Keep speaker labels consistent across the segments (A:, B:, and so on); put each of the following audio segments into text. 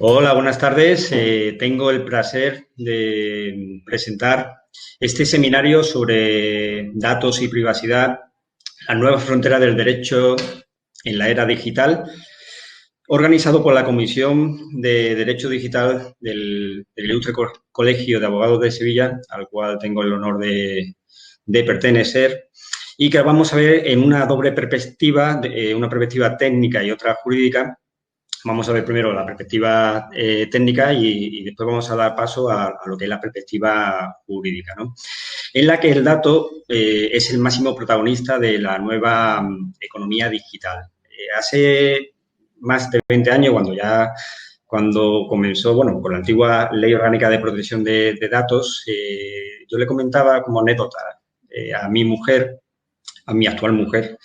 A: Hola, buenas tardes. Tengo el placer de presentar este seminario sobre datos y privacidad, la nueva frontera del derecho en la era digital, organizado por la Comisión de Derecho Digital del Ilustre Colegio de Abogados de Sevilla, al cual tengo el honor de pertenecer, y que vamos a ver en una doble perspectiva, una perspectiva técnica y otra jurídica. Vamos a ver primero la perspectiva técnica y después vamos a dar paso a lo que es la perspectiva jurídica, ¿no? En la que el dato es el máximo protagonista de la nueva economía digital. Hace más de 20 años, cuando comenzó, bueno, con la antigua Ley Orgánica de Protección de Datos, yo le comentaba como anécdota a mi mujer, a mi actual mujer,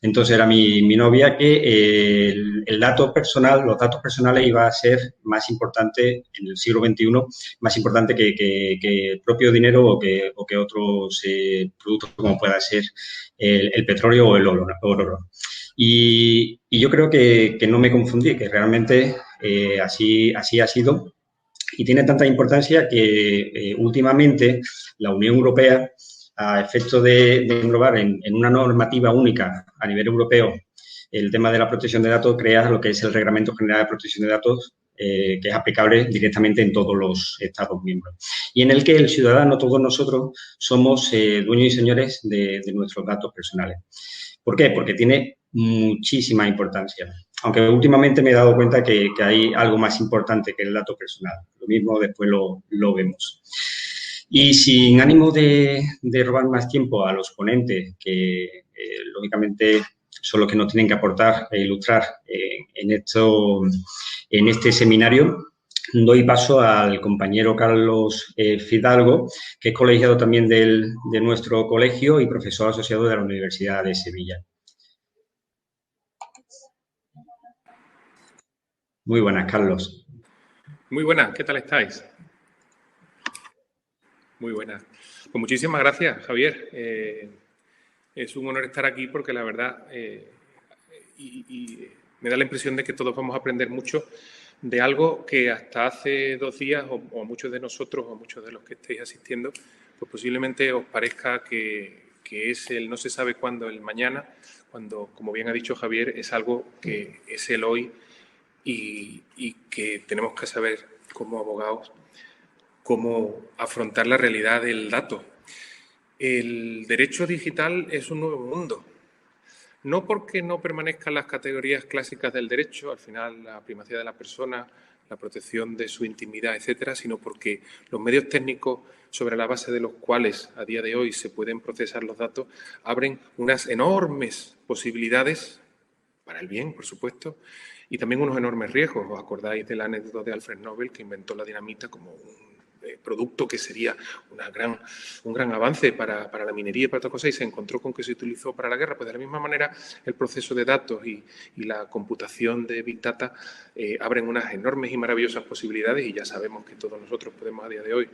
A: entonces era mi novia, que el dato personal, los datos personales iba a ser más importante en el siglo XXI, más importante que el propio dinero o que otros productos como pueda ser el petróleo o el oro. Y yo creo que no me confundí, que realmente así ha sido y tiene tanta importancia que últimamente la Unión Europea, a efecto de englobar en una normativa única a nivel europeo el tema de la protección de datos, crea lo que es el Reglamento General de Protección de Datos, que es aplicable directamente en todos los Estados miembros. Y en el que el ciudadano, todos nosotros, somos dueños y señores de nuestros datos personales. ¿Por qué? Porque tiene muchísima importancia. Aunque últimamente me he dado cuenta que hay algo más importante que el dato personal. Lo mismo después lo vemos. Y sin ánimo de robar más tiempo a los ponentes, que lógicamente son los que nos tienen que aportar e ilustrar en este seminario, doy paso al compañero Carlos Fidalgo, que es colegiado también de nuestro colegio y profesor asociado de la Universidad de Sevilla. Muy buenas, Carlos.
B: Muy buenas, ¿qué tal estáis? Muy buenas. Pues muchísimas gracias, Javier. Es un honor estar aquí porque la verdad me da la impresión de que todos vamos a aprender mucho de algo que hasta hace 2 días, o muchos de nosotros, o muchos de los que estéis asistiendo, pues posiblemente os parezca que es el no se sabe cuándo, el mañana, cuando, como bien ha dicho Javier, es algo que es el hoy y que tenemos que saber como abogados cómo afrontar la realidad del dato. El derecho digital es un nuevo mundo. No porque no permanezcan las categorías clásicas del derecho, al final la primacía de la persona, la protección de su intimidad, etcétera, sino porque los medios técnicos sobre la base de los cuales a día de hoy se pueden procesar los datos abren unas enormes posibilidades para el bien, por supuesto, y también unos enormes riesgos. ¿Os acordáis de la anécdota de Alfred Nobel, que inventó la dinamita como un producto que sería un gran avance para la minería y para otras cosas, y se encontró con que se utilizó para la guerra? Pues de la misma manera el proceso de datos y la computación de Big Data abren unas enormes y maravillosas posibilidades, y ya sabemos que todos nosotros podemos a día de hoy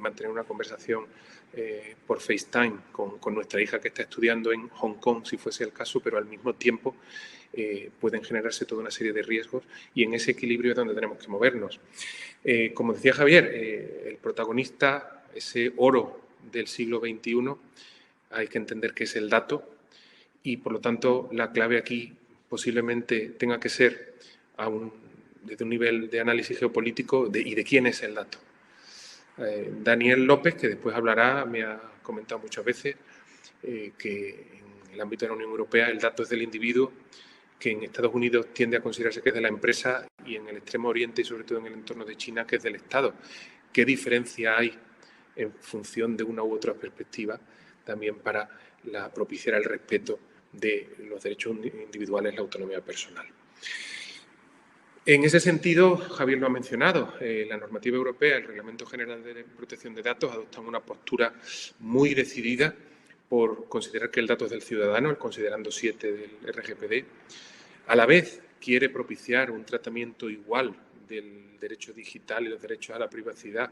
B: mantener una conversación por FaceTime con nuestra hija que está estudiando en Hong Kong, si fuese el caso, pero al mismo tiempo pueden generarse toda una serie de riesgos, y en ese equilibrio es donde tenemos que movernos. Como decía Javier, el protagonista, ese oro del siglo XXI, hay que entender que es el dato, y por lo tanto la clave aquí posiblemente tenga que ser desde un nivel de análisis geopolítico y de quién es el dato. Daniel López, que después hablará, me ha comentado muchas veces que en el ámbito de la Unión Europea el dato es del individuo, que en Estados Unidos tiende a considerarse que es de la empresa, y en el Extremo Oriente y sobre todo en el entorno de China que es del Estado. ¿Qué diferencia hay en función de una u otra perspectiva también para propiciar el respeto de los derechos individuales, la autonomía personal? En ese sentido, Javier lo ha mencionado, la normativa europea, el Reglamento General de Protección de Datos, adoptan una postura muy decidida por considerar que el dato es del ciudadano, el considerando 7 del RGPD. A la vez, quiere propiciar un tratamiento igual del derecho digital y los derechos a la privacidad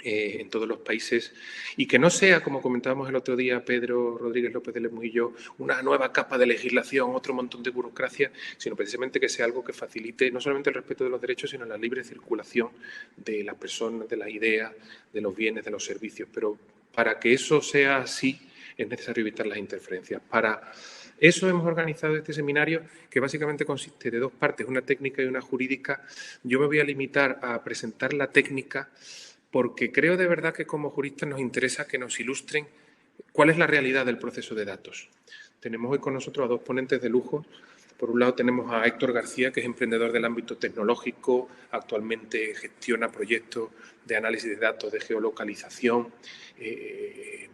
B: en todos los países y que no sea, como comentábamos el otro día Pedro Rodríguez López de Lemus y yo, una nueva capa de legislación, otro montón de burocracia, sino precisamente que sea algo que facilite no solamente el respeto de los derechos, sino la libre circulación de las personas, de las ideas, de los bienes, de los servicios. Pero para que eso sea así es necesario evitar las interferencias. Para eso hemos organizado este seminario, que básicamente consiste de dos partes, una técnica y una jurídica. Yo me voy a limitar a presentar la técnica porque creo de verdad que como juristas nos interesa que nos ilustren cuál es la realidad del proceso de datos. Tenemos hoy con nosotros a dos ponentes de lujo. Por un lado tenemos a Héctor García, que es emprendedor del ámbito tecnológico, actualmente gestiona proyectos de análisis de datos, de geolocalización, que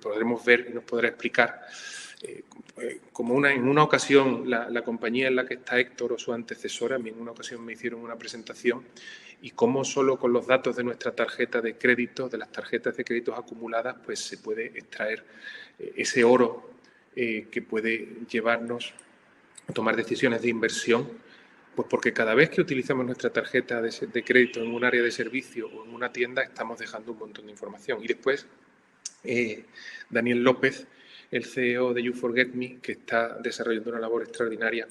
B: podremos ver y nos podrá explicar. Como en una ocasión la compañía en la que está Héctor o su antecesora, a mí en una ocasión me hicieron una presentación y cómo solo con los datos de nuestra tarjeta de crédito, de las tarjetas de créditos acumuladas, pues se puede extraer ese oro que puede llevarnos a tomar decisiones de inversión, pues porque cada vez que utilizamos nuestra tarjeta de crédito en un área de servicio o en una tienda estamos dejando un montón de información. Y después Daniel López, el CEO de You4Get.Me, que está desarrollando una labor extraordinaria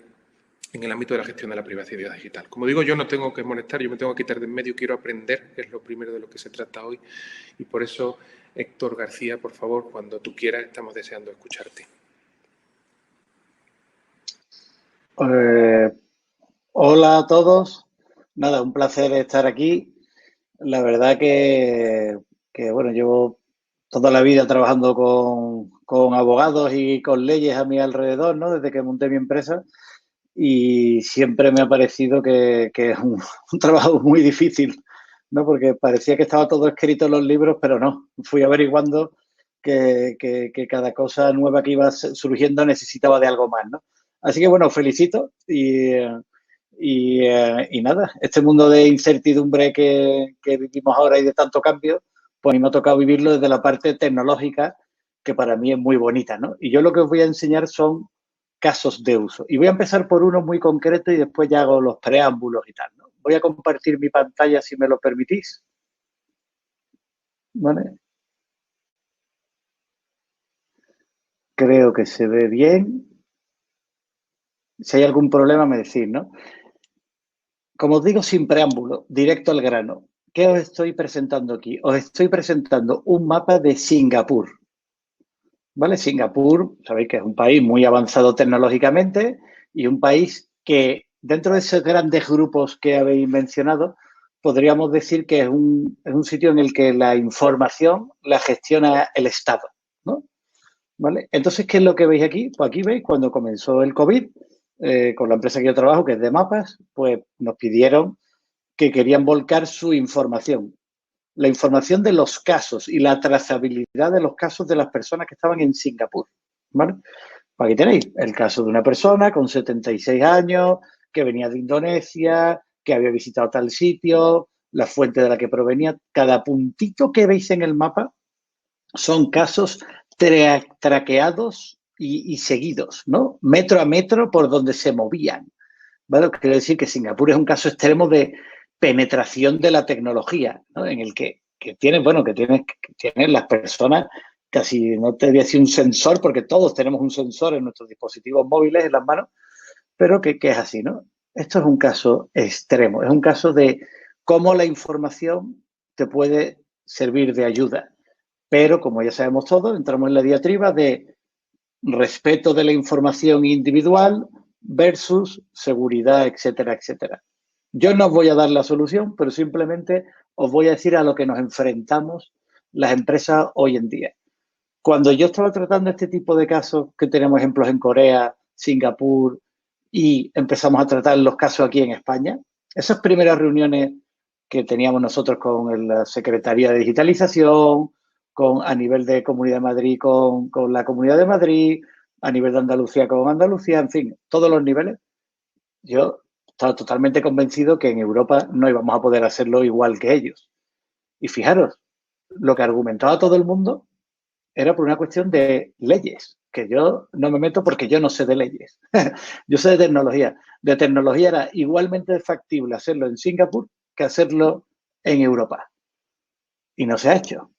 B: en el ámbito de la gestión de la privacidad digital. Como digo, yo no tengo que molestar, yo me tengo que quitar de en medio, quiero aprender, que es lo primero de lo que se trata hoy. Y por eso, Héctor García, por favor, cuando tú quieras, estamos deseando escucharte.
C: Hola a todos. Nada, un placer estar aquí. La verdad que bueno, llevo toda la vida trabajando con abogados y con leyes a mi alrededor, ¿no? Desde que monté mi empresa. Y siempre me ha parecido que es un trabajo muy difícil, ¿no? Porque parecía que estaba todo escrito en los libros, pero no. Fui averiguando que cada cosa nueva que iba surgiendo necesitaba de algo más, ¿no? Así que, bueno, felicito y nada, este mundo de incertidumbre que vivimos ahora y de tanto cambio, pues a mí me ha tocado vivirlo desde la parte tecnológica, que para mí es muy bonita, ¿no? Y yo lo que os voy a enseñar son casos de uso. Y voy a empezar por uno muy concreto y después ya hago los preámbulos y tal, ¿no? Voy a compartir mi pantalla si me lo permitís. ¿Vale? Creo que se ve bien. Si hay algún problema me decís, ¿no? Como os digo, sin preámbulo, directo al grano. ¿Qué os estoy presentando aquí? Os estoy presentando un mapa de Singapur. ¿Vale? Singapur, sabéis que es un país muy avanzado tecnológicamente y un país que dentro de esos grandes grupos que habéis mencionado, podríamos decir que es un sitio en el que la información la gestiona el Estado, ¿no? ¿Vale? Entonces, ¿qué es lo que veis aquí? Pues aquí veis cuando comenzó el COVID, con la empresa que yo trabajo, que es de mapas, pues nos pidieron que querían volcar su información. La información de los casos y la trazabilidad de los casos de las personas que estaban en Singapur, ¿vale? Aquí tenéis el caso de una persona con 76 años, que venía de Indonesia, que había visitado tal sitio, la fuente de la que provenía. Cada puntito que veis en el mapa son casos traqueados y seguidos, ¿no? Metro a metro por donde se movían, ¿vale? Quiero decir que Singapur es un caso extremo de penetración de la tecnología, ¿no? En el que tienen las personas, casi no te voy a decir un sensor, porque todos tenemos un sensor en nuestros dispositivos móviles, en las manos, pero que es así, ¿no? Esto es un caso extremo, es un caso de cómo la información te puede servir de ayuda. Pero, como ya sabemos todos, entramos en la diatriba de respeto de la información individual versus seguridad, etcétera, etcétera. Yo no os voy a dar la solución, pero simplemente os voy a decir a lo que nos enfrentamos las empresas hoy en día. Cuando yo estaba tratando este tipo de casos, que tenemos ejemplos en Corea, Singapur, y empezamos a tratar los casos aquí en España, esas primeras reuniones que teníamos nosotros con la Secretaría de Digitalización, a nivel de Comunidad de Madrid con la Comunidad de Madrid, a nivel de Andalucía con Andalucía, en fin, todos los niveles, yo estaba totalmente convencido que en Europa no íbamos a poder hacerlo igual que ellos. Y fijaros, lo que argumentaba todo el mundo era por una cuestión de leyes, que yo no me meto porque yo no sé de leyes. Yo sé de tecnología. De tecnología era igualmente factible hacerlo en Singapur que hacerlo en Europa. y no se ha hecho,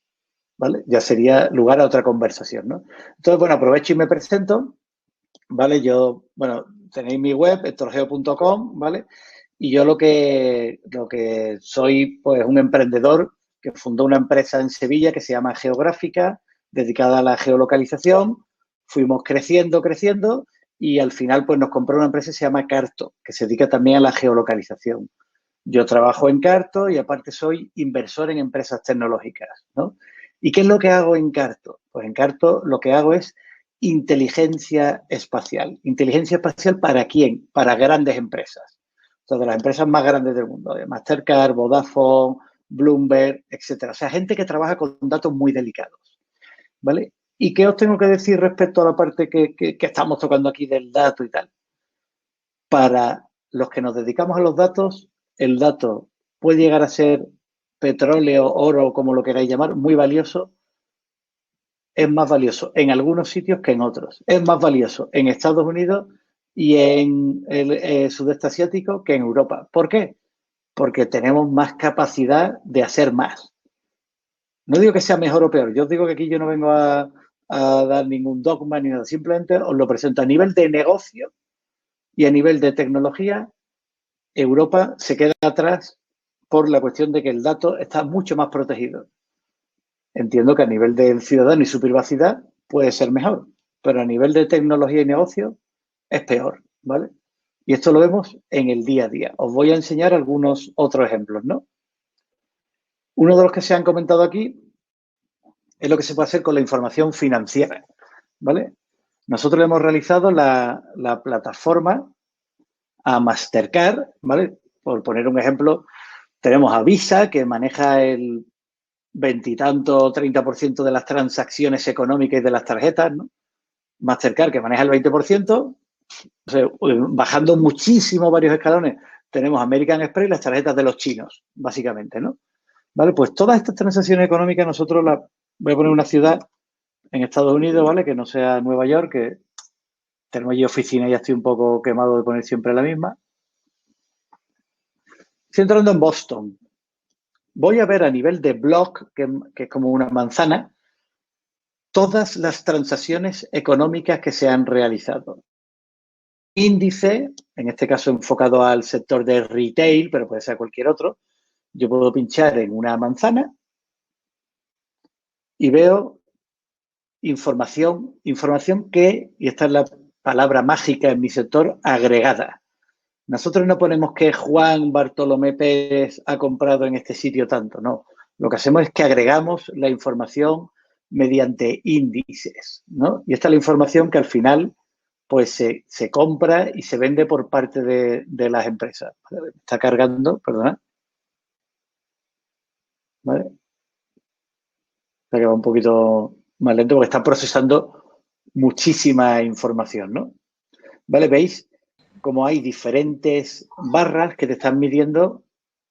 C: ¿vale? Ya sería lugar a otra conversación, ¿no? Entonces, bueno, aprovecho y me presento, ¿vale? Yo, bueno, tenéis mi web, hectorgeo.com, ¿vale? Y yo lo que soy, pues, un emprendedor que fundó una empresa en Sevilla que se llama Geográfica, dedicada a la geolocalización. Fuimos creciendo y al final, pues, nos compró una empresa que se llama Carto, que se dedica también a la geolocalización. Yo trabajo en Carto y aparte soy inversor en empresas tecnológicas, ¿no? ¿Y qué es lo que hago en Carto? Pues en Carto lo que hago es inteligencia espacial. ¿Inteligencia espacial para quién? Para grandes empresas. O sea, de las empresas más grandes del mundo, de Mastercard, Vodafone, Bloomberg, etcétera. O sea, gente que trabaja con datos muy delicados, ¿vale? ¿Y qué os tengo que decir respecto a la parte que estamos tocando aquí del dato y tal? Para los que nos dedicamos a los datos, el dato puede llegar a ser petróleo, oro, como lo queráis llamar, muy valioso. Es más valioso en algunos sitios que en otros. Es más valioso en Estados Unidos y en el sudeste asiático que en Europa. ¿Por qué? Porque tenemos más capacidad de hacer más. No digo que sea mejor o peor. Yo os digo que aquí yo no vengo a dar ningún dogma ni nada. Simplemente os lo presento a nivel de negocio y a nivel de tecnología. Europa se queda atrás por la cuestión de que el dato está mucho más protegido. Entiendo que a nivel del ciudadano y su privacidad puede ser mejor, pero a nivel de tecnología y negocio es peor, ¿vale? Y esto lo vemos en el día a día. Os voy a enseñar algunos otros ejemplos, ¿no? Uno de los que se han comentado aquí es lo que se puede hacer con la información financiera, ¿vale? Nosotros hemos realizado la plataforma a Mastercard, ¿vale? Por poner un ejemplo, tenemos a Visa, que maneja el 20 y tanto, 30% de las transacciones económicas y de las tarjetas, ¿no? Mastercard, que maneja el 20%, o sea, bajando muchísimo varios escalones, tenemos American Express y las tarjetas de los chinos, básicamente, ¿no? Vale, pues todas estas transacciones económicas nosotros las... Voy a poner una ciudad en Estados Unidos, ¿vale? Que no sea Nueva York, que tenemos allí oficina y ya estoy un poco quemado de poner siempre la misma. Estoy entrando en Boston. Voy a ver a nivel de block, que es como una manzana, todas las transacciones económicas que se han realizado. Índice, en este caso enfocado al sector de retail, pero puede ser cualquier otro. Yo puedo pinchar en una manzana y veo información que, y esta es la palabra mágica en mi sector, agregada. Nosotros no ponemos que Juan Bartolomé Pérez ha comprado en este sitio tanto, no. Lo que hacemos es que agregamos la información mediante índices, ¿no? Y esta es la información que al final pues se compra y se vende por parte de las empresas. Está cargando, perdona. ¿Vale? Está que va un poquito más lento porque está procesando muchísima información, ¿no? ¿Vale? ¿Veis cómo hay diferentes barras que te están midiendo?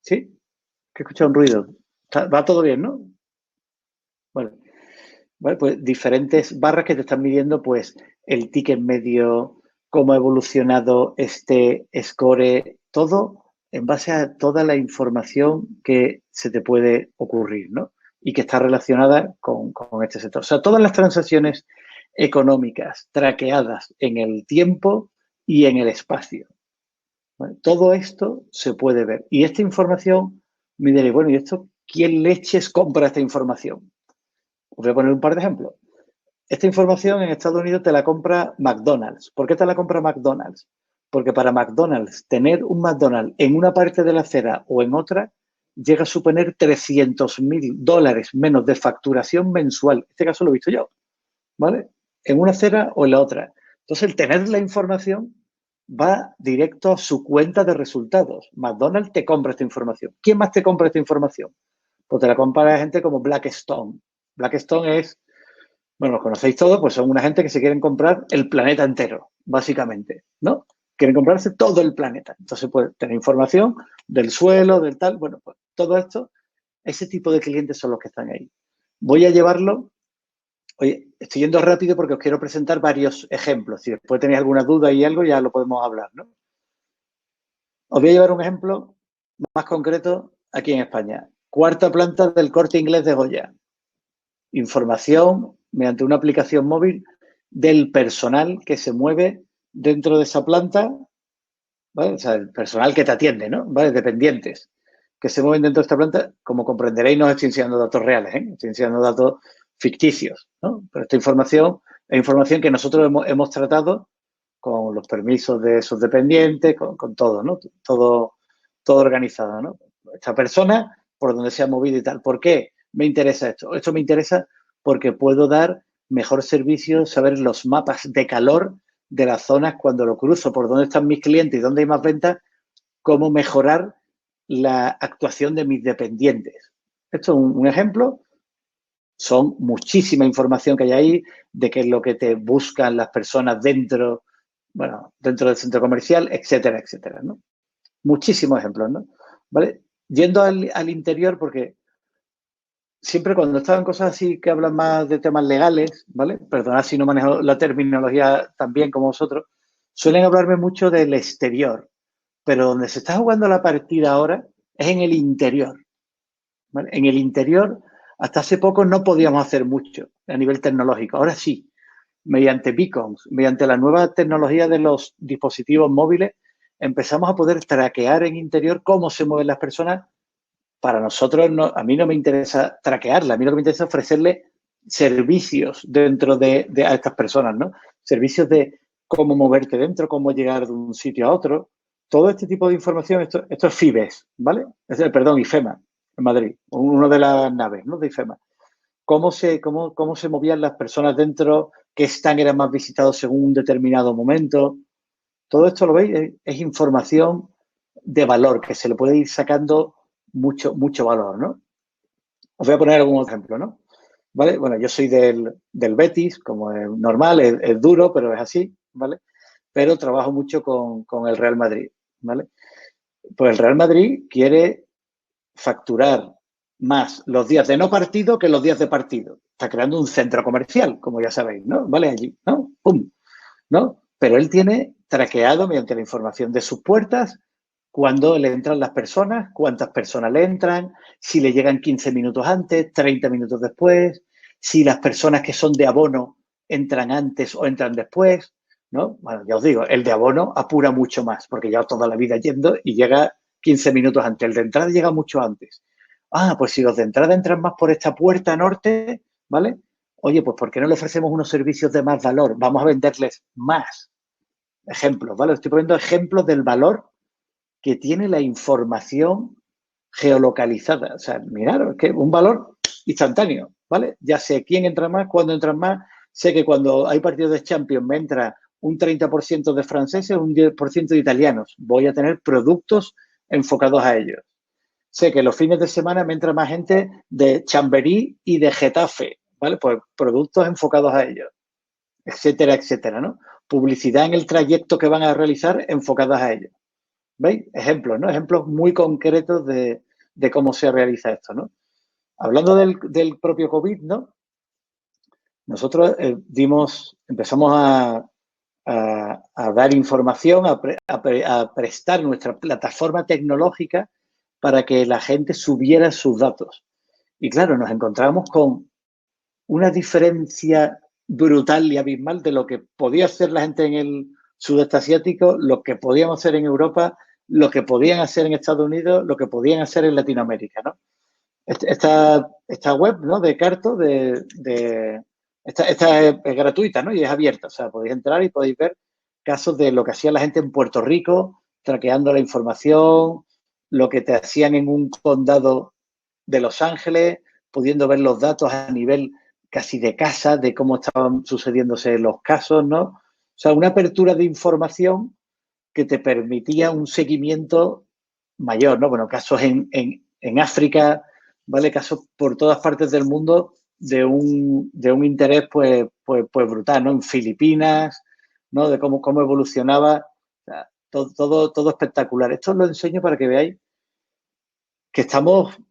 C: ¿Sí? Que he escuchado un ruido. Va todo bien, ¿no? Vale, pues diferentes barras que te están midiendo, pues, el ticket medio, cómo ha evolucionado este score, todo en base a toda la información que se te puede ocurrir, ¿no? Y que está relacionada con este sector. O sea, todas las transacciones económicas traqueadas en el tiempo y en el espacio. ¿Vale? Todo esto se puede ver. Y esta información, me diréis, bueno, ¿y esto quién leches compra esta información? Os voy a poner un par de ejemplos. Esta información en Estados Unidos te la compra McDonald's. ¿Por qué te la compra McDonald's? Porque para McDonald's tener un McDonald's en una parte de la acera o en otra llega a suponer $300.000 menos de facturación mensual. En este caso lo he visto yo, ¿vale? En una acera o en la otra. Entonces, el tener la información va directo a su cuenta de resultados. McDonald's te compra esta información. ¿Quién más te compra esta información? Pues te la compra gente como Blackstone. Blackstone es, bueno, los conocéis todos, pues son una gente que se quieren comprar el planeta entero, básicamente, ¿no? Quieren comprarse todo el planeta. Entonces, puede tener información del suelo, del tal, bueno, pues todo esto, ese tipo de clientes son los que están ahí. Voy a llevarlo, oye, estoy yendo rápido porque os quiero presentar varios ejemplos. Si después tenéis alguna duda y algo, ya lo podemos hablar, ¿no? Os voy a llevar un ejemplo más concreto aquí en España. cuarta planta del Corte Inglés de Goya. Información mediante una aplicación móvil del personal que se mueve dentro de esa planta, ¿vale? O sea, el personal que te atiende, ¿no? ¿Vale? Dependientes que se mueven dentro de esta planta. Como comprenderéis, no estoy enseñando datos reales, ¿eh? Estoy enseñando datos ficticios, ¿no? Pero esta información es información que nosotros hemos tratado con los permisos de esos dependientes, con todo, ¿no? Todo organizado, ¿no? Esta persona, por donde se ha movido y tal. ¿Por qué me interesa esto? Esto me interesa porque puedo dar mejor servicio, saber los mapas de calor de las zonas cuando lo cruzo, por dónde están mis clientes y dónde hay más ventas, cómo mejorar la actuación de mis dependientes. Esto es un ejemplo. Son muchísima información que hay ahí de qué es lo que te buscan las personas dentro, bueno, dentro del centro comercial, etcétera, etcétera, ¿no? Muchísimos ejemplos, ¿no? ¿Vale? Yendo al interior, porque siempre cuando estaban cosas así que hablan más de temas legales, ¿vale? Perdonad si no manejo la terminología tan bien como vosotros, suelen hablarme mucho del exterior, pero donde se está jugando la partida ahora es en el interior, ¿vale? En el interior, hasta hace poco no podíamos hacer mucho a nivel tecnológico, ahora sí, mediante beacons, mediante la nueva tecnología de los dispositivos móviles, empezamos a poder traquear en interior cómo se mueven las personas. Para nosotros, no, a mí no me interesa traquearla, a mí lo que me interesa es ofrecerle servicios dentro de a estas personas, ¿no? Servicios de cómo moverte dentro, cómo llegar de un sitio a otro. Todo este tipo de información, esto es FIBES, ¿vale? Perdón, IFEMA, en Madrid, una de las naves, ¿no? De IFEMA. Cómo se movían las personas dentro, qué stand era más visitado según un determinado momento. Todo esto, lo veis, es información de valor que se le puede ir sacando mucho valor, ¿no? Os voy a poner algún ejemplo, ¿no? ¿Vale? Bueno, yo soy del Betis, como es normal, es duro, pero es así, ¿vale? Pero trabajo mucho con el Real Madrid, ¿vale? Pues el Real Madrid quiere facturar más los días de no partido que los días de partido. Está creando un centro comercial, como ya sabéis, ¿no? ¿Vale? Allí, ¿no? ¡Pum! ¿No? Pero él tiene traqueado mediante la información de sus puertas cuándo le entran las personas, cuántas personas le entran, si le llegan 15 minutos antes, 30 minutos después, si las personas que son de abono entran antes o entran después, ¿no? Bueno, ya os digo, el de abono apura mucho más, porque lleva toda la vida yendo y llega 15 minutos antes. El de entrada llega mucho antes. Ah, pues si los de entrada entran más por esta puerta norte, ¿vale? Oye, pues ¿por qué no le ofrecemos unos servicios de más valor? Vamos a venderles más. Ejemplos, ¿vale? Estoy poniendo ejemplos del valor que tiene la información geolocalizada. O sea, mirad, que un valor instantáneo, ¿vale? Ya sé quién entra más, cuándo entran más. Sé que cuando hay partidos de Champions me entra un 30% de franceses, un 10% de italianos. Voy a tener productos enfocados a ellos. Sé que los fines de semana me entra más gente de Chamberí y de Getafe, ¿vale? Pues productos enfocados a ellos, etcétera, etcétera, ¿no? Publicidad en el trayecto que van a realizar enfocadas a ellos. ¿Veis? Ejemplos, ¿no? Ejemplos muy concretos de cómo se realiza esto, ¿no? Hablando del propio COVID, ¿no? Nosotros empezamos a dar información, a prestar nuestra plataforma tecnológica para que la gente subiera sus datos. Y claro, nos encontramos con una diferencia brutal y abismal de lo que podía hacer la gente en el sudeste asiático, lo que podíamos hacer en Europa, lo que podían hacer en Estados Unidos, lo que podían hacer en Latinoamérica, ¿no? Esta web, ¿no? De Carto, esta es gratuita, ¿no? Y es abierta, o sea, podéis entrar y podéis ver casos de lo que hacía la gente en Puerto Rico, traqueando la información, lo que te hacían en un condado de Los Ángeles, pudiendo ver los datos a nivel casi de casa, de cómo estaban sucediéndose los casos, ¿no? O sea, una apertura de información que te permitía un seguimiento mayor, ¿no? Bueno, casos en África, ¿vale? Casos por todas partes del mundo de un interés, pues brutal, ¿no? En Filipinas, ¿no? De cómo evolucionaba, o sea, todo espectacular. Esto os lo enseño para que veáis que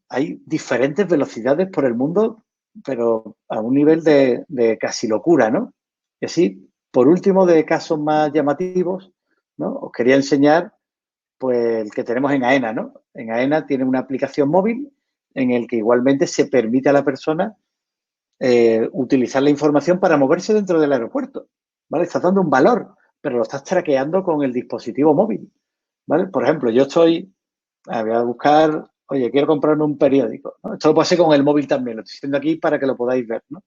C: hay diferentes velocidades por el mundo, pero a un nivel de casi locura, ¿no? Y así, por último, de casos más llamativos, ¿no? Os quería enseñar, pues, el que tenemos en AENA, ¿no? En AENA tiene una aplicación móvil en el que igualmente se permite a la persona utilizar la información para moverse dentro del aeropuerto, ¿vale? Estás dando un valor, pero lo estás traqueando con el dispositivo móvil, ¿vale? Por ejemplo, yo voy a buscar, oye, quiero comprarme un periódico, ¿no? Esto lo puedo hacer con el móvil también, lo estoy haciendo aquí para que lo podáis ver, ¿no?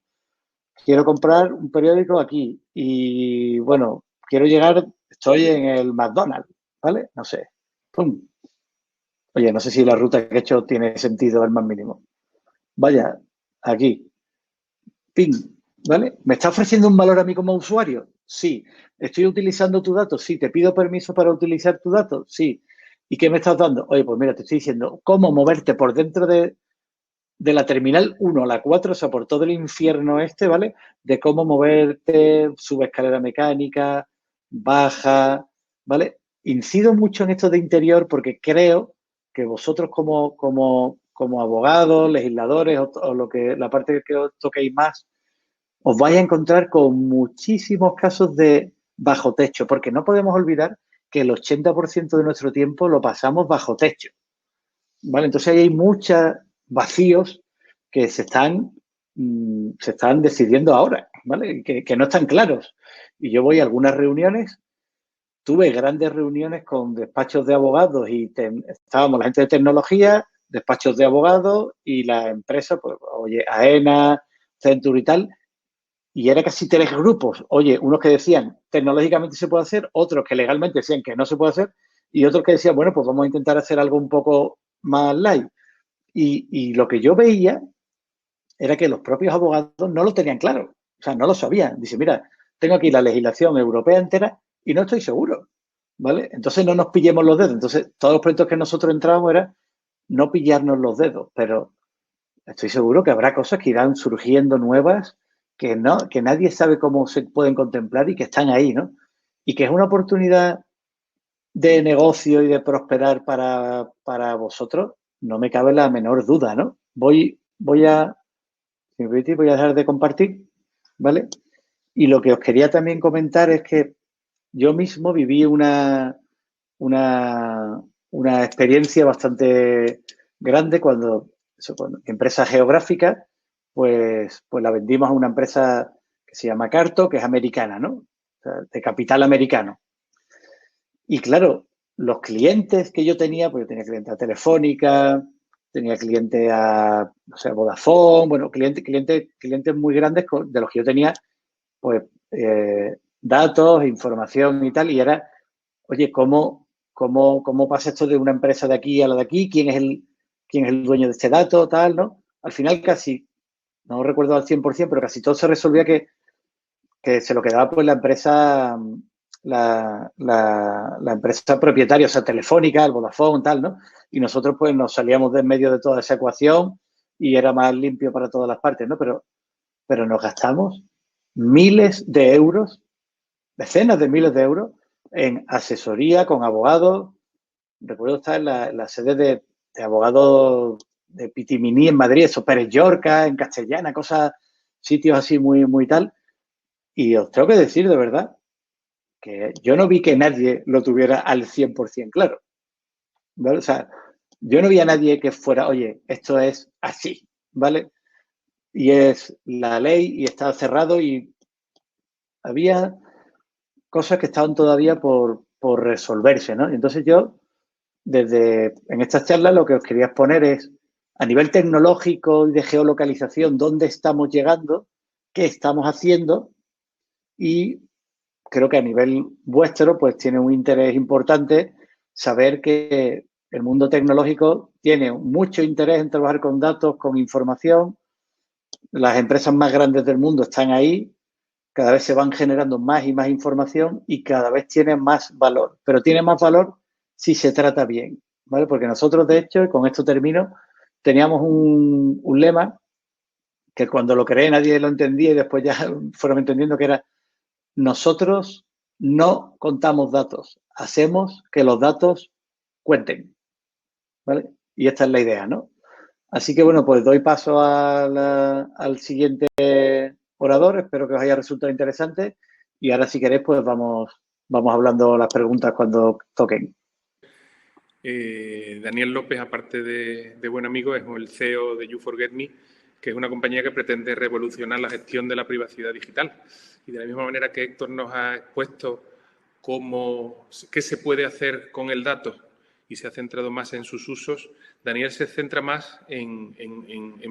C: Quiero comprar un periódico aquí y, bueno, quiero llegar, estoy en el McDonald's, ¿vale? No sé, ¡pum! Oye, no sé si la ruta que he hecho tiene sentido al más mínimo. Vaya, aquí, ping, ¿vale? ¿Me está ofreciendo un valor a mí como usuario? Sí. ¿Estoy utilizando tu dato? Sí. ¿Te pido permiso para utilizar tu dato? Sí. ¿Y qué me estás dando? Oye, pues mira, te estoy diciendo cómo moverte por dentro de la terminal 1 a la 4, o sea, por todo el infierno este, ¿vale? De cómo moverte, sube escalera mecánica, baja, ¿vale? Incido mucho en esto de interior porque creo que vosotros como abogados, legisladores o lo que la parte que os toquéis más, os vais a encontrar con muchísimos casos de bajo techo, porque no podemos olvidar que el 80% de nuestro tiempo lo pasamos bajo techo, ¿vale? Entonces ahí hay muchos vacíos que se están decidiendo ahora, ¿vale? Que no están claros. Y yo voy a algunas reuniones, tuve grandes reuniones con despachos de abogados y estábamos la gente de tecnología, despachos de abogados y la empresa, pues, oye, AENA, Centur y tal, y era casi 3 grupos. Oye, unos que decían tecnológicamente se puede hacer, otros que legalmente decían que no se puede hacer y otros que decían, bueno, pues vamos a intentar hacer algo un poco más light. Y lo que yo veía era que los propios abogados no lo tenían claro, o sea, no lo sabían. Dice, mira, tengo aquí la legislación europea entera y no estoy seguro, ¿vale? Entonces no nos pillemos los dedos. Entonces, todos los proyectos que nosotros entramos era no pillarnos los dedos, pero estoy seguro que habrá cosas que irán surgiendo nuevas que nadie sabe cómo se pueden contemplar y que están ahí, ¿no? Y que es una oportunidad de negocio y de prosperar para vosotros, no me cabe la menor duda, ¿no? Voy a dejar de compartir, ¿vale? Y lo que os quería también comentar es que yo mismo viví una experiencia bastante grande cuando empresa geográfica, pues la vendimos a una empresa que se llama Carto, que es americana, ¿no? O sea, de capital americano. Y claro, los clientes que yo tenía, pues yo tenía cliente a Telefónica, tenía cliente a, no sé, Vodafone, bueno, clientes muy grandes de los que yo tenía, pues, datos, información y tal, y era, oye, ¿cómo pasa esto de una empresa de aquí a la de aquí? ¿Quién es el dueño de este dato? Tal, ¿no? Al final casi, no recuerdo al 100%, pero casi todo se resolvía que se lo quedaba pues la empresa la empresa propietaria, o sea, Telefónica, el Vodafone, tal, ¿no? Y nosotros pues nos salíamos de en medio de toda esa ecuación y era más limpio para todas las partes, ¿no? Pero nos gastamos miles de euros, decenas de miles de euros en asesoría con abogados. Recuerdo estar en la sede de abogados de Pitiminí en Madrid, eso, Pérez Llorca, en Castellana, cosas, sitios así muy, muy tal. Y os tengo que decir de verdad que yo no vi que nadie lo tuviera al 100% claro, ¿vale? O sea, yo no vi a nadie que fuera, oye, esto es así, ¿vale? Y es la ley y está cerrado y había cosas que estaban todavía por resolverse, ¿no? Y entonces yo, en estas charlas, lo que os quería exponer es, a nivel tecnológico y de geolocalización, dónde estamos llegando, qué estamos haciendo y creo que a nivel vuestro, pues tiene un interés importante saber que el mundo tecnológico tiene mucho interés en trabajar con datos, con información. Las empresas más grandes del mundo están ahí, cada vez se van generando más y más información y cada vez tiene más valor. Pero tiene más valor si se trata bien, ¿vale? Porque nosotros, de hecho, y con esto termino, teníamos un lema que cuando lo creé nadie lo entendía y después ya fueron entendiendo que era: nosotros no contamos datos, hacemos que los datos cuenten, ¿vale? Y esta es la idea, ¿no? Así que, bueno, pues doy paso al siguiente orador. Espero que os haya resultado interesante. Y ahora, si queréis, pues vamos hablando las preguntas cuando toquen.
B: Daniel López, aparte de buen amigo, es el CEO de You4Get.Me, que es una compañía que pretende revolucionar la gestión de la privacidad digital. Y de la misma manera que Héctor nos ha expuesto qué se puede hacer con el dato y se ha centrado más en sus usos, Daniel se centra más en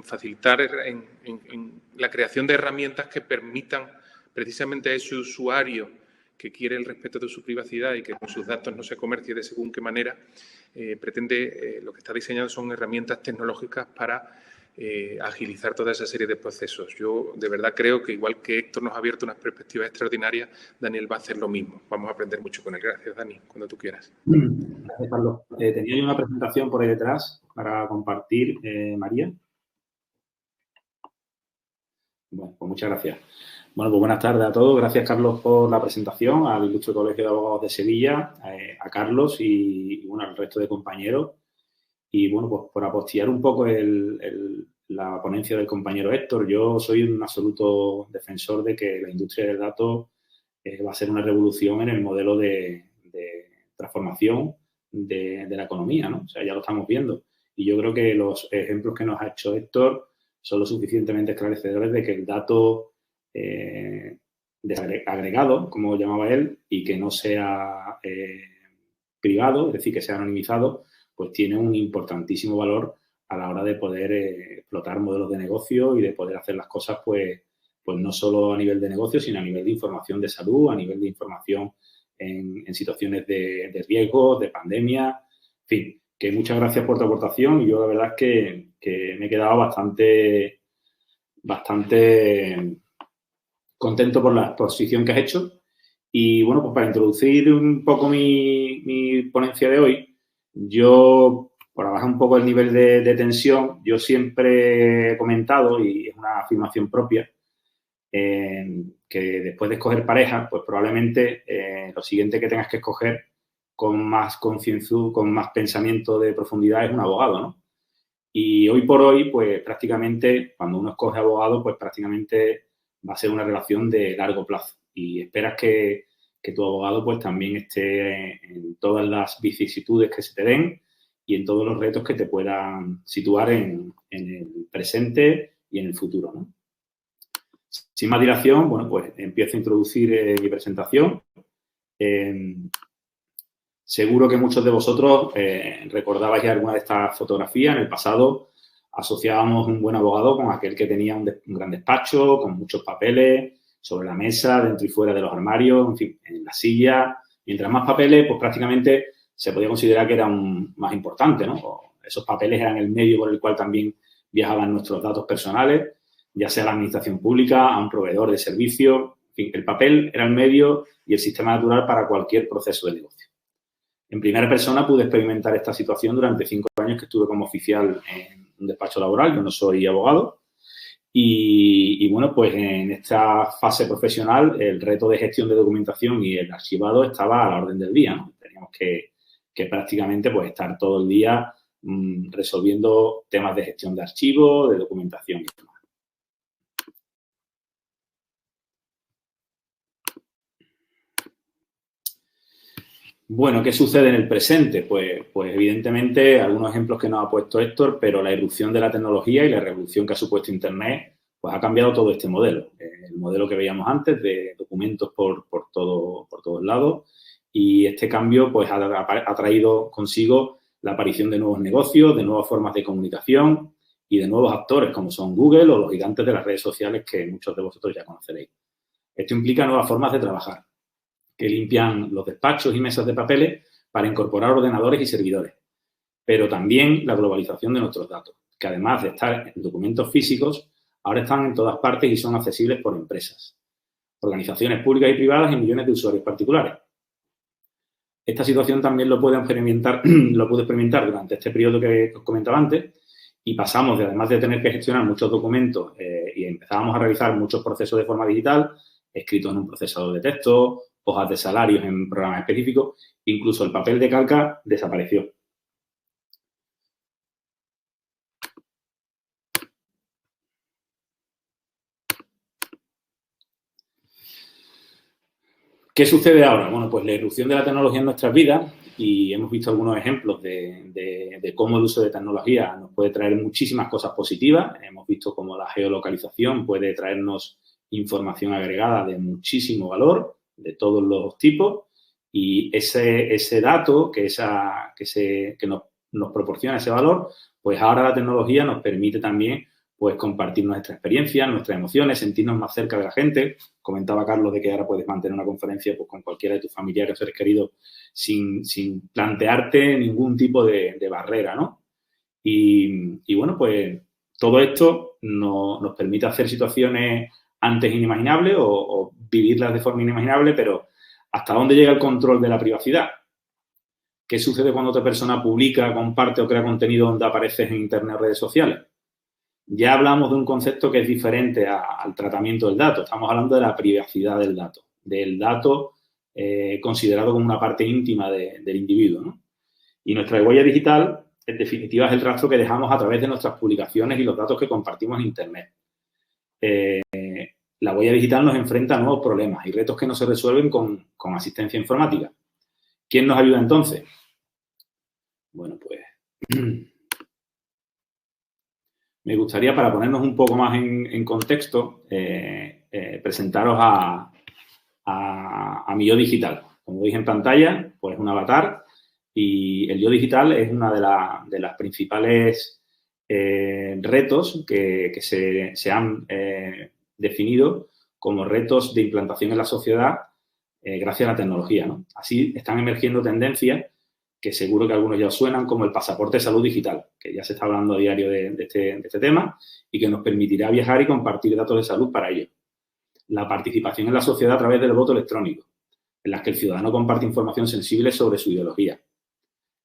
B: facilitar en la creación de herramientas que permitan precisamente a ese usuario que quiere el respeto de su privacidad y que con sus datos no se comercie de según qué manera, lo que está diseñado son herramientas tecnológicas para agilizar toda esa serie de procesos. Yo de verdad creo que igual que Héctor nos ha abierto unas perspectivas extraordinarias, Daniel va a hacer lo mismo. Vamos a aprender mucho con él. Gracias, Dani, cuando tú quieras.
D: Gracias, Carlos. Tenía yo una presentación por ahí detrás para compartir, María. Bueno, pues muchas gracias. Bueno, pues buenas tardes a todos. Gracias, Carlos, por la presentación, al Ilustre Colegio de Abogados de Sevilla, a Carlos y bueno, al resto de compañeros. Y bueno, pues por apostillar un poco la ponencia del compañero Héctor, yo soy un absoluto defensor de que la industria del dato va a ser una revolución en el modelo de transformación de la economía, ¿no? O sea, ya lo estamos viendo. Y yo creo que los ejemplos que nos ha hecho Héctor son lo suficientemente esclarecedores de que el dato agregado, como llamaba él, y que no sea privado, es decir, que sea anonimizado, pues tiene un importantísimo valor a la hora de poder explotar modelos de negocio y de poder hacer las cosas, pues no solo a nivel de negocio, sino a nivel de información de salud, a nivel de información en situaciones de riesgo, de pandemia, en fin, que muchas gracias por tu aportación y yo la verdad es que me he quedado bastante contento por la exposición que has hecho. Y bueno, pues para introducir un poco mi ponencia de hoy, yo, para bajar un poco el nivel de tensión, yo siempre he comentado, y es una afirmación propia, que después de escoger pareja, pues probablemente lo siguiente que tengas que escoger con más conciencia, con más pensamiento de profundidad es un abogado, ¿no? Y hoy por hoy, pues prácticamente, cuando uno escoge abogado, pues prácticamente va a ser una relación de largo plazo. Y esperas que tu abogado pues también esté en todas las vicisitudes que se te den y en todos los retos que te puedan situar en el presente y en el futuro, ¿no? Sin más dilación, bueno, pues empiezo a introducir mi presentación. Seguro que muchos de vosotros recordabais ya alguna de estas fotografías. En el pasado asociábamos un buen abogado con aquel que tenía un gran despacho, con muchos papeles sobre la mesa, dentro y fuera de los armarios, en fin, en la silla. Mientras más papeles, pues prácticamente se podía considerar que era más importante, ¿no? O esos papeles eran el medio por el cual también viajaban nuestros datos personales, ya sea a la administración pública, a un proveedor de servicios. En fin, el papel era el medio y el sistema natural para cualquier proceso de negocio. En primera persona pude experimentar esta situación durante 5 años que estuve como oficial en un despacho laboral. Yo no soy abogado. Y bueno, pues en esta fase profesional el reto de gestión de documentación y el archivado estaba a la orden del día, ¿no? Teníamos que prácticamente pues estar todo el día resolviendo temas de gestión de archivos, de documentación y demás. Bueno, ¿qué sucede en el presente? Pues evidentemente algunos ejemplos que nos ha puesto Héctor, pero la irrupción de la tecnología y la revolución que ha supuesto Internet, pues ha cambiado todo este modelo. El modelo que veíamos antes de documentos por todos lados, y este cambio pues ha traído consigo la aparición de nuevos negocios, de nuevas formas de comunicación y de nuevos actores como son Google o los gigantes de las redes sociales que muchos de vosotros ya conoceréis. Esto implica nuevas formas de trabajar, que limpian los despachos y mesas de papeles para incorporar ordenadores y servidores, pero también la globalización de nuestros datos, que además de estar en documentos físicos, ahora están en todas partes y son accesibles por empresas, organizaciones públicas y privadas y millones de usuarios particulares. Esta situación también lo pude experimentar durante este periodo que os comentaba antes, y pasamos de, además de tener que gestionar muchos documentos y empezábamos a realizar muchos procesos de forma digital, escritos en un procesador de texto, hojas de salarios en programas específicos, incluso el papel de calca desapareció. ¿Qué sucede ahora? Bueno, pues la irrupción de la tecnología en nuestras vidas, y hemos visto algunos ejemplos de cómo el uso de tecnología nos puede traer muchísimas cosas positivas. Hemos visto cómo la geolocalización puede traernos información agregada de muchísimo valor, de todos los tipos, y ese dato que nos proporciona ese valor, pues ahora la tecnología nos permite también pues compartir nuestras experiencias, nuestras emociones, sentirnos más cerca de la gente. Comentaba Carlos de que ahora puedes mantener una conferencia pues, con cualquiera de tus familiares o seres queridos sin plantearte ningún tipo de barrera, ¿no? Y bueno, pues todo esto nos permite hacer situaciones antes inimaginables o vivirlas de forma inimaginable, pero ¿hasta dónde llega el control de la privacidad? ¿Qué sucede cuando otra persona publica, comparte o crea contenido donde apareces en Internet o redes sociales? Ya hablamos de un concepto que es diferente al tratamiento del dato. Estamos hablando de la privacidad del dato considerado como una parte íntima del individuo, ¿no? Y nuestra huella digital, en definitiva, es el rastro que dejamos a través de nuestras publicaciones y los datos que compartimos en Internet. La huella digital nos enfrenta a nuevos problemas y retos que no se resuelven con asistencia informática. ¿Quién nos ayuda entonces? Bueno, pues me gustaría, para ponernos un poco más en contexto, presentaros a mi yo digital. Como veis en pantalla, pues un avatar, y el yo digital es una de las principales retos que se han definido como retos de implantación en la sociedad gracias a la tecnología, ¿no? Así están emergiendo tendencias que seguro que algunos ya os suenan, como el pasaporte de salud digital, que ya se está hablando a diario de este tema y que nos permitirá viajar y compartir datos de salud para ello. La participación en la sociedad a través del voto electrónico, en las que el ciudadano comparte información sensible sobre su ideología.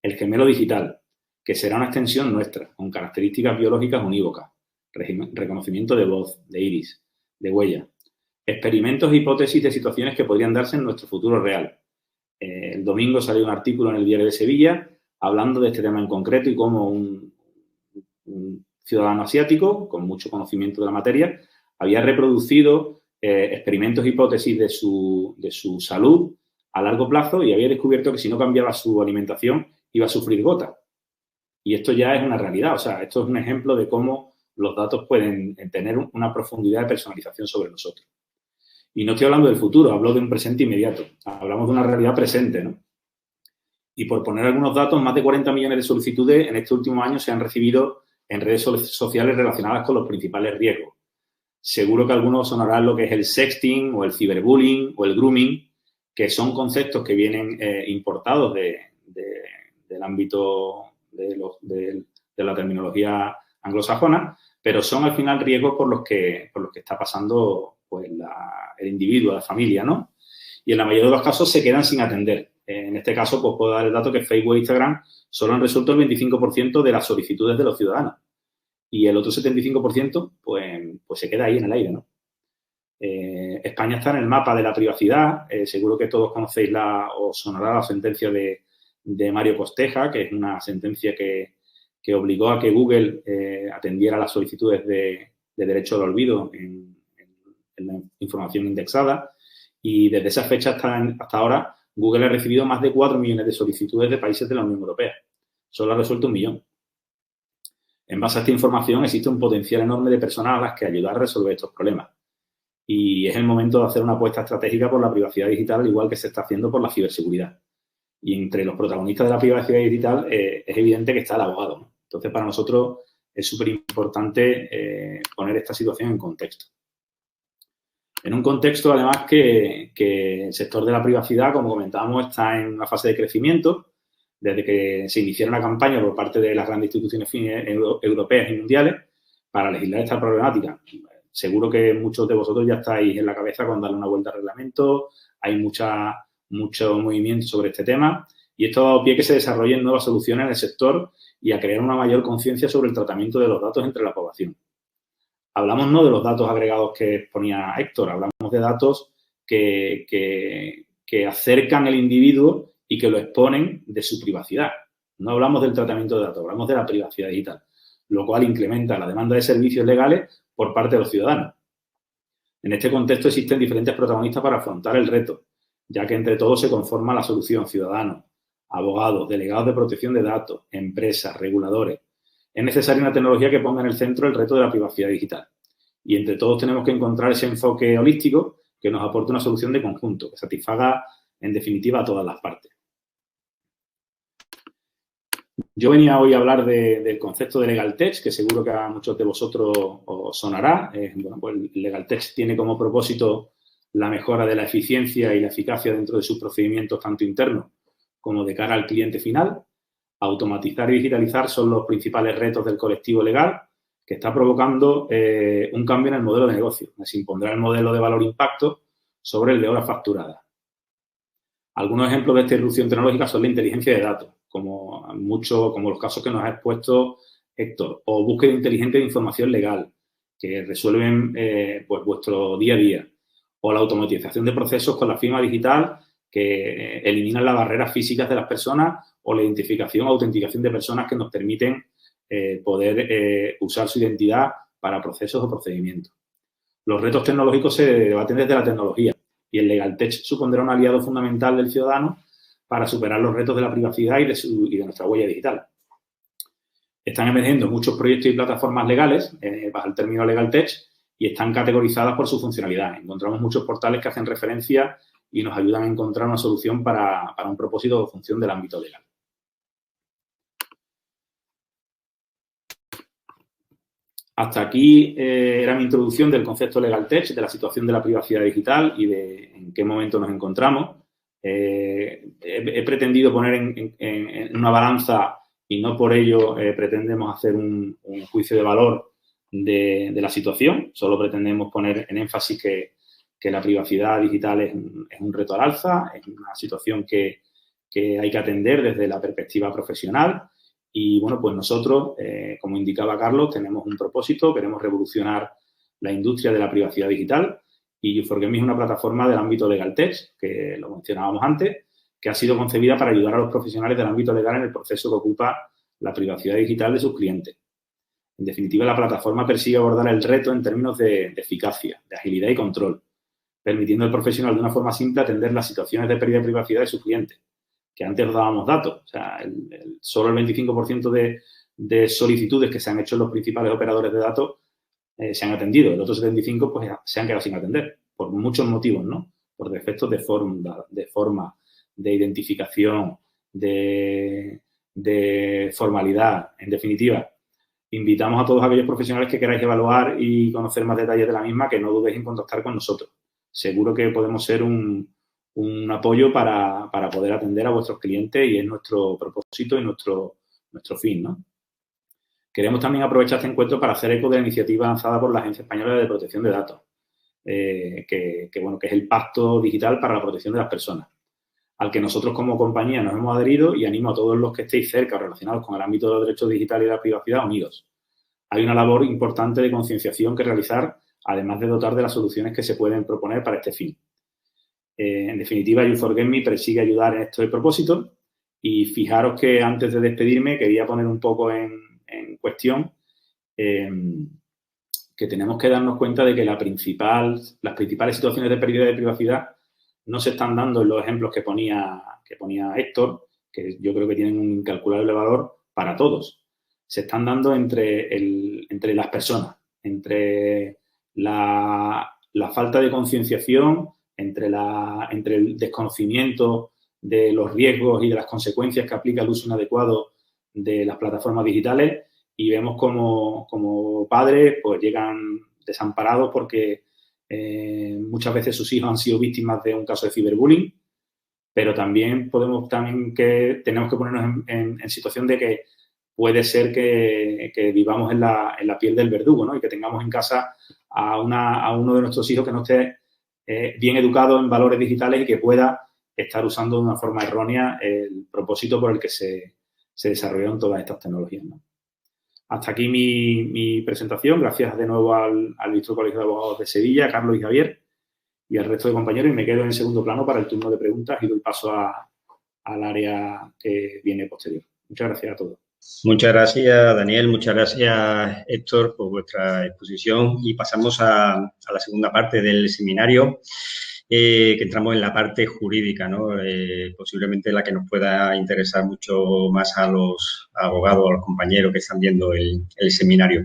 D: El gemelo digital, que será una extensión nuestra, con características biológicas unívocas, reconocimiento de voz, de iris, de huella, experimentos e hipótesis de situaciones que podrían darse en nuestro futuro real. El domingo salió un artículo en el Diario de Sevilla hablando de este tema en concreto y cómo un ciudadano asiático con mucho conocimiento de la materia había reproducido experimentos e hipótesis de su salud a largo plazo y había descubierto que si no cambiaba su alimentación iba a sufrir gota. Y esto ya es una realidad. O sea, esto es un ejemplo de cómo los datos pueden tener una profundidad de personalización sobre nosotros. Y no estoy hablando del futuro, hablo de un presente inmediato. Hablamos de una realidad presente, ¿no? Y por poner algunos datos, más de 40 millones de solicitudes en este último año se han recibido en redes sociales relacionadas con los principales riesgos. Seguro que algunos sonarán lo que es el sexting o el ciberbullying o el grooming, que son conceptos que vienen importados del ámbito de la terminología anglosajona, pero son al final riesgos por los que está pasando pues el individuo, la familia, ¿no? Y en la mayoría de los casos se quedan sin atender. En este caso, pues puedo dar el dato que Facebook e Instagram solo han resuelto el 25% de las solicitudes de los ciudadanos. Y el otro 75%, pues se queda ahí en el aire, ¿no? España está en el mapa de la privacidad. Seguro que todos conocéis o sonará la sentencia de Mario Costeja, que es una sentencia que obligó a que Google atendiera las solicitudes de derecho al olvido en la información indexada, y desde esa fecha hasta ahora Google ha recibido más de 4 millones de solicitudes de países de la Unión Europea. Solo ha resuelto 1 millón. En base a esta información existe un potencial enorme de personas a las que ayudar a resolver estos problemas. Y es el momento de hacer una apuesta estratégica por la privacidad digital, al igual que se está haciendo por la ciberseguridad. Y entre los protagonistas de la privacidad digital es evidente que está el abogado, ¿no? Entonces, para nosotros es súper importante poner esta situación en contexto. En un contexto, además, que el sector de la privacidad, como comentábamos, está en una fase de crecimiento. Desde que se inició una campaña por parte de las grandes instituciones europeas y mundiales para legislar esta problemática. Seguro que muchos de vosotros ya estáis en la cabeza con darle una vuelta al reglamento. Hay mucho movimiento sobre este tema y esto ha dado pie a que se desarrollen nuevas soluciones en el sector y a crear una mayor conciencia sobre el tratamiento de los datos entre la población. Hablamos no de los datos agregados que exponía Héctor, hablamos de datos que acercan al individuo y que lo exponen de su privacidad. No hablamos del tratamiento de datos, hablamos de la privacidad digital, lo cual incrementa la demanda de servicios legales por parte de los ciudadanos. En este contexto existen diferentes protagonistas para afrontar el reto. ya que entre todos se conforma la solución: ciudadanos, abogados, delegados de protección de datos, empresas, reguladores. Es necesaria una tecnología que ponga en el centro el reto de la privacidad digital. Y entre todos tenemos que encontrar ese enfoque holístico que nos aporte una solución de conjunto, que satisfaga, en definitiva, a todas las partes. Yo venía hoy a hablar del concepto de Legal Tech, que seguro que a muchos de vosotros os sonará. Bueno, pues Legal Tech tiene como propósito la mejora de la eficiencia y la eficacia dentro de sus procedimientos, tanto internos como de cara al cliente final. Automatizar y digitalizar son los principales retos del colectivo legal, que está provocando un cambio en el modelo de negocio. Se impondrá el modelo de valor-impacto sobre el de horas facturadas. Algunos ejemplos de esta irrupción tecnológica son la inteligencia de datos, como los casos que nos ha expuesto Héctor, o búsqueda inteligente de información legal, que resuelven pues vuestro día a día, o la automatización de procesos con la firma digital, que eliminan las barreras físicas de las personas, o la identificación o autenticación de personas que nos permiten poder usar su identidad para procesos o procedimientos. Los retos tecnológicos se debaten desde la tecnología y el Legal Tech supondrá un aliado fundamental del ciudadano para superar los retos de la privacidad y de nuestra huella digital. Están emergiendo muchos proyectos y plataformas legales bajo el término Legal Tech y están categorizadas por su funcionalidad. Encontramos muchos portales que hacen referencia y nos ayudan a encontrar una solución para un propósito o función del ámbito legal. Hasta aquí era mi introducción del concepto Legal Tech, de la situación de la privacidad digital y de en qué momento nos encontramos. He pretendido poner en una balanza, y no por ello pretendemos hacer un juicio de valor de la situación. Solo pretendemos poner en énfasis que la privacidad digital es un reto al alza, es una situación que hay que atender desde la perspectiva profesional. Y, bueno, pues nosotros, como indicaba Carlos, tenemos un propósito, queremos revolucionar la industria de la privacidad digital y U4Game es una plataforma del ámbito Legal Tech, que lo mencionábamos antes, que ha sido concebida para ayudar a los profesionales del ámbito legal en el proceso que ocupa la privacidad digital de sus clientes. En definitiva, la plataforma persigue abordar el reto en términos de eficacia, de agilidad y control, permitiendo al profesional de una forma simple atender las situaciones de pérdida de privacidad de sus clientes, que antes os dábamos datos. O sea, solo el 25% de solicitudes que se han hecho en los principales operadores de datos se han atendido. El otro 75% pues, se han quedado sin atender, por muchos motivos, ¿no? Por defectos de forma, de identificación, de formalidad. En definitiva, invitamos a todos aquellos profesionales que queráis evaluar y conocer más detalles de la misma, que no dudéis en contactar con nosotros. Seguro que podemos ser un apoyo para poder atender a vuestros clientes y es nuestro propósito y nuestro fin, ¿no? Queremos también aprovechar este encuentro para hacer eco de la iniciativa lanzada por la Agencia Española de Protección de Datos, que es el Pacto Digital para la Protección de las Personas, al que nosotros como compañía nos hemos adherido y animo a todos los que estéis cerca o relacionados con el ámbito de los derechos digitales y la privacidad unidos. Hay una labor importante de concienciación que realizar, además de dotar de las soluciones que se pueden proponer para este fin. En definitiva, U4Game persigue ayudar en este propósito y fijaros que antes de despedirme quería poner un poco en cuestión que tenemos que darnos cuenta de que las principales situaciones de pérdida de privacidad no se están dando en los ejemplos que ponía Héctor, que yo creo que tienen un incalculable valor para todos. Se están dando entre las personas, entre la falta de concienciación, entre el desconocimiento de los riesgos y de las consecuencias que aplica el uso inadecuado de las plataformas digitales y vemos como padres pues llegan desamparados porque muchas veces sus hijos han sido víctimas de un caso de ciberbullying, pero también tenemos que ponernos en situación de que puede ser que vivamos en la piel del verdugo, ¿no? Y que tengamos en casa a uno de nuestros hijos que no esté bien educado en valores digitales y que pueda estar usando de una forma errónea el propósito por el que se desarrollaron todas estas tecnologías, ¿no? Hasta aquí mi presentación. Gracias de nuevo al Visto Colegio de Abogados de Sevilla, Carlos y Javier, y al resto de compañeros. Y me quedo en segundo plano para el turno de preguntas y doy paso al área que viene posterior. Muchas gracias a todos.
A: Muchas gracias, Daniel. Muchas gracias, Héctor, por vuestra exposición. Y pasamos a la segunda parte del seminario. que entramos en la parte jurídica, ¿no? Posiblemente la que nos pueda interesar mucho más a los abogados, a los compañeros que están viendo el seminario.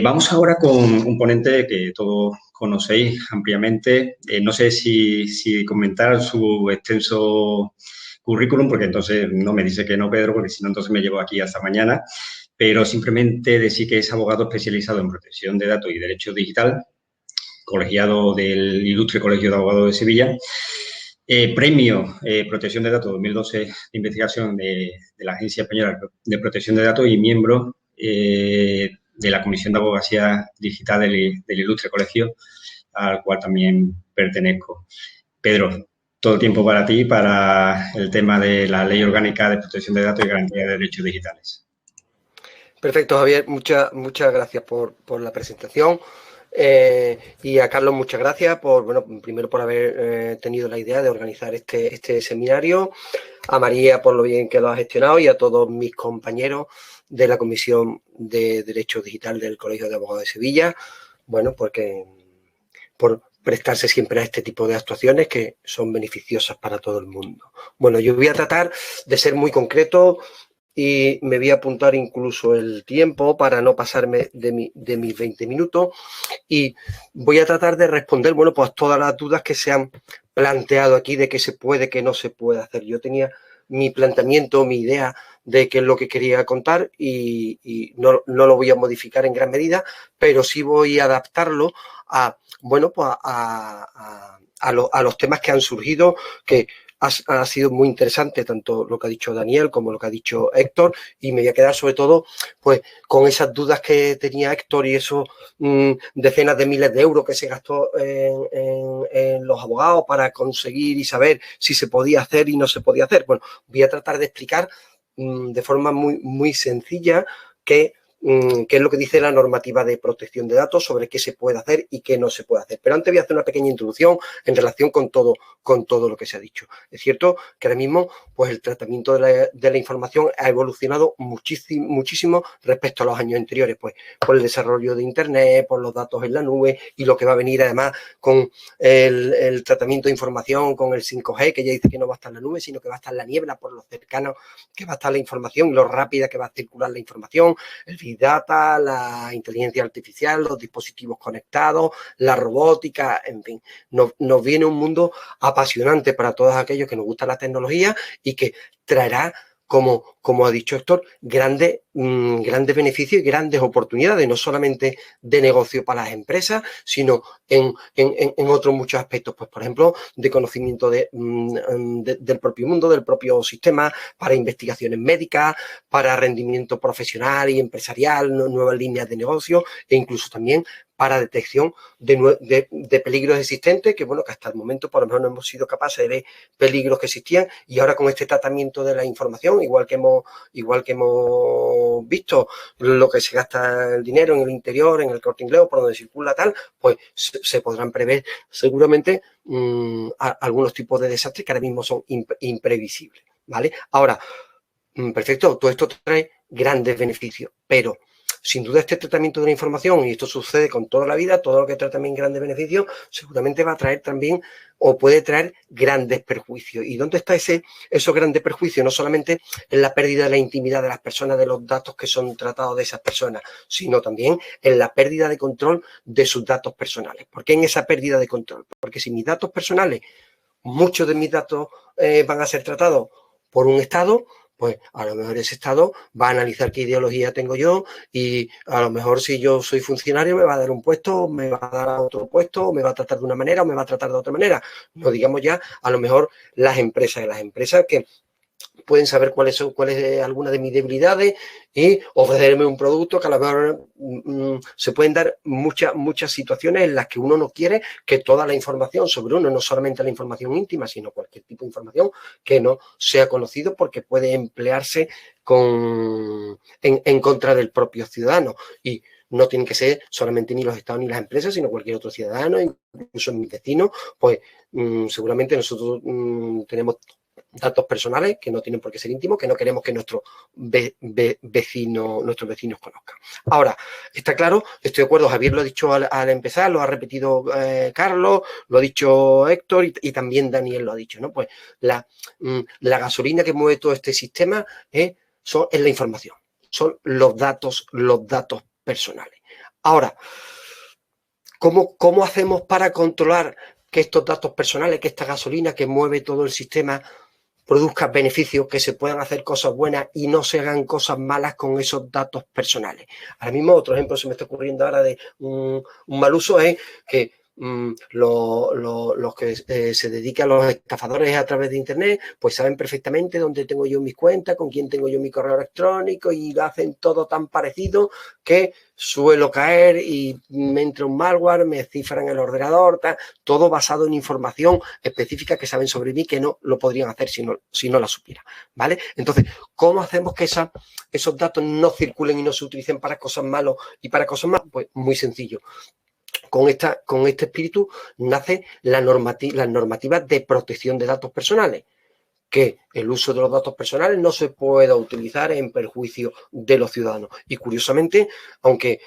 A: Vamos ahora con un ponente que todos conocéis ampliamente. No sé si comentar su extenso currículum, porque entonces no me dice que no, Pedro, porque si no, entonces me llevo aquí hasta mañana. Pero simplemente decir que es abogado especializado en protección de datos y derecho digital, colegiado del Ilustre Colegio de Abogados de Sevilla, premio Protección de Datos 2012 de investigación de la Agencia Española de Protección de Datos y miembro de la Comisión de Abogacía Digital del Ilustre Colegio, al cual también pertenezco. Pedro, todo el tiempo para ti, para el tema de la Ley Orgánica de Protección de Datos y Garantía de Derechos Digitales.
E: Perfecto, Javier. Muchas gracias por la presentación. Y a Carlos, muchas gracias primero por haber tenido la idea de organizar este seminario, a María por lo bien que lo ha gestionado y a todos mis compañeros de la Comisión de Derecho Digital del Colegio de Abogados de Sevilla, por prestarse siempre a este tipo de actuaciones que son beneficiosas para todo el mundo. Bueno, yo voy a tratar de ser muy concreto y me voy a apuntar incluso el tiempo para no pasarme de mis 20 minutos y voy a tratar de responder, pues todas las dudas que se han planteado aquí de qué se puede, qué no se puede hacer. Yo tenía mi planteamiento, mi idea de qué es lo que quería contar y no lo voy a modificar en gran medida, pero sí voy a adaptarlo a los temas que han surgido, que ha sido muy interesante tanto lo que ha dicho Daniel como lo que ha dicho Héctor, y me voy a quedar sobre todo pues con esas dudas que tenía Héctor y esos decenas de miles de euros que se gastó en los abogados para conseguir y saber si se podía hacer y no se podía hacer. Bueno, voy a tratar de explicar de forma muy, muy sencilla qué es lo que dice la normativa de protección de datos sobre qué se puede hacer y qué no se puede hacer. Pero antes voy a hacer una pequeña introducción en relación con todo lo que se ha dicho. Es cierto que ahora mismo pues el tratamiento de la información ha evolucionado muchísimo respecto a los años anteriores, pues por el desarrollo de Internet, por los datos en la nube y lo que va a venir además con el tratamiento de información con el 5G, que ya dice que no va a estar en la nube, sino que va a estar en la niebla por lo cercano que va a estar la información y lo rápida que va a circular la información, el Big Data, la inteligencia artificial, los dispositivos conectados, la robótica, en fin. Nos viene un mundo apasionante para todos aquellos que nos gusta la tecnología y que traerá, como ha dicho Héctor, grandes beneficios y grandes oportunidades, no solamente de negocio para las empresas, sino en otros muchos aspectos, pues por ejemplo, de conocimiento del propio mundo, del propio sistema, para investigaciones médicas, para rendimiento profesional y empresarial, nuevas líneas de negocio e incluso también para detección de peligros existentes, que bueno, que hasta el momento por lo menos no hemos sido capaces de ver peligros que existían, y ahora con este tratamiento de la información, igual que hemos visto lo que se gasta el dinero en el interior, en el Corte Inglés, por donde circula tal, pues se podrán prever seguramente algunos tipos de desastres que ahora mismo son imprevisibles, ¿vale? Ahora, perfecto, todo esto trae grandes beneficios, pero sin duda este tratamiento de la información, y esto sucede con toda la vida, todo lo que trae también grandes beneficios, seguramente va a traer también o puede traer grandes perjuicios. ¿Y dónde está esos grandes perjuicios? No solamente en la pérdida de la intimidad de las personas, de los datos que son tratados de esas personas, sino también en la pérdida de control de sus datos personales. ¿Por qué en esa pérdida de control? Porque si mis datos personales, muchos de mis datos van a ser tratados por un Estado, pues a lo mejor ese Estado va a analizar qué ideología tengo yo y a lo mejor si yo soy funcionario me va a dar un puesto, me va a dar otro puesto, o me va a tratar de una manera o me va a tratar de otra manera. No digamos ya a lo mejor las empresas que pueden saber cuáles algunas de mis debilidades y ofrecerme un producto que a lo mejor se pueden dar muchas situaciones en las que uno no quiere que toda la información sobre uno, no solamente la información íntima, sino cualquier tipo de información que no sea conocido porque puede emplearse en contra del propio ciudadano. Y no tienen que ser solamente ni los estados ni las empresas, sino cualquier otro ciudadano, incluso mis vecinos, pues seguramente nosotros tenemos datos personales que no tienen por qué ser íntimos, que no queremos que nuestros vecinos conozcan. Ahora, está claro, estoy de acuerdo, Javier lo ha dicho al empezar, lo ha repetido Carlos, lo ha dicho Héctor y también Daniel lo ha dicho, ¿no? Pues la gasolina que mueve todo este sistema es la información, son los datos personales. Ahora, ¿cómo hacemos para controlar que estos datos personales, que esta gasolina que mueve todo el sistema produzca beneficios, que se puedan hacer cosas buenas y no se hagan cosas malas con esos datos personales? Ahora mismo otro ejemplo se me está ocurriendo ahora de un mal uso es que los que se dedican a los estafadores a través de internet, pues saben perfectamente dónde tengo yo mis cuentas, con quién tengo yo mi correo electrónico y lo hacen todo tan parecido que suelo caer y me entra un malware, me cifran el ordenador, todo basado en información específica que saben sobre mí que no lo podrían hacer si no la supiera, ¿vale? Entonces, ¿cómo hacemos que esos datos no circulen y no se utilicen para cosas malas y para cosas más? Pues muy sencillo. Con este espíritu nace las normativas de protección de datos personales, que el uso de los datos personales no se pueda utilizar en perjuicio de los ciudadanos. Y curiosamente, aunque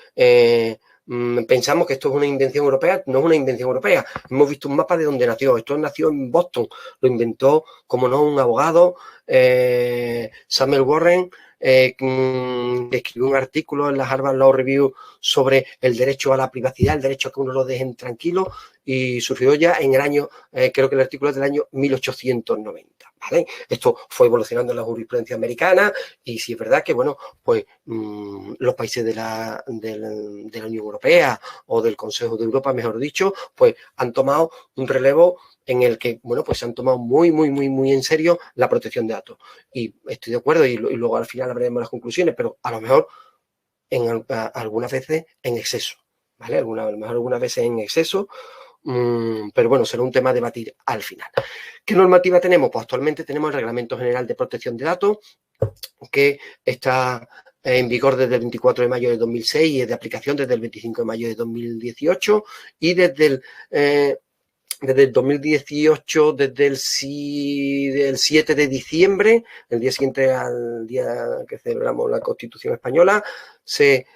E: pensamos que esto es una invención europea, no es una invención europea. Hemos visto un mapa de dónde nació. Esto nació en Boston. Lo inventó, como no, un abogado, Samuel Warren, que escribió un artículo en la Harvard Law Review sobre el derecho a la privacidad, el derecho a que uno lo dejen tranquilo, y surgió ya en el año, creo que el artículo es del año 1890, ¿vale? Esto fue evolucionando en la jurisprudencia americana y sí es verdad que, bueno, pues los países de la Unión Europea o del Consejo de Europa, mejor dicho, pues han tomado un relevo en el que, bueno, pues se han tomado muy en serio la protección de datos. Y estoy de acuerdo y luego al final hablaremos las conclusiones, pero a lo mejor algunas veces en exceso, ¿vale? A lo mejor algunas veces en exceso, pero bueno, será un tema a debatir al final. ¿Qué normativa tenemos? Pues actualmente tenemos el Reglamento General de Protección de Datos, que está en vigor desde el 24 de mayo de 2006 y es de aplicación desde el 25 de mayo de 2018 y desde el 2018, desde el 7 de diciembre, el día siguiente al día que celebramos la Constitución Española, se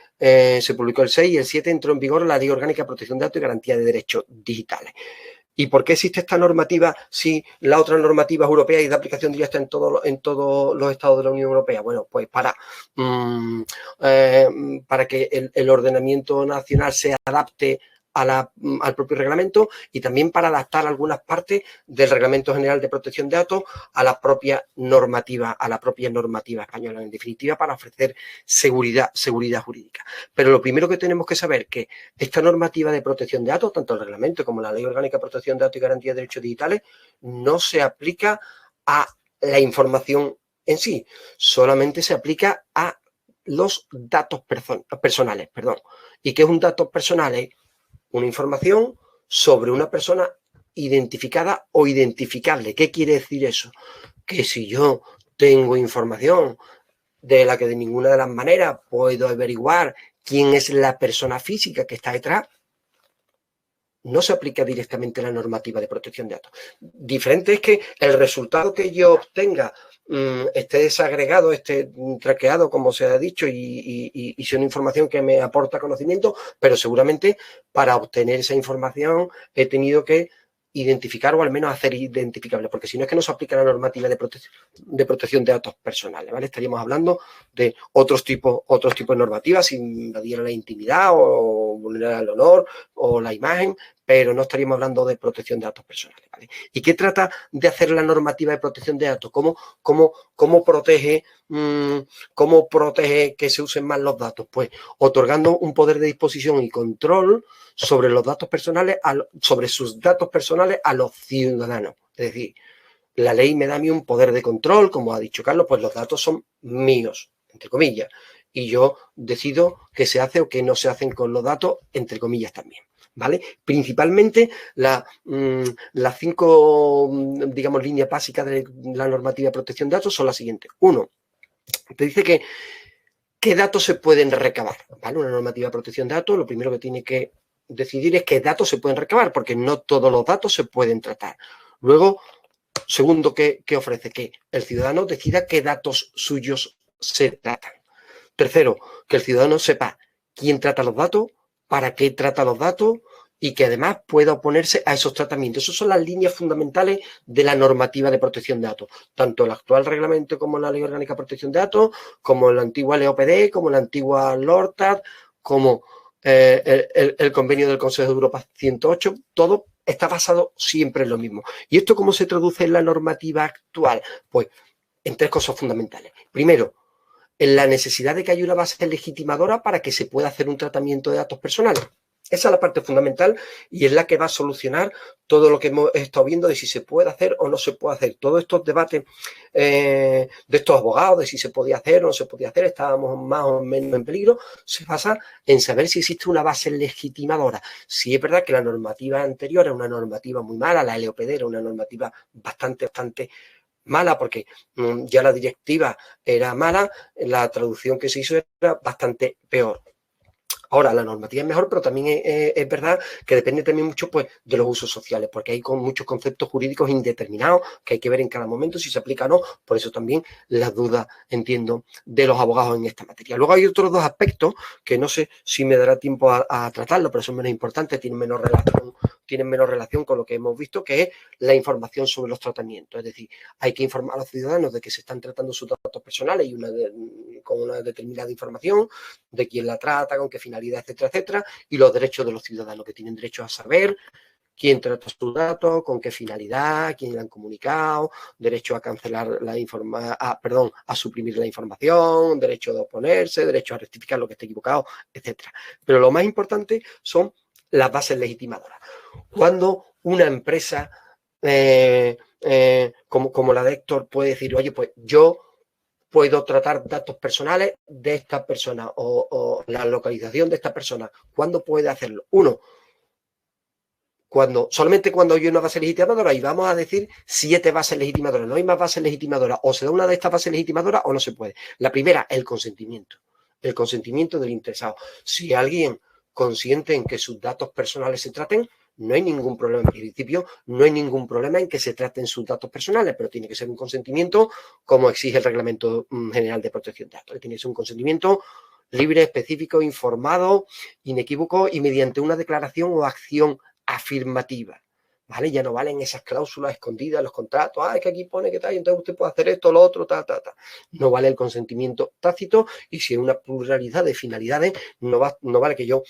E: publicó el 6 y el 7 entró en vigor la Ley Orgánica de Protección de Datos y Garantía de Derechos Digitales. ¿Y por qué existe esta normativa si la otra normativa es europea y de aplicación directa en todos los estados de la Unión Europea? Bueno, pues para que el ordenamiento nacional se adapte al propio reglamento y también para adaptar algunas partes del Reglamento General de Protección de Datos a la propia normativa española, en definitiva, para ofrecer seguridad jurídica. Pero lo primero que tenemos que saber es que esta normativa de protección de datos, tanto el reglamento como la Ley Orgánica de Protección de Datos y Garantía de Derechos Digitales, no se aplica a la información en sí, solamente se aplica a los datos personales. ¿Y qué es un dato personal? Una información sobre una persona identificada o identificable. ¿Qué quiere decir eso? Que si yo tengo información de la que de ninguna de las maneras puedo averiguar quién es la persona física que está detrás, no se aplica directamente la normativa de protección de datos. Diferente es que el resultado que yo obtenga esté desagregado, esté traqueado, como se ha dicho, y sea una información que me aporta conocimiento, pero seguramente para obtener esa información he tenido que identificar o al menos hacer identificable, porque si no es que no se aplica la normativa de protección de datos personales, ¿vale? Estaríamos hablando de otros tipos de normativas, si invadiera la intimidad o vulnerar el honor o la imagen, pero no estaríamos hablando de protección de datos personales, ¿vale? ¿Y qué trata de hacer la normativa de protección de datos? ¿Cómo protege que se usen más los datos? Pues otorgando un poder de disposición y control sobre los datos personales, sobre sus datos personales a los ciudadanos. Es decir, la ley me da a mí un poder de control, como ha dicho Carlos, pues los datos son míos, entre comillas, y yo decido qué se hace o qué no se hacen con los datos, entre comillas también, ¿vale? Principalmente las 5, digamos, líneas básicas de la normativa de protección de datos son las siguientes. 1, te dice qué datos se pueden recabar, ¿vale? Una normativa de protección de datos, lo primero que tiene que decidir es qué datos se pueden recabar, porque no todos los datos se pueden tratar. Luego, segundo que ofrece, que el ciudadano decida qué datos suyos se tratan. Tercero, que el ciudadano sepa quién trata los datos, para qué trata los datos y que además pueda oponerse a esos tratamientos. Esas son las líneas fundamentales de la normativa de protección de datos, tanto el actual reglamento como la Ley Orgánica de Protección de Datos, como la antigua LOPD, como la antigua LORTAD, como el convenio del Consejo de Europa 108, todo está basado siempre en lo mismo. ¿Y esto cómo se traduce en la normativa actual? Pues en tres cosas fundamentales. Primero, en la necesidad de que haya una base legitimadora para que se pueda hacer un tratamiento de datos personales. Esa es la parte fundamental y es la que va a solucionar todo lo que hemos estado viendo de si se puede hacer o no se puede hacer. Todos estos debates de estos abogados de si se podía hacer o no se podía hacer, estábamos más o menos en peligro, se basa en saber si existe una base legitimadora. Si es verdad que la normativa anterior era una normativa muy mala, la LOPD era una normativa bastante mala porque ya la directiva era mala, la traducción que se hizo era bastante peor. Ahora, la normativa es mejor, pero también es verdad que depende también mucho pues, de los usos sociales, porque hay muchos conceptos jurídicos indeterminados que hay que ver en cada momento si se aplica o no. Por eso también las dudas, entiendo, de los abogados en esta materia. Luego hay otros dos aspectos que no sé si me dará tiempo a tratarlo, pero son menos importantes, tienen menos relación con lo que hemos visto, que es la información sobre los tratamientos. Es decir, hay que informar a los ciudadanos de que se están tratando sus datos personales y con una determinada información, de quién la trata, con qué finalidad, etcétera, etcétera, y los derechos de los ciudadanos, que tienen derecho a saber quién trata sus datos, con qué finalidad, quién le han comunicado, derecho a cancelar a suprimir la información, derecho de oponerse, derecho a rectificar lo que esté equivocado, etcétera. Pero lo más importante son las bases legitimadoras. Cuando una empresa como la de Héctor puede decir, oye, pues yo puedo tratar datos personales de esta persona o la localización de esta persona. ¿Cuándo puede hacerlo? Uno, solamente cuando hay una base legitimadora, y vamos a decir 7 bases legitimadoras, no hay más bases legitimadoras, o se da una de estas bases legitimadoras o no se puede. La primera, el consentimiento del interesado. Si alguien consiente en que sus datos personales se traten, no hay ningún problema. En principio, no hay ningún problema en que se traten sus datos personales, pero tiene que ser un consentimiento como exige el Reglamento General de Protección de Datos. Tiene que ser un consentimiento libre, específico, informado, inequívoco y mediante una declaración o acción afirmativa. ¿Vale? Ya no valen esas cláusulas escondidas en los contratos. Es que aquí pone que tal, y entonces usted puede hacer esto, lo otro, No vale el consentimiento tácito y si hay una pluralidad de finalidades, no vale que yo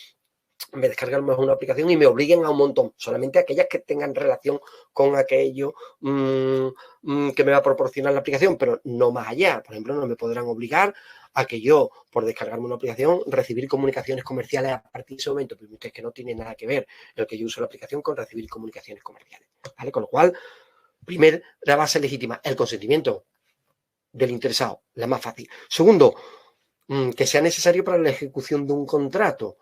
E: me descargue a lo mejor una aplicación y me obliguen a un montón, solamente aquellas que tengan relación con aquello que me va a proporcionar la aplicación, pero no más allá. Por ejemplo, no me podrán obligar a que yo, por descargarme una aplicación, recibir comunicaciones comerciales a partir de ese momento, pero es que no tiene nada que ver el que yo uso la aplicación con recibir comunicaciones comerciales, ¿vale? Con lo cual, primero, la base legítima, el consentimiento del interesado, la más fácil. Segundo, que sea necesario para la ejecución de un contrato.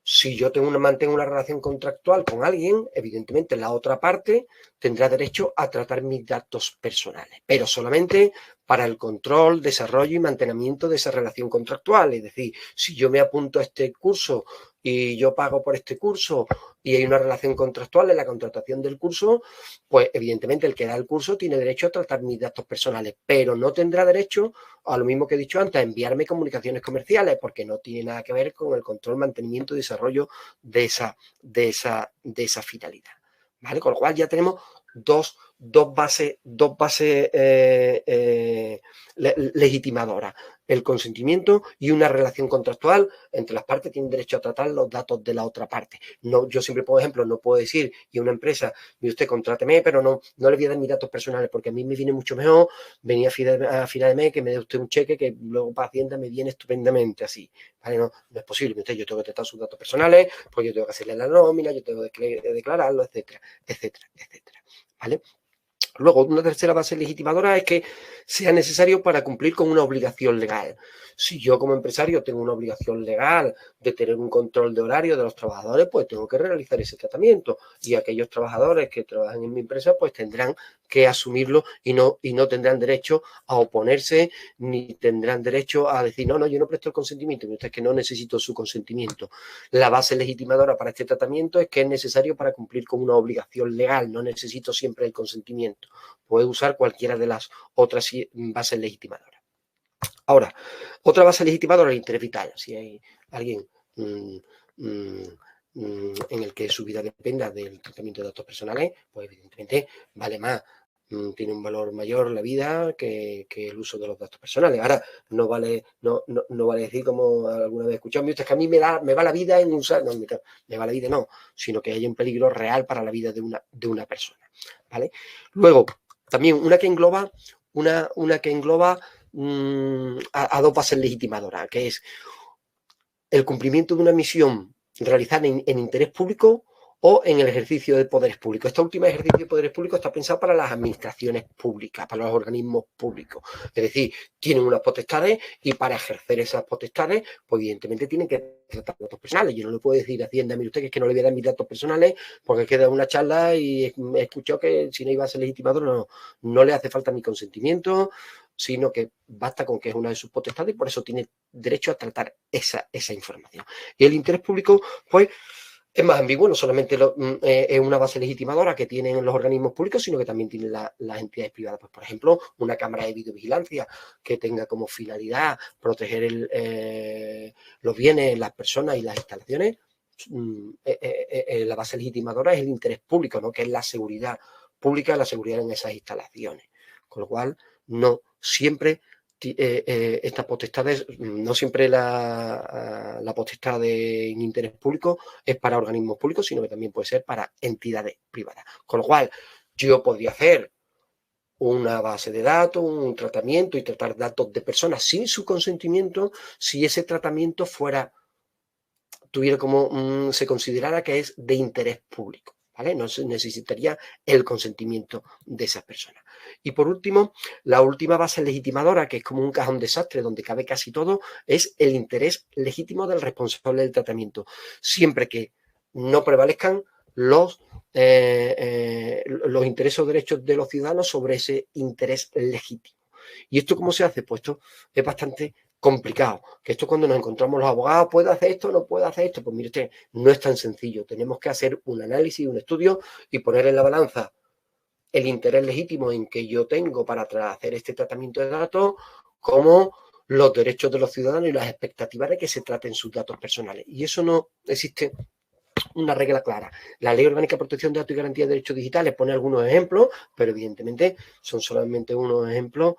E: Si yo mantengo una relación contractual con alguien, evidentemente la otra parte tendrá derecho a tratar mis datos personales, pero solamente para el control, desarrollo y mantenimiento de esa relación contractual. Es decir, si yo me apunto a este curso y yo pago por este curso y hay una relación contractual en la contratación del curso, pues evidentemente el que da el curso tiene derecho a tratar mis datos personales, pero no tendrá derecho, a lo mismo que he dicho antes, a enviarme comunicaciones comerciales, porque no tiene nada que ver con el control, mantenimiento y desarrollo de esa finalidad. ¿Vale? Con lo cual ya tenemos dos bases legitimadoras, el consentimiento y una relación contractual entre las partes. Tienen derecho a tratar los datos de la otra parte. No, yo siempre, por ejemplo, no puedo decir y a una empresa, y usted contráteme, pero no le voy a dar mis datos personales porque a mí me viene mucho mejor venir a final de mes que me dé usted un cheque que luego para Hacienda me viene estupendamente así. ¿Vale? No es posible. Yo tengo que tratar sus datos personales, pues yo tengo que hacerle la nómina, yo tengo que declararlo, etcétera, etcétera, etcétera. ¿Vale? Luego, una tercera base legitimadora es que sea necesario para cumplir con una obligación legal. Si yo como empresario tengo una obligación legal de tener un control de horario de los trabajadores, pues tengo que realizar ese tratamiento. Y aquellos trabajadores que trabajan en mi empresa, pues tendrán que asumirlo y no tendrán derecho a oponerse ni tendrán derecho a decir, no, yo no presto el consentimiento, es que no necesito su consentimiento. La base legitimadora para este tratamiento es que es necesario para cumplir con una obligación legal, no necesito siempre el consentimiento. Puede usar cualquiera de las otras bases legitimadoras. Ahora, otra base legitimadora es el interés vital. Si hay alguien en el que su vida dependa del tratamiento de datos personales, pues evidentemente vale más, tiene un valor mayor la vida que el uso de los datos personales. Ahora, no vale decir, como alguna vez he escuchado, es que a mí me va la vida en usar, no, me va la vida no, sino que hay un peligro real para la vida de una persona, ¿vale? Luego, también una que engloba a dos bases legitimadoras, que es el cumplimiento de una misión realizada en interés público o en el ejercicio de poderes públicos. Este último ejercicio de poderes públicos está pensado para las administraciones públicas, para los organismos públicos. Es decir, tienen unas potestades y para ejercer esas potestades, pues evidentemente tienen que tratar datos personales. Yo no le puedo decir a Hacienda, mire usted, que es que no le voy a dar mis datos personales porque queda una charla y he escuchado que si no iba a ser legitimador no le hace falta mi consentimiento, sino que basta con que es una de sus potestades y por eso tiene derecho a tratar esa información. Y el interés público, pues, es más ambiguo, no solamente es una base legitimadora que tienen los organismos públicos, sino que también tienen las entidades privadas. Pues, por ejemplo, una cámara de videovigilancia que tenga como finalidad proteger los bienes, las personas y las instalaciones. La base legitimadora es el interés público, ¿no? Que es la seguridad pública, la seguridad en esas instalaciones. Con lo cual, no siempre estas potestades, no siempre la potestad de interés público es para organismos públicos, sino que también puede ser para entidades privadas. Con lo cual, yo podría hacer una base de datos, un tratamiento y tratar datos de personas sin su consentimiento si ese tratamiento tuviera como se considerara que es de interés público, ¿vale? No se necesitaría el consentimiento de esas personas. Y por último, la última base legitimadora, que es como un cajón desastre donde cabe casi todo, es el interés legítimo del responsable del tratamiento, siempre que no prevalezcan los intereses o derechos de los ciudadanos sobre ese interés legítimo. ¿Y esto cómo se hace? Pues esto es bastante complicado, que esto cuando nos encontramos los abogados, ¿puede hacer esto? ¿No puede hacer esto? Pues mire usted, no es tan sencillo, tenemos que hacer un análisis, un estudio y poner en la balanza el interés legítimo en que yo tengo para hacer este tratamiento de datos como los derechos de los ciudadanos y las expectativas de que se traten sus datos personales. Y eso no existe una regla clara. La Ley Orgánica de Protección de Datos y Garantía de Derechos Digitales pone algunos ejemplos, pero evidentemente son solamente unos ejemplos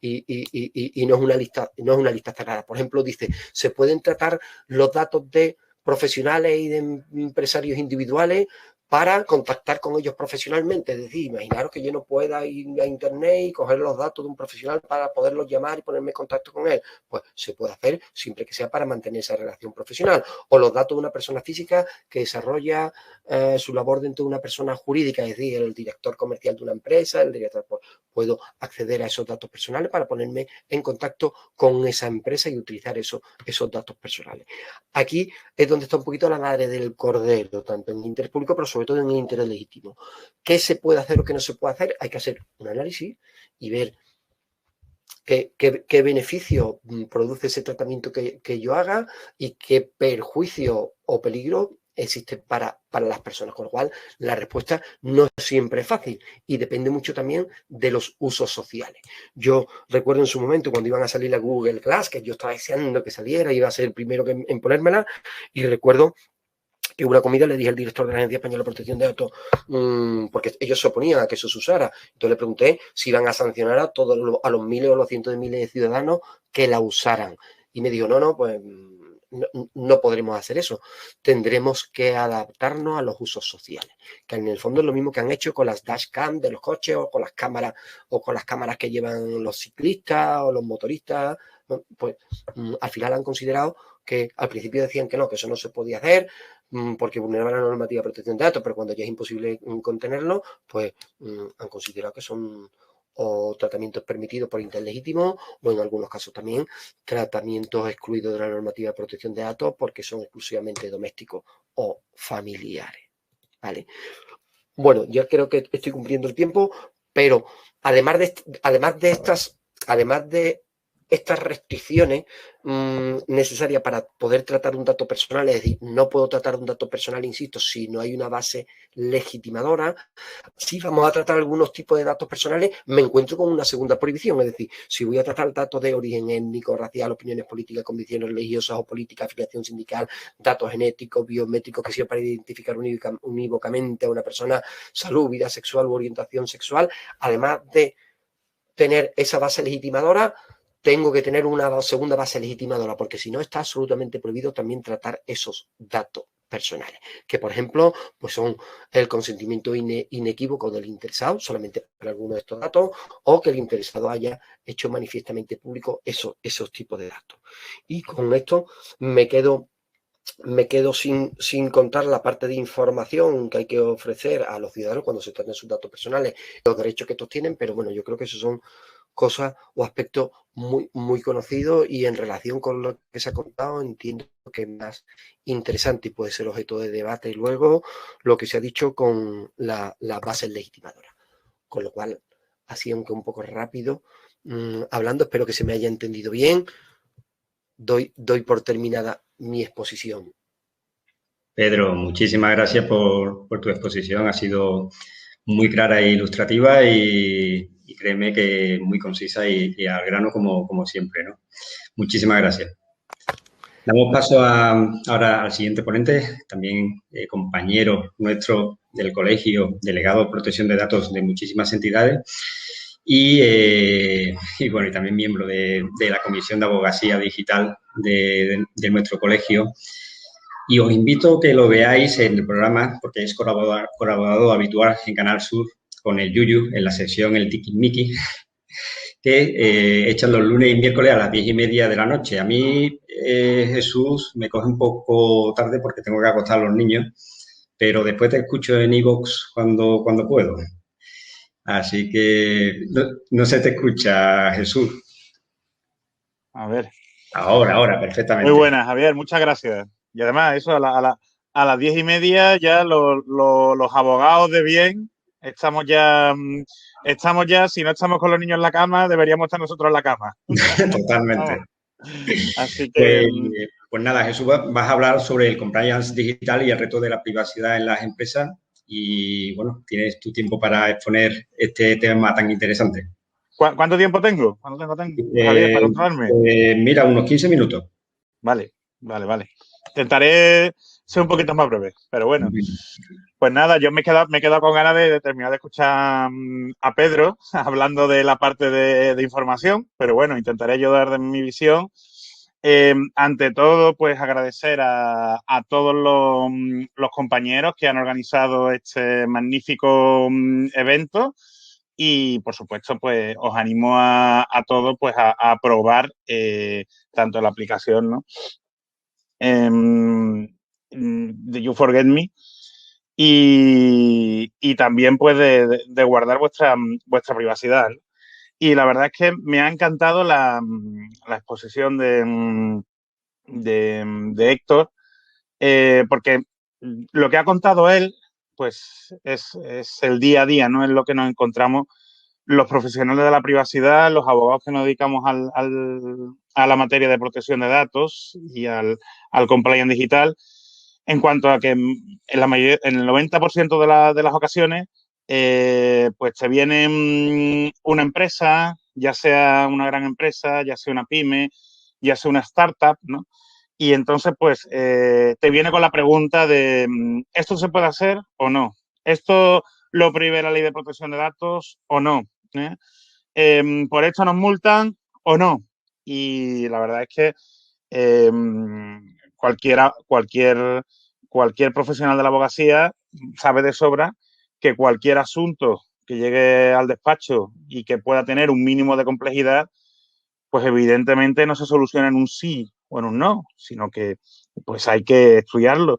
E: y no es una lista cerrada. Por ejemplo, dice, se pueden tratar los datos de profesionales y de empresarios individuales para contactar con ellos profesionalmente. Es decir, imaginaros que yo no pueda ir a internet y coger los datos de un profesional para poderlos llamar y ponerme en contacto con él. Pues se puede hacer siempre que sea para mantener esa relación profesional. O los datos de una persona física que desarrolla su labor dentro de una persona jurídica, es decir, el director comercial de una empresa, el director, pues, puedo acceder a esos datos personales para ponerme en contacto con esa empresa y utilizar esos datos personales. Aquí es donde está un poquito la madre del cordero, tanto en el interés público, pero sobre todo en el interés legítimo. ¿Qué se puede hacer o qué no se puede hacer? Hay que hacer un análisis y ver qué beneficio produce ese tratamiento que yo haga y qué perjuicio o peligro existe para las personas, con lo cual la respuesta no siempre es fácil y depende mucho también de los usos sociales. Yo recuerdo en su momento cuando iban a salir la Google Glass, que yo estaba deseando que saliera, iba a ser el primero en ponérmela, y recuerdo que una comida le dije al director de la Agencia Española de Protección de Datos, porque ellos se oponían a que eso se usara. Entonces le pregunté si iban a sancionar a los miles o los cientos de miles de ciudadanos que la usaran. Y me dijo, no, pues no podremos hacer eso. Tendremos que adaptarnos a los usos sociales, que en el fondo es lo mismo que han hecho con las dashcam de los coches o con las cámaras que llevan los ciclistas o los motoristas. Pues al final han considerado que al principio decían que no, que eso no se podía hacer porque vulneraba la normativa de protección de datos, pero cuando ya es imposible contenerlo, pues han considerado que son o tratamientos permitidos por interés legítimo o en algunos casos también tratamientos excluidos de la normativa de protección de datos porque son exclusivamente domésticos o familiares, ¿vale? Bueno, ya creo que estoy cumpliendo el tiempo, pero además de estas restricciones necesarias para poder tratar un dato personal, es decir, no puedo tratar un dato personal, insisto, si no hay una base legitimadora. Si vamos a tratar algunos tipos de datos personales, me encuentro con una segunda prohibición, es decir, si voy a tratar datos de origen étnico, racial, opiniones políticas, convicciones religiosas o políticas, afiliación sindical, datos genéticos, biométricos que sirven para identificar unívocamente a una persona, salud, vida sexual u orientación sexual, además de tener esa base legitimadora, tengo que tener una segunda base legitimadora, porque si no está absolutamente prohibido también tratar esos datos personales, que por ejemplo pues son el consentimiento inequívoco del interesado, solamente para algunos de estos datos, o que el interesado haya hecho manifiestamente público esos tipos de datos. Y con esto me quedo sin contar la parte de información que hay que ofrecer a los ciudadanos cuando se tratan sus datos personales, los derechos que estos tienen, pero bueno, yo creo que esos son cosas o aspectos muy, muy conocidos y en relación con lo que se ha contado entiendo que es más interesante y puede ser objeto de debate y luego lo que se ha dicho con la base legitimadora. Con lo cual, así aunque un poco rápido, hablando, espero que se me haya entendido bien, doy por terminada mi exposición.
A: Pedro, muchísimas gracias por tu exposición. Ha sido muy clara e ilustrativa y créeme que muy concisa y al grano como siempre, ¿no? Muchísimas gracias. Damos paso ahora al siguiente ponente, también compañero nuestro del colegio, delegado de protección de datos de muchísimas entidades y bueno, y también miembro de la Comisión de Abogacía Digital de nuestro colegio. Y os invito a que lo veáis en el programa, porque es colaborador habitual en Canal Sur con el Yuyu en la sección El Tiki Miki, que echan los lunes y miércoles a las 10:30 de la noche. A mí, Jesús, me coge un poco tarde porque tengo que acostar a los niños, pero después te escucho en iVoox cuando puedo. Así que no se te escucha, Jesús.
F: A ver.
A: Ahora, perfectamente.
F: Muy buena, Javier, muchas gracias. Y además, eso a las 10:30 ya los abogados de bien estamos ya, si no estamos con los niños en la cama, deberíamos estar nosotros en la cama.
A: Totalmente.
F: Así que...
A: Pues nada, Jesús, vas a hablar sobre el compliance digital y el reto de la privacidad en las empresas y, bueno, tienes tu tiempo para exponer este tema tan interesante.
F: ¿Cuánto tiempo tengo? ¿Cuánto tengo, Javier, para controlarme?
A: Mira, unos 15 minutos.
F: Vale. Intentaré ser un poquito más breve, pero bueno. Pues nada, yo me he quedado con ganas de terminar de escuchar a Pedro hablando de la parte de información, pero bueno, intentaré ayudar de mi visión. Ante todo, pues agradecer a todos los compañeros que han organizado este magnífico evento y, por supuesto, pues os animo a todos pues a probar tanto la aplicación, ¿no? De You Forget Me y también pues de guardar vuestra privacidad, ¿no? Y la verdad es que me ha encantado la exposición de Héctor, porque lo que ha contado él, pues es el día a día, ¿no? Es lo que nos encontramos los profesionales de la privacidad, los abogados que nos dedicamos a la materia de protección de datos y al compliance digital, en cuanto a que en el 90% de las ocasiones pues te viene una empresa, ya sea una gran empresa, ya sea una pyme, ya sea una startup, ¿no? Y entonces, pues, te viene con la pregunta de ¿esto se puede hacer o no? ¿Esto lo prohíbe la ley de protección de datos o no? ¿Por esto nos multan o no? Y la verdad es que cualquier profesional de la abogacía sabe de sobra que cualquier asunto que llegue al despacho y que pueda tener un mínimo de complejidad, pues evidentemente no se soluciona en un sí o en un no, sino que pues hay que estudiarlo.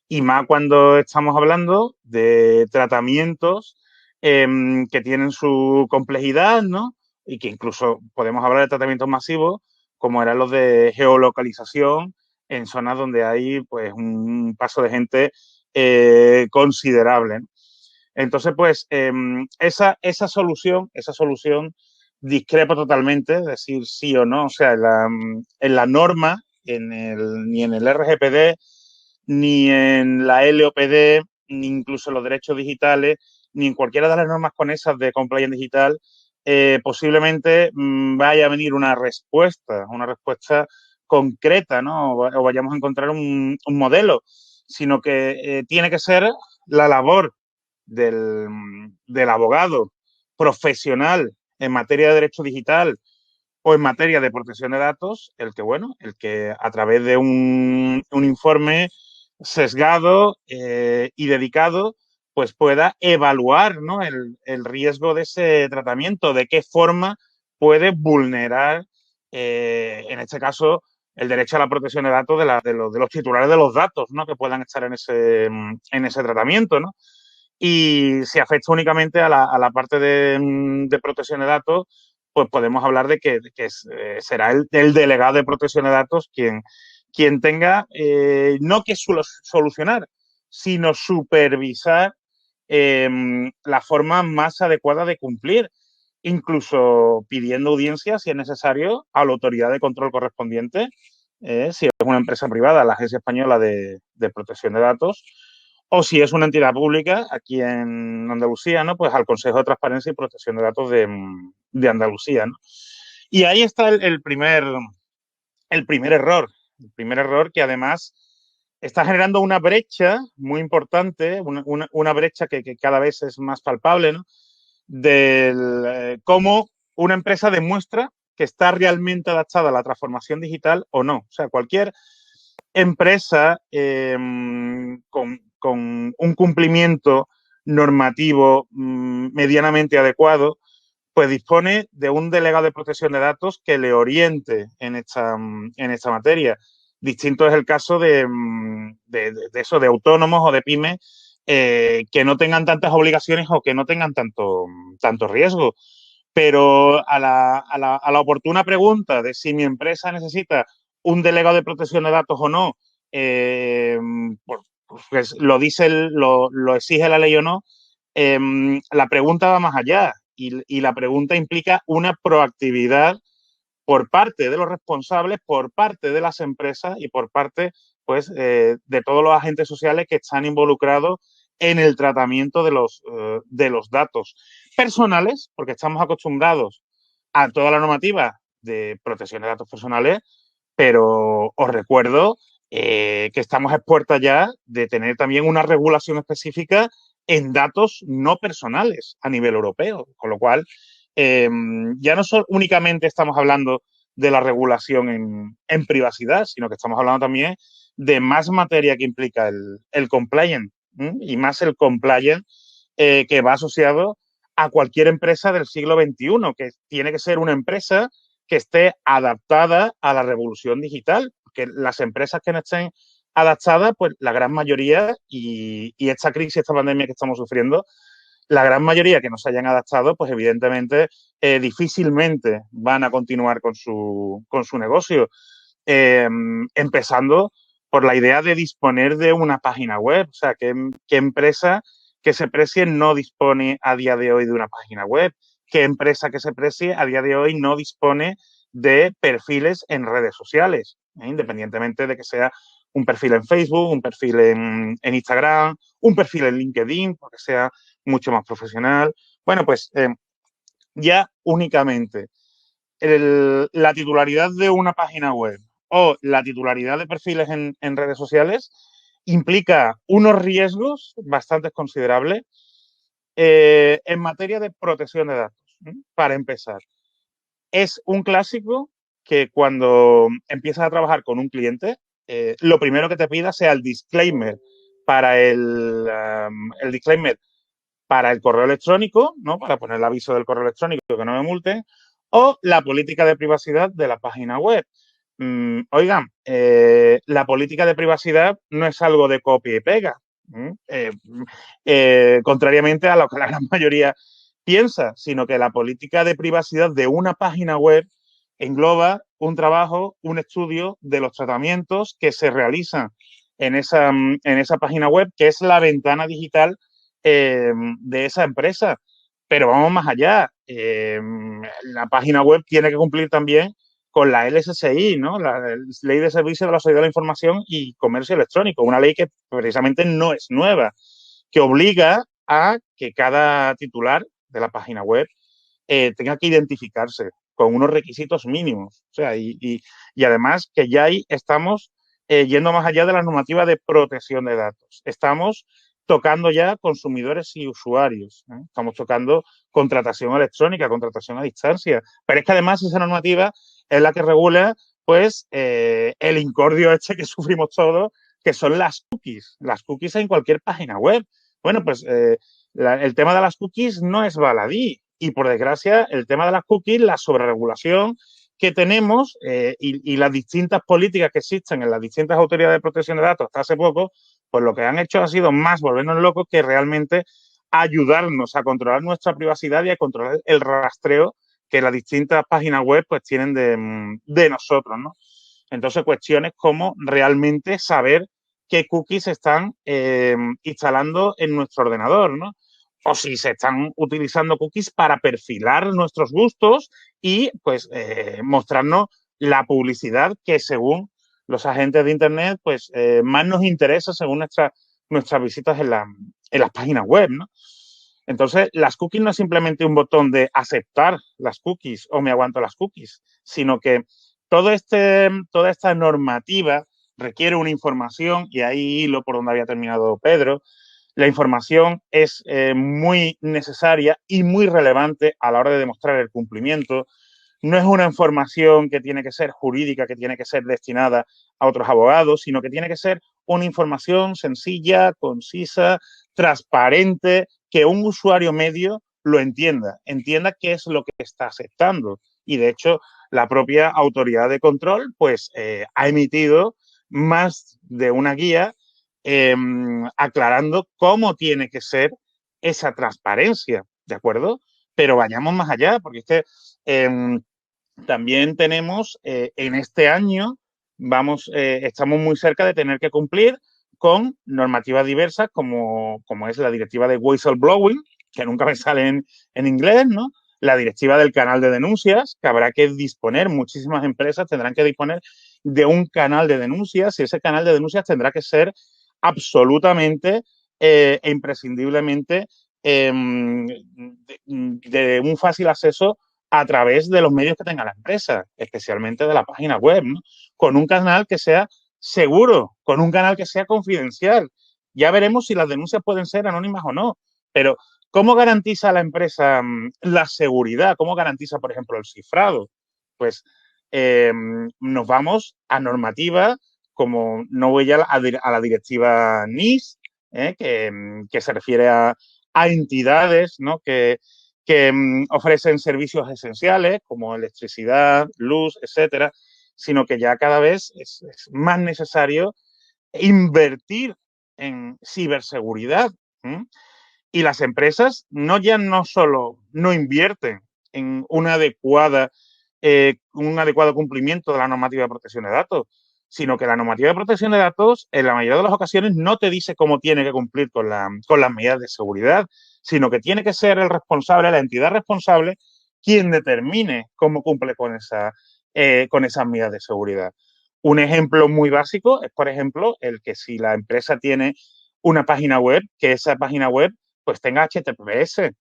F: Y más cuando estamos hablando de tratamientos que tienen su complejidad, ¿no? Y que incluso podemos hablar de tratamientos masivos, como eran los de geolocalización en zonas donde hay pues un paso de gente considerable, ¿no? Entonces, pues, esa solución discrepo totalmente, es decir, sí o no. O sea, en la norma, ni en el RGPD, ni en la LOPD, ni incluso en los derechos digitales, ni en cualquiera de las normas conexas de compliance digital, posiblemente vaya a venir una respuesta concreta, ¿no? O vayamos a encontrar un modelo, sino que tiene que ser la labor del abogado profesional en materia de derecho digital o en materia de protección de datos, el que a través de un informe sesgado y dedicado, pues pueda evaluar, ¿no?, el riesgo de ese tratamiento, de qué forma puede vulnerar, en este caso, el derecho a la protección de datos de los titulares de los datos, ¿no?, que puedan estar en ese tratamiento, ¿no? Y si afecta únicamente a la parte de protección de datos, pues podemos hablar de que será el delegado de protección de datos quien tenga no que solucionar, sino supervisar la forma más adecuada de cumplir, incluso pidiendo audiencia, si es necesario, a la autoridad de control correspondiente, si es una empresa privada, la Agencia Española de Protección de Datos, o si es una entidad pública, aquí en Andalucía, ¿no?, pues al Consejo de Transparencia y Protección de Datos de Andalucía, ¿no? Y ahí está el primer error. El primer error que además está generando una brecha muy importante, una brecha que cada vez es más palpable, ¿no?, cómo una empresa demuestra que está realmente adaptada a la transformación digital o no. O sea, cualquier empresa con un cumplimiento normativo medianamente adecuado, pues dispone de un delegado de protección de datos que le oriente en esta materia. Distinto es el caso de autónomos o de pymes que no tengan tantas obligaciones o que no tengan tanto riesgo. Pero a la oportuna pregunta de si mi empresa necesita un delegado de protección de datos o no, pues lo exige la ley o no, la pregunta va más allá y la pregunta implica una proactividad por parte de los responsables, por parte de las empresas y por parte, pues, de todos los agentes sociales que están involucrados en el tratamiento de los datos personales, porque estamos acostumbrados a toda la normativa de protección de datos personales, pero os recuerdo que estamos a puertas ya de tener también una regulación específica en datos no personales a nivel europeo, con lo cual ya no únicamente estamos hablando de la regulación en privacidad, sino que estamos hablando también de más materia que implica el compliance y más el compliance que va asociado a cualquier empresa del siglo XXI, que tiene que ser una empresa que esté adaptada a la revolución digital, que las empresas que no estén adaptadas, pues la gran mayoría, y esta crisis, esta pandemia que estamos sufriendo, la gran mayoría que no se hayan adaptado, pues evidentemente difícilmente van a continuar con su negocio. Empezando por la idea de disponer de una página web. O sea, ¿qué empresa que se precie no dispone a día de hoy de una página web? ¿Qué empresa que se precie a día de hoy no dispone de perfiles en redes sociales? Independientemente de que sea un perfil en Facebook, un perfil en Instagram, un perfil en LinkedIn, porque sea mucho más profesional. Bueno, pues ya únicamente la titularidad de una página web o la titularidad de perfiles en redes sociales implica unos riesgos bastante considerables en materia de protección de datos. Para empezar, es un clásico que cuando empiezas a trabajar con un cliente, lo primero que te pida sea el disclaimer para el disclaimer para el correo electrónico, ¿no?, para poner el aviso del correo electrónico que no me multen, o la política de privacidad de la página web. Oigan, la política de privacidad no es algo de copia y pega, contrariamente a lo que la gran mayoría piensa, sino que la política de privacidad de una página web engloba un trabajo, un estudio de los tratamientos que se realizan en esa página web, que es la ventana digital de esa empresa. Pero vamos más allá. La página web tiene que cumplir también con la LSSI, ¿no? La Ley de Servicios de la Sociedad de la Información y Comercio Electrónico, una ley que precisamente no es nueva, que obliga a que cada titular de la página web tenga que identificarse con unos requisitos mínimos. O sea, y además que ya ahí estamos yendo más allá de la normativa de protección de datos. Estamos tocando ya consumidores y usuarios. Estamos tocando contratación electrónica, contratación a distancia. Pero es que además esa normativa es la que regula pues el incordio este que sufrimos todos, que son las cookies. Las cookies en cualquier página web. Bueno, pues el tema de las cookies no es baladí. Y por desgracia, el tema de las cookies, la sobreregulación que tenemos y las distintas políticas que existen en las distintas autoridades de protección de datos hasta hace poco, pues lo que han hecho ha sido más volvernos locos que realmente ayudarnos a controlar nuestra privacidad y a controlar el rastreo que las distintas páginas web pues tienen de nosotros, ¿no? Entonces, cuestiones como realmente saber qué cookies están instalando en nuestro ordenador, ¿no? O si se están utilizando cookies para perfilar nuestros gustos y pues mostrarnos la publicidad que según los agentes de Internet pues más nos interesa según nuestras visitas en las páginas web, ¿no? Entonces, las cookies no es simplemente un botón de aceptar las cookies o me aguanto las cookies, sino que toda esta normativa requiere una información, y ahí hilo por donde había terminado Pedro. La información es muy necesaria y muy relevante a la hora de demostrar el cumplimiento. No es una información que tiene que ser jurídica, que tiene que ser destinada a otros abogados, sino que tiene que ser una información sencilla, concisa, transparente, que un usuario medio lo entienda qué es lo que está aceptando. Y de hecho, la propia autoridad de control pues ha emitido más de una guía aclarando cómo tiene que ser esa transparencia, ¿de acuerdo? Pero vayamos más allá, porque es que también tenemos en este año, estamos muy cerca de tener que cumplir con normativas diversas como es la directiva de whistleblowing, que nunca me sale en inglés, ¿no? La directiva del canal de denuncias, que habrá que disponer, muchísimas empresas tendrán que disponer de un canal de denuncias y ese canal de denuncias tendrá que ser absolutamente e imprescindiblemente de un fácil acceso a través de los medios que tenga la empresa, especialmente de la página web, ¿no? Con un canal que sea seguro, con un canal que sea confidencial. Ya veremos si las denuncias pueden ser anónimas o no, pero ¿cómo garantiza la empresa la seguridad? ¿Cómo garantiza, por ejemplo, el cifrado? Pues nos vamos a normativa como no voy ya a la directiva NIS, que se refiere a entidades, ¿no? que ofrecen servicios esenciales como electricidad, luz, etcétera, sino que ya cada vez es más necesario invertir en ciberseguridad. Y las empresas no solo no invierten en un adecuado cumplimiento de la normativa de protección de datos, sino que la normativa de protección de datos en la mayoría de las ocasiones no te dice cómo tiene que cumplir con las medidas de seguridad, sino que tiene que ser el responsable, la entidad responsable, quien determine cómo cumple con esas medidas de seguridad. Un ejemplo muy básico es, por ejemplo, el que si la empresa tiene una página web, que esa página web pues tenga HTTPS.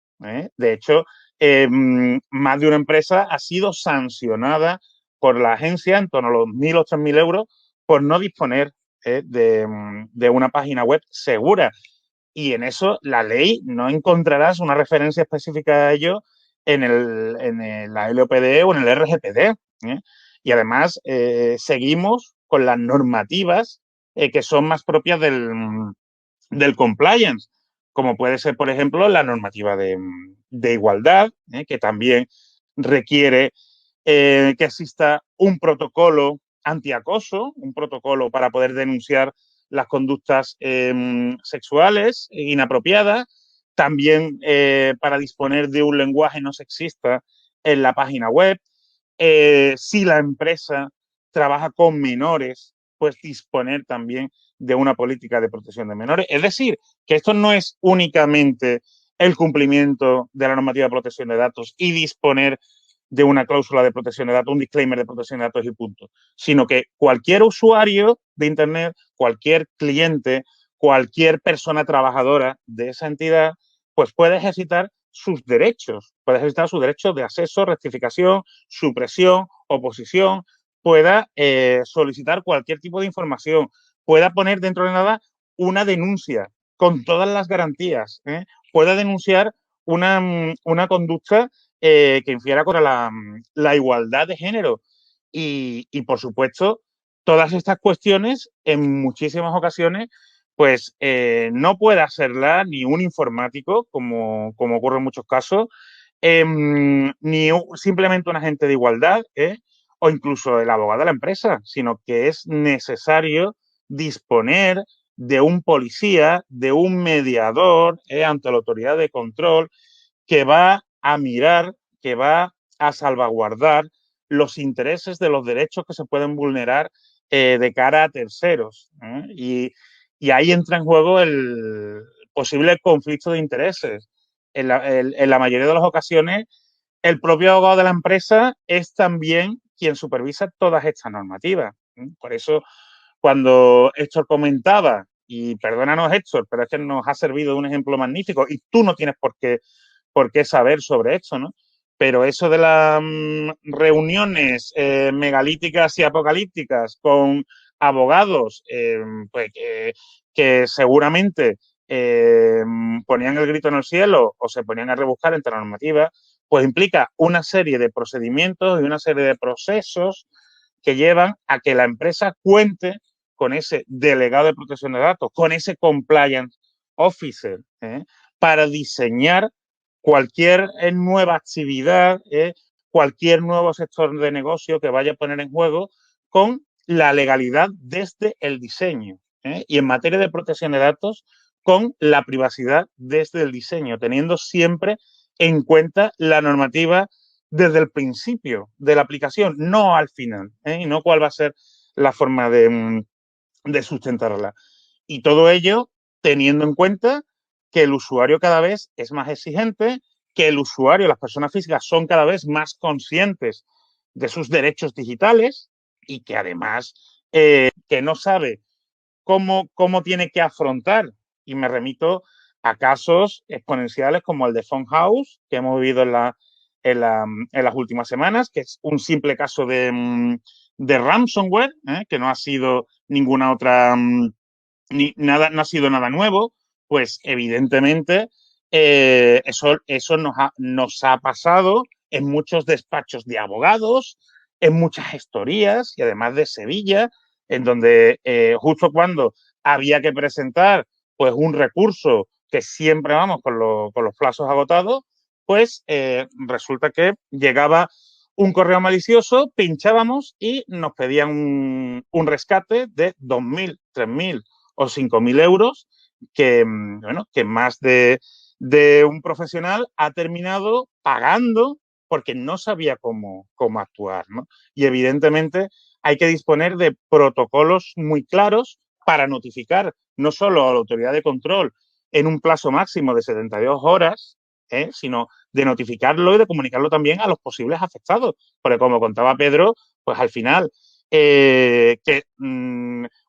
F: De hecho, más de una empresa ha sido sancionada por la agencia en torno a los 1.000 o 3.000 euros por no disponer de una página web segura. Y en eso la ley no encontrarás una referencia específica a ello en la LOPD o en el RGPD. Y además seguimos con las normativas que son más propias del compliance, como puede ser, por ejemplo, la normativa de igualdad, que también requiere que exista un protocolo antiacoso, un protocolo para poder denunciar las conductas sexuales inapropiadas, también para disponer de un lenguaje no sexista en la página web. Si la empresa trabaja con menores, pues disponer también de una política de protección de menores. Es decir, que esto no es únicamente el cumplimiento de la normativa de protección de datos y disponer de una cláusula de protección de datos, un disclaimer de protección de datos y punto, sino que cualquier usuario de Internet, cualquier cliente, cualquier persona trabajadora de esa entidad, pues puede ejercitar sus derechos, puede ejercitar sus derechos de acceso, rectificación, supresión, oposición, pueda solicitar cualquier tipo de información, pueda poner dentro de nada una denuncia con todas las garantías, pueda denunciar una conducta que infiera contra la igualdad de género. Y, por supuesto, todas estas cuestiones, en muchísimas ocasiones, pues no puede hacerla ni un informático, como ocurre en muchos casos, ni simplemente un agente de igualdad, o incluso el abogado de la empresa, sino que es necesario disponer de un policía, de un mediador ante la autoridad de control que va a mirar, que va a salvaguardar los intereses de los derechos que se pueden vulnerar de cara a terceros. Y ahí entra en juego el posible conflicto de intereses. En la mayoría de las ocasiones, el propio abogado de la empresa es también quien supervisa todas estas normativas. Por eso, cuando Héctor comentaba, y perdónanos Héctor, pero es que nos ha servido de un ejemplo magnífico, y tú no tienes por qué saber sobre esto, ¿no? Pero eso de las reuniones megalíticas y apocalípticas con abogados pues, que seguramente ponían el grito en el cielo o se ponían a rebuscar entre la normativa, pues implica una serie de procedimientos y una serie de procesos que llevan a que la empresa cuente con ese delegado de protección de datos, con ese compliance officer, para diseñar cualquier nueva actividad, cualquier nuevo sector de negocio que vaya a poner en juego con la legalidad desde el diseño. Y en materia de protección de datos, con la privacidad desde el diseño, teniendo siempre en cuenta la normativa desde el principio de la aplicación, no al final, y no cuál va a ser la forma de sustentarla. Y todo ello teniendo en cuenta que el usuario cada vez es más exigente, que el usuario, las personas físicas, son cada vez más conscientes de sus derechos digitales y que además que no sabe cómo tiene que afrontar. Y me remito a casos exponenciales como el de Phone House, que hemos vivido en las últimas semanas, que es un simple caso de ransomware, que no ha sido ninguna otra, no ha sido nada nuevo, pues evidentemente eso nos ha pasado en muchos despachos de abogados, en muchas gestorías y además de Sevilla, en donde justo cuando había que presentar pues un recurso que siempre vamos con los plazos agotados, pues resulta que llegaba un correo malicioso, pinchábamos y nos pedían un rescate de 2.000, 3.000 o 5.000 euros que, bueno, que más de un profesional ha terminado pagando porque no sabía cómo actuar, ¿no? Y evidentemente hay que disponer de protocolos muy claros para notificar no solo a la autoridad de control en un plazo máximo de 72 horas, sino de notificarlo y de comunicarlo también a los posibles afectados. Porque como contaba Pedro, pues al final que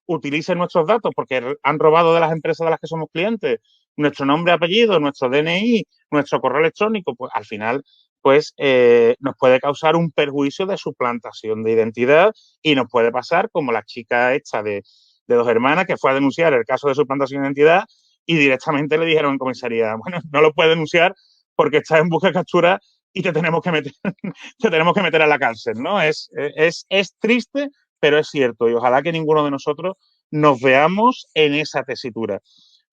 F: utilicen nuestros datos porque han robado de las empresas de las que somos clientes nuestro nombre, apellido, nuestro DNI, nuestro correo electrónico, pues al final pues nos puede causar un perjuicio de suplantación de identidad y nos puede pasar como la chica esta de 2 hermanas que fue a denunciar el caso de suplantación de identidad y directamente le dijeron en comisaría, bueno, no lo puedes denunciar porque estás en busca y captura y te tenemos que meter a la cárcel, ¿no? Es triste, pero es cierto y ojalá que ninguno de nosotros nos veamos en esa tesitura.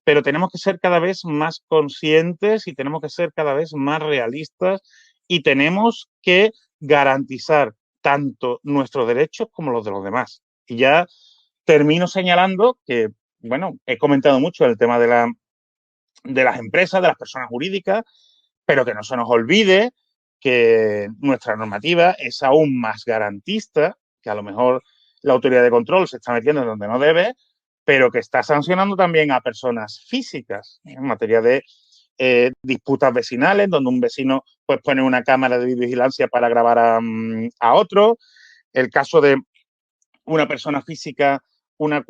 F: Pero tenemos que ser cada vez más conscientes y tenemos que ser cada vez más realistas y tenemos que garantizar tanto nuestros derechos como los de los demás. Y ya termino señalando que, bueno, he comentado mucho el tema de las empresas, de las personas jurídicas, pero que no se nos olvide que nuestra normativa es aún más garantista, que a lo mejor la autoridad de control se está metiendo en donde no debe, pero que está sancionando también a personas físicas en materia de disputas vecinales, donde un vecino pues pone una cámara de vigilancia para grabar a otro. El caso de una persona física, una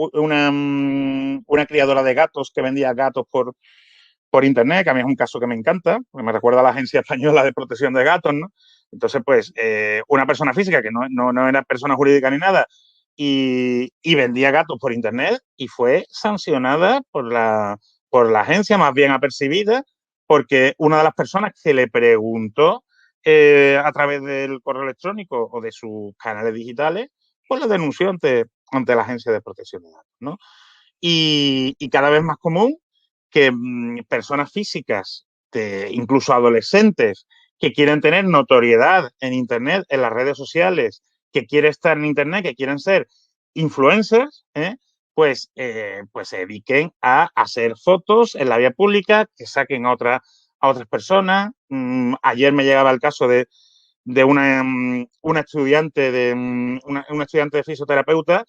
F: criadora de gatos que vendía gatos por internet, que a mí es un caso que me encanta, porque me recuerda a la Agencia Española de Protección de Gatos, ¿no? Entonces, pues, una persona física que no era persona jurídica ni nada y vendía gatos por internet y fue sancionada por la agencia, más bien apercibida, porque una de las personas que le preguntó a través del correo electrónico o de sus canales digitales, pues lo denunció ante la Agencia de Protección de Datos, ¿no? Y cada vez más común que personas físicas, incluso adolescentes, que quieren tener notoriedad en Internet, en las redes sociales, que quieren estar en Internet, que quieren ser influencers, pues se dediquen a hacer fotos en la vía pública, que saquen a otras personas. Ayer me llegaba el caso de una estudiante una estudiante de fisioterapeuta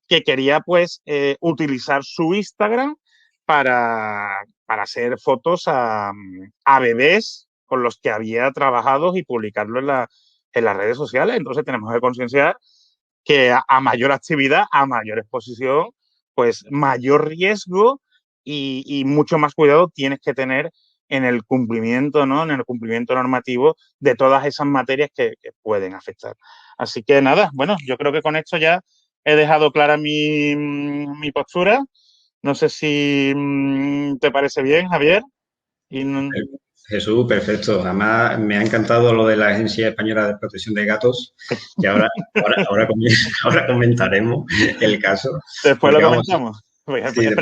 F: que quería pues utilizar su Instagram para hacer fotos a bebés con los que había trabajado y publicarlo en las redes sociales. Entonces tenemos que concienciar que a mayor actividad, a mayor exposición, pues mayor riesgo y mucho más cuidado tienes que tener en el cumplimiento, ¿no? En el cumplimiento normativo de todas esas materias que pueden afectar. Así que nada, bueno, yo creo que con esto ya he dejado clara mi postura. No sé si te parece bien, Javier.
A: Jesús, perfecto. Además, me ha encantado lo de la Agencia Española de Protección de Gatos, que ahora comentaremos el caso.
F: Después lo comentamos. Sí, es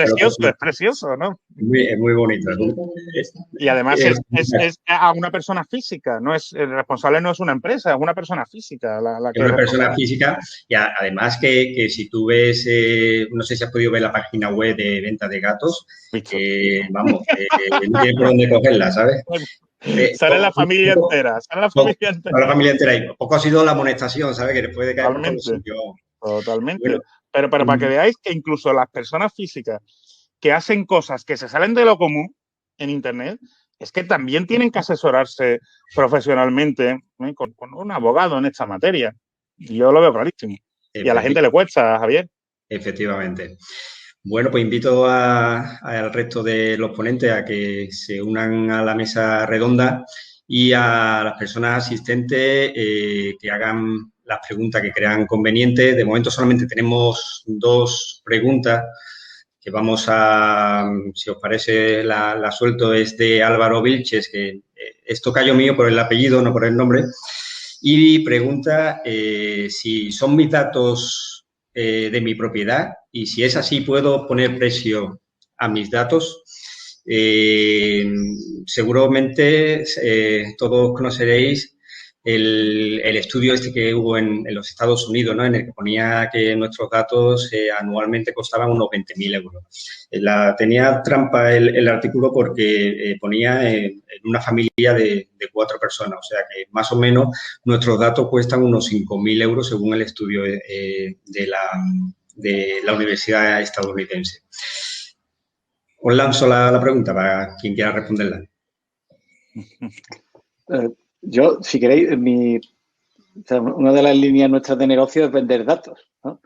F: precioso, ¿no?
A: Es muy bonito.
F: Y además es a una persona física, el responsable no es una empresa, es una persona física.
A: Es una persona física y además que si tú ves, no sé si has podido ver la página web de venta de gatos, no tienes por dónde cogerla, ¿sabes?
F: Sale la familia entera,
A: la familia entera. Y poco ha sido la amonestación, ¿sabes? Que después de caer por todos los sitios.
F: Totalmente. Bueno, pero para que veáis que incluso las personas físicas que hacen cosas que se salen de lo común en Internet, es que también tienen que asesorarse profesionalmente con un abogado en esta materia. Y yo lo veo clarísimo. Y a la gente le cuesta, Javier.
A: Efectivamente. Bueno, pues invito al resto de los ponentes a que se unan a la mesa redonda y a las personas asistentes que hagan las preguntas que crean convenientes. De momento solamente tenemos 2 preguntas que vamos a, si os parece, la suelto. Es de Álvaro Vilches, que es tocayo mío por el apellido, no por el nombre, y pregunta si son mis datos de mi propiedad y si es así, ¿puedo poner precio a mis datos? Seguramente todos conoceréis el estudio este que hubo en los Estados Unidos, ¿no? En el que ponía que nuestros datos anualmente costaban unos 20.000 euros. Tenía trampa el artículo porque ponía en una familia de 4 personas, o sea que más o menos nuestros datos cuestan unos 5.000 euros según el estudio de la universidad estadounidense. Os lanzo la pregunta para quien quiera responderla.
C: Yo, si queréis, una de las líneas nuestras de negocio es vender datos, ¿no?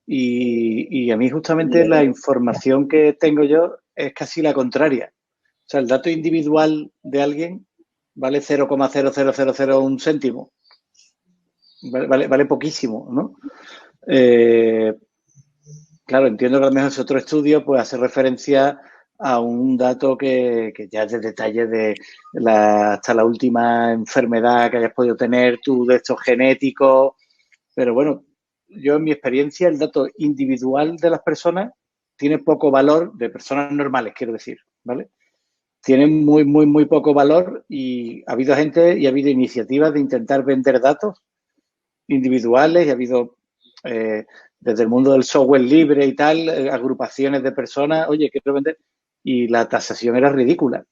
C: Y a mí justamente la información que tengo yo es casi la contraria. O sea, el dato individual de alguien vale 0,00001 céntimo. Vale poquísimo, ¿no? Claro, entiendo que a lo mejor ese otro estudio pues hace referencia a un dato que ya es de detalle de hasta la última enfermedad que hayas podido tener tú, de estos genéticos. Pero bueno, yo en mi experiencia el dato individual de las personas tiene poco valor, de personas normales, quiero decir, ¿vale? Tiene muy, muy, muy poco valor y ha habido gente y ha habido iniciativas de intentar vender datos individuales y ha habido desde el mundo del software libre y tal, agrupaciones de personas, oye, quiero vender, y la tasación era ridícula.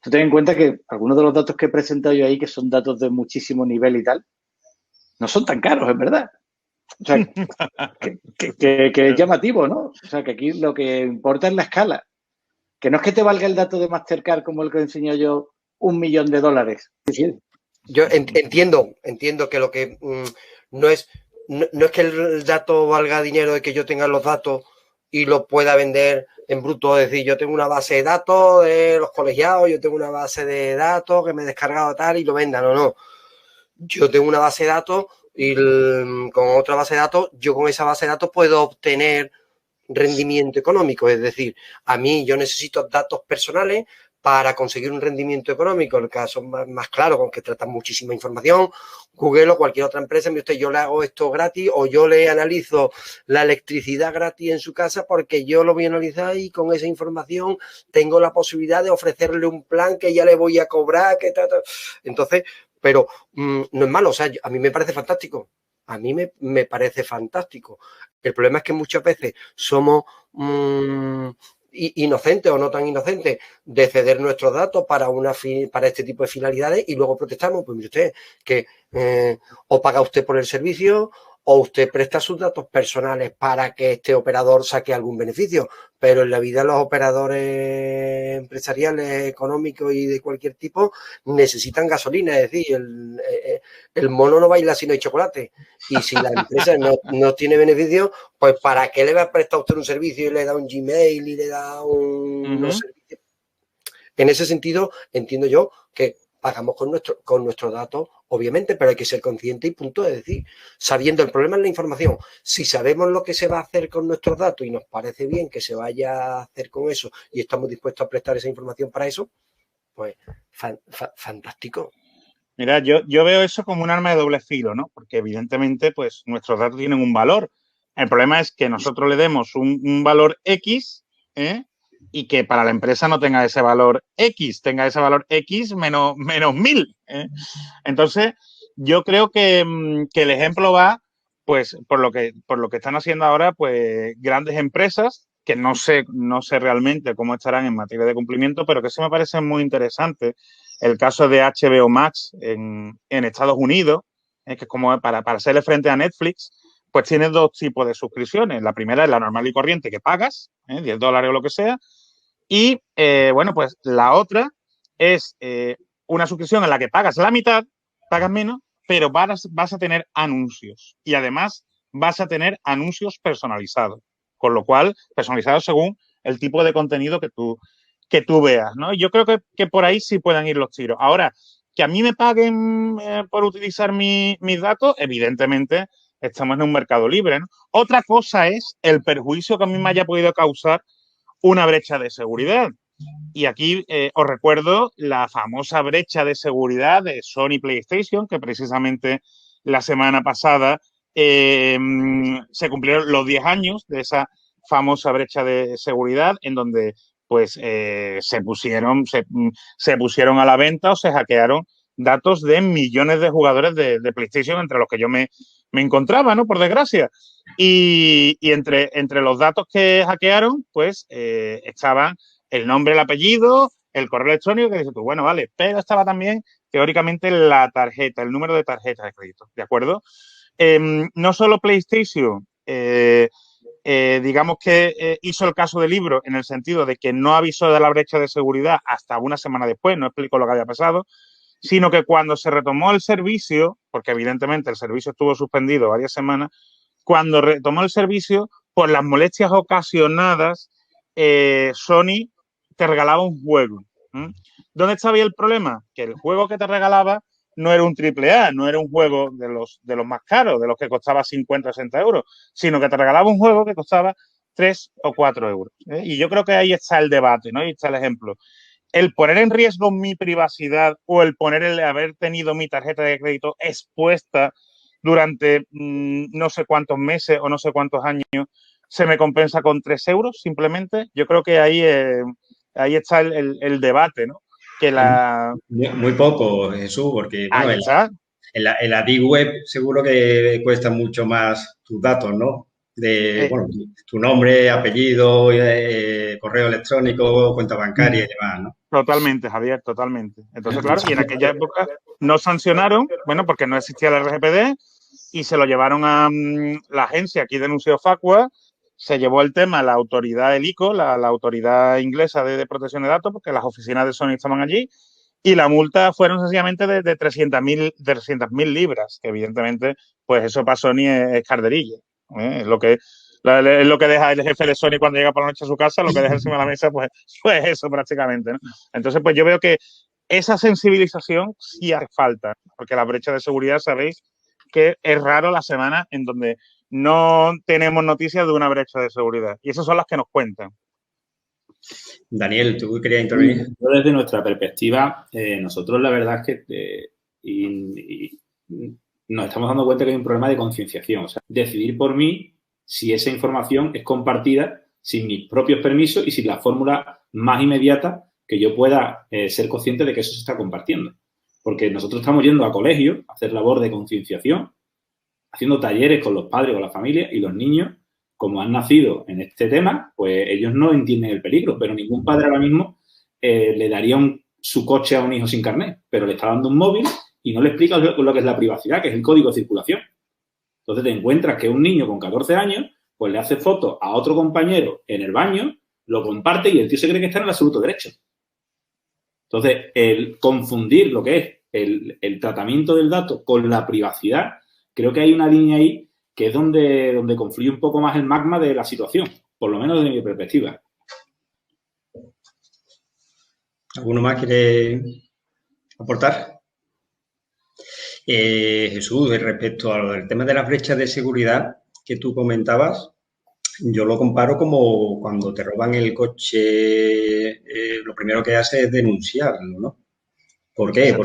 C: Tú ten en cuenta que algunos de los datos que he presentado yo ahí, que son datos de muchísimo nivel y tal, no son tan caros, es verdad. O sea, que es llamativo, ¿no? O sea, que aquí lo que importa es la escala. Que no es que te valga el dato de Mastercard como el que enseño yo, $1.000.000. Sí.
E: Yo entiendo que lo que no es que el dato valga dinero de que yo tenga los datos y los pueda vender en bruto. Es decir, yo tengo una base de datos de los colegiados, yo tengo una base de datos que me he descargado tal y lo venda. No. Yo tengo una base de datos y con otra base de datos, yo con esa base de datos puedo obtener rendimiento económico. Es decir, a mí yo necesito datos personales para conseguir un rendimiento económico. El caso más claro, con que tratan muchísima información, Google o cualquier otra empresa, me dice, yo le hago esto gratis o yo le analizo la electricidad gratis en su casa porque yo lo voy a analizar y con esa información tengo la posibilidad de ofrecerle un plan que ya le voy a cobrar. Entonces, pero no es malo, o sea, a mí me parece fantástico. A mí me parece fantástico. El problema es que muchas veces somos inocentes o no tan inocentes de ceder nuestros datos para este tipo de finalidades y luego protestamos. Pues mire usted, que o paga usted por el servicio o usted presta sus datos personales para que este operador saque algún beneficio. Pero en la vida los operadores empresariales, económicos y de cualquier tipo necesitan gasolina. Es decir, el mono no baila si no hay chocolate. Y si la empresa no tiene beneficio, pues ¿para qué le va a prestar usted un servicio y le da un Gmail y le da unos servicios? En ese sentido, entiendo yo que pagamos con nuestros datos, obviamente, pero hay que ser consciente y punto. Es decir, sabiendo el problema es la información. Si sabemos lo que se va a hacer con nuestros datos y nos parece bien que se vaya a hacer con eso y estamos dispuestos a prestar esa información para eso, pues fantástico.
F: Mira, yo veo eso como un arma de doble filo, ¿no? Porque evidentemente, pues, nuestros datos tienen un valor. El problema es que nosotros le demos un valor X, y que para la empresa no tenga ese valor X, tenga ese valor X menos 1000. Entonces, yo creo que el ejemplo va, pues, por lo que están haciendo ahora, pues, grandes empresas, que no sé realmente cómo estarán en materia de cumplimiento, pero que sí me parece muy interesante. El caso de HBO Max en Estados Unidos, que es como para hacerle frente a Netflix, pues tiene dos tipos de suscripciones. La primera es la normal y corriente que pagas, $10 o lo que sea. Y, bueno, pues la otra es una suscripción en la que pagas la mitad, pagas menos, pero vas a tener anuncios. Y además vas a tener anuncios personalizados. Con lo cual, personalizados según el tipo de contenido que tú veas, ¿no? Yo creo que por ahí sí puedan ir los tiros. Ahora, que a mí me paguen por utilizar mis datos, evidentemente estamos en un mercado libre, ¿no? Otra cosa es el perjuicio que a mí me haya podido causar una brecha de seguridad. Y aquí os recuerdo la famosa brecha de seguridad de Sony PlayStation, que precisamente la semana pasada se cumplieron los 10 años de esa famosa brecha de seguridad en donde pues se pusieron a la venta o se hackearon datos de millones de jugadores de PlayStation, entre los que yo me encontraba, ¿no? Por desgracia. Y entre los datos que hackearon, pues estaban el nombre, el apellido, el correo electrónico, que dices tú, bueno, vale, pero estaba también teóricamente la tarjeta, el número de tarjeta de crédito, ¿de acuerdo? No solo PlayStation, digamos que hizo el caso del libro en el sentido de que no avisó de la brecha de seguridad hasta una semana después, no explicó lo que había pasado, sino que cuando se retomó el servicio, porque evidentemente el servicio estuvo suspendido varias semanas, cuando retomó el servicio, por las molestias ocasionadas, Sony te regalaba un juego. ¿Dónde estaba el problema? Que el juego que te regalaba no era un AAA, no era un juego de los más caros, de los que costaba 50 o 60 euros, sino que te regalaba un juego que costaba 3 o 4 euros. Y yo creo que ahí está el debate, ¿no? Ahí está el ejemplo. El poner en riesgo mi privacidad o el haber tenido mi tarjeta de crédito expuesta durante no sé cuántos meses o no sé cuántos años, se me compensa con 3 euros simplemente. Yo creo que ahí está el debate, ¿no? Que
A: Muy poco, Jesús, porque bueno,
F: ahí está.
A: En la Deep Web seguro que cuestan mucho más tus datos, ¿no? Bueno, tu nombre, apellido, correo electrónico, cuenta bancaria y demás, ¿no?
F: Totalmente, Javier, totalmente. Entonces, claro, y en aquella época no sancionaron, bueno, porque no existía el RGPD y se lo llevaron a la agencia, aquí denunció Facua, se llevó el tema a la autoridad, el ICO, la autoridad inglesa de protección de datos, porque las oficinas de Sony estaban allí, y la multa fueron sencillamente de 300.000 libras, que evidentemente, pues eso para Sony es carderilla. Es lo que deja el jefe de Sony cuando llega por la noche a su casa, lo que deja encima de la mesa, pues eso prácticamente, ¿no? Entonces, pues yo veo que esa sensibilización sí hace falta, porque la brecha de seguridad, sabéis que es raro la semana en donde no tenemos noticias de una brecha de seguridad. Y esas son las que nos cuentan.
A: Daniel, ¿tú querías intervenir?
D: Desde nuestra perspectiva, nosotros la verdad es que nos estamos dando cuenta que hay un problema de concienciación. O sea, decidir por mí si esa información es compartida sin mis propios permisos y sin la fórmula más inmediata que yo pueda ser consciente de que eso se está compartiendo. Porque nosotros estamos yendo a colegios a hacer labor de concienciación, haciendo talleres con los padres o la familia, y los niños, como han nacido en este tema, pues ellos no entienden el peligro, pero ningún padre ahora mismo le daría su coche a un hijo sin carnet, pero le está dando un móvil y no le explica lo que es la privacidad, que es el código de circulación. Entonces te encuentras que un niño con 14 años, pues le hace fotos a otro compañero en el baño, lo comparte y el tío se cree que está en el absoluto derecho. Entonces, el confundir lo que es el tratamiento del dato con la privacidad, creo que hay una línea ahí que es donde confluye un poco más el magma de la situación, por lo menos desde mi perspectiva.
A: ¿Alguno más quiere aportar? Jesús, respecto al tema de las brechas de seguridad que tú comentabas, yo lo comparo como cuando te roban el coche, lo primero que haces es denunciarlo, ¿no? ¿Por qué?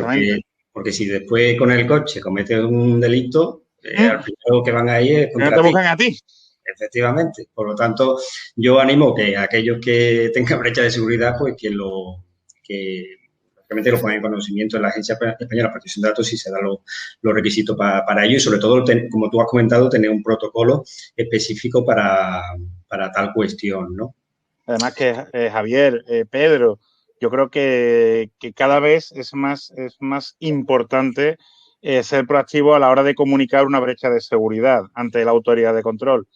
A: Porque si después con el coche cometes un delito, al final que van ahí es contra
F: ti. No te buscan a ti.
A: Efectivamente. Por lo tanto, yo animo que aquellos que tengan brecha de seguridad, pues que realmente lo pongan en conocimiento de la Agencia Española de Protección de Datos y se dan los requisitos para ello y sobre todo, como tú has comentado, tener un protocolo específico para tal cuestión, ¿no?
F: Además que Javier, Pedro, yo creo que cada vez es más importante ser proactivo a la hora de comunicar una brecha de seguridad ante la autoridad de control.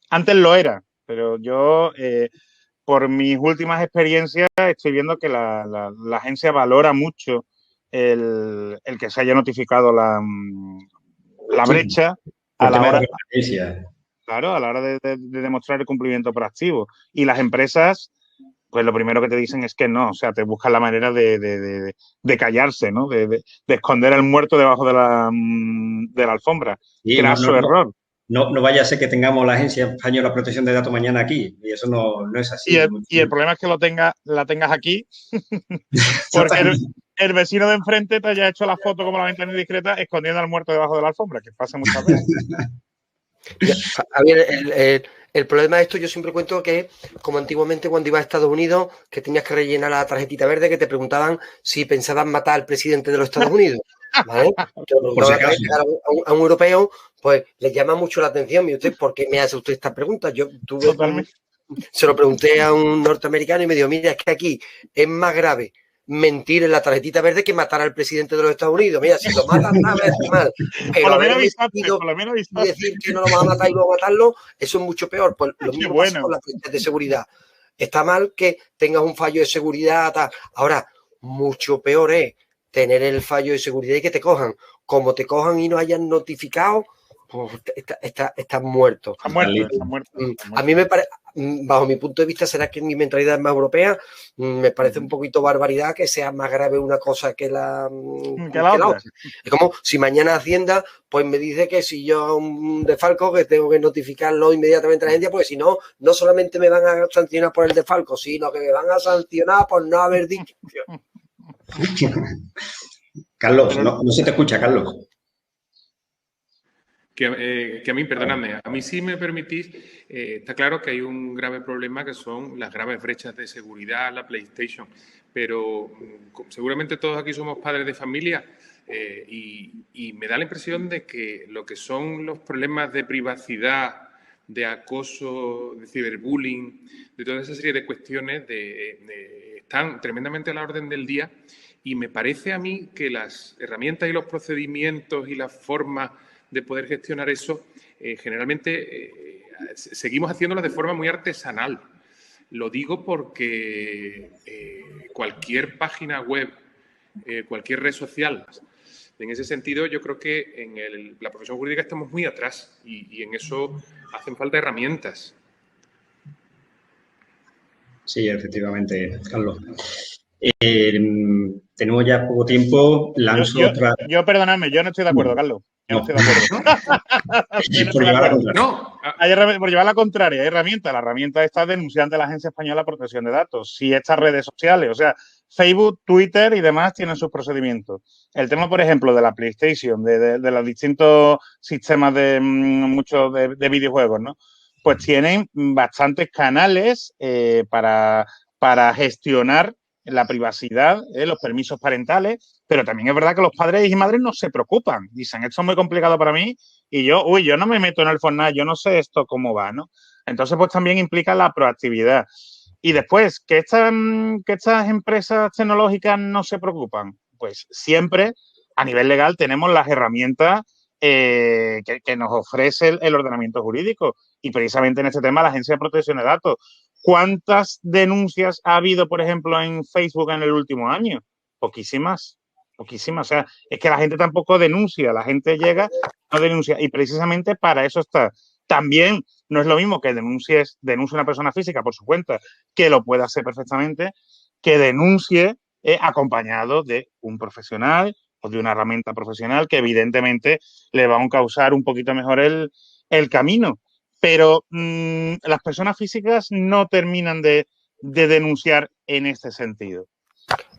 F: Antes lo era, pero yo, por mis últimas experiencias, estoy viendo que la agencia valora mucho el que se haya notificado la brecha a la hora de demostrar el cumplimiento proactivo. Y las empresas, pues lo primero que te dicen es que no, o sea, te buscan la manera de callarse, ¿no? De esconder al muerto debajo de la alfombra. Sí, Craso error.
A: No vaya a ser que tengamos la Agencia Española de Protección de Datos mañana aquí, y eso no es así.
F: Y el problema es que la tengas aquí, porque el vecino de enfrente te haya hecho la foto como la ventana indiscreta escondiendo al muerto debajo de la alfombra, que pasa muchas veces.
E: A ver, el problema de esto yo siempre cuento que como antiguamente cuando ibas a Estados Unidos, que tenías que rellenar la tarjetita verde, que te preguntaban si pensaban matar al presidente de los Estados Unidos, ¿vale? A un europeo, pues le llama mucho la atención. ¿Y usted por qué me hace usted esta pregunta? Se lo pregunté a un norteamericano y me dijo, mira, es que aquí es más grave mentir en la tarjetita verde que matar al presidente de los Estados Unidos. Mira, si lo matan, nada es mal. Pero
F: por lo menos
E: y decir que no lo vas a matar y luego matarlo, eso es mucho peor. Pues lo mismo pasa con las brechas de seguridad. Está mal que tengas un fallo de seguridad. Tal. Ahora, mucho peor es tener el fallo de seguridad y que te cojan. Como te cojan y no hayan notificado, pues estás muerto.
F: Está muerto.
E: A mí me parece, bajo mi punto de vista, será que mi mentalidad es más europea, me parece un poquito barbaridad que sea más grave una cosa que la otra. Es como si mañana Hacienda pues me dice que si yo un desfalco que tengo que notificarlo inmediatamente a la gente, porque si no, no solamente me van a sancionar por el desfalco, sino que me van a sancionar por no haber dicho.
A: Carlos, no se te escucha, Carlos.
B: Que a mí, perdonadme, a mí sí me permitís, está claro que hay un grave problema que son las graves brechas de seguridad, la PlayStation, pero seguramente todos aquí somos padres de familia y me da la impresión de que lo que son los problemas de privacidad, de acoso, de ciberbullying, de toda esa serie de cuestiones están tremendamente a la orden del día y me parece a mí que las herramientas y los procedimientos y las formas de poder gestionar eso, generalmente seguimos haciéndolo de forma muy artesanal. Lo digo porque cualquier página web, cualquier red social, en ese sentido yo creo que en la profesión jurídica estamos muy atrás y en eso hacen falta herramientas.
A: Sí, efectivamente, Carlos. Tenemos ya poco tiempo. Lanzo otra.
F: Yo, perdonadme, yo no estoy de acuerdo, Carlos. Yo no estoy de acuerdo. Por llevar la contraria, hay herramientas. La herramienta está denunciando a la Agencia Española de Protección de Datos. Si estas redes sociales, o sea, Facebook, Twitter y demás tienen sus procedimientos. El tema, por ejemplo, de la PlayStation, de los distintos sistemas de muchos de videojuegos, ¿no? Pues tienen bastantes canales para gestionar la privacidad, los permisos parentales, pero también es verdad que los padres y madres no se preocupan. Dicen, esto es muy complicado para mí y yo no me meto en el Fortnite, yo no sé esto cómo va, ¿no? Entonces, pues también implica la proactividad. Y después, que estas empresas tecnológicas no se preocupan, pues siempre a nivel legal tenemos las herramientas que nos ofrece el ordenamiento jurídico. Y precisamente en este tema la Agencia de Protección de Datos. ¿Cuántas denuncias ha habido, por ejemplo, en Facebook en el último año? Poquísimas. O sea, es que la gente tampoco denuncia, la gente llega, no denuncia. Y precisamente para eso está. También no es lo mismo que denuncie una persona física por su cuenta, que lo pueda hacer perfectamente, que denuncie acompañado de un profesional o de una herramienta profesional que evidentemente le va a causar un poquito mejor el camino. Pero las personas físicas no terminan de denunciar en este sentido.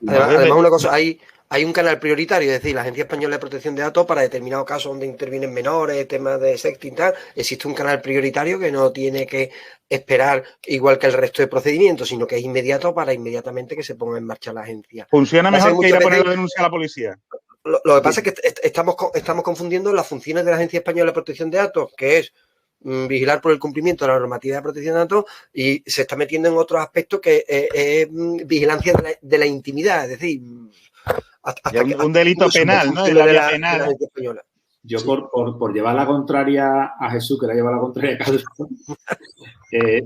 E: Además, una cosa, hay un canal prioritario, es decir, la Agencia Española de Protección de Datos para determinados casos donde intervienen menores, temas de sexting y tal, existe un canal prioritario que no tiene que esperar igual que el resto de procedimientos, sino que es inmediato para inmediatamente que se ponga en marcha la agencia.
F: Funciona mejor que ir a poner la denuncia a la policía.
E: Lo que pasa es que estamos confundiendo las funciones de la Agencia Española de Protección de Datos, que es vigilar por el cumplimiento de la normativa de protección de datos, y se está metiendo en otros aspectos que es vigilancia de la intimidad, es decir,
F: un delito penal, ¿no? De la vía penal.
D: Yo por llevar la contraria a Jesús, que la lleva la contraria a Carlos,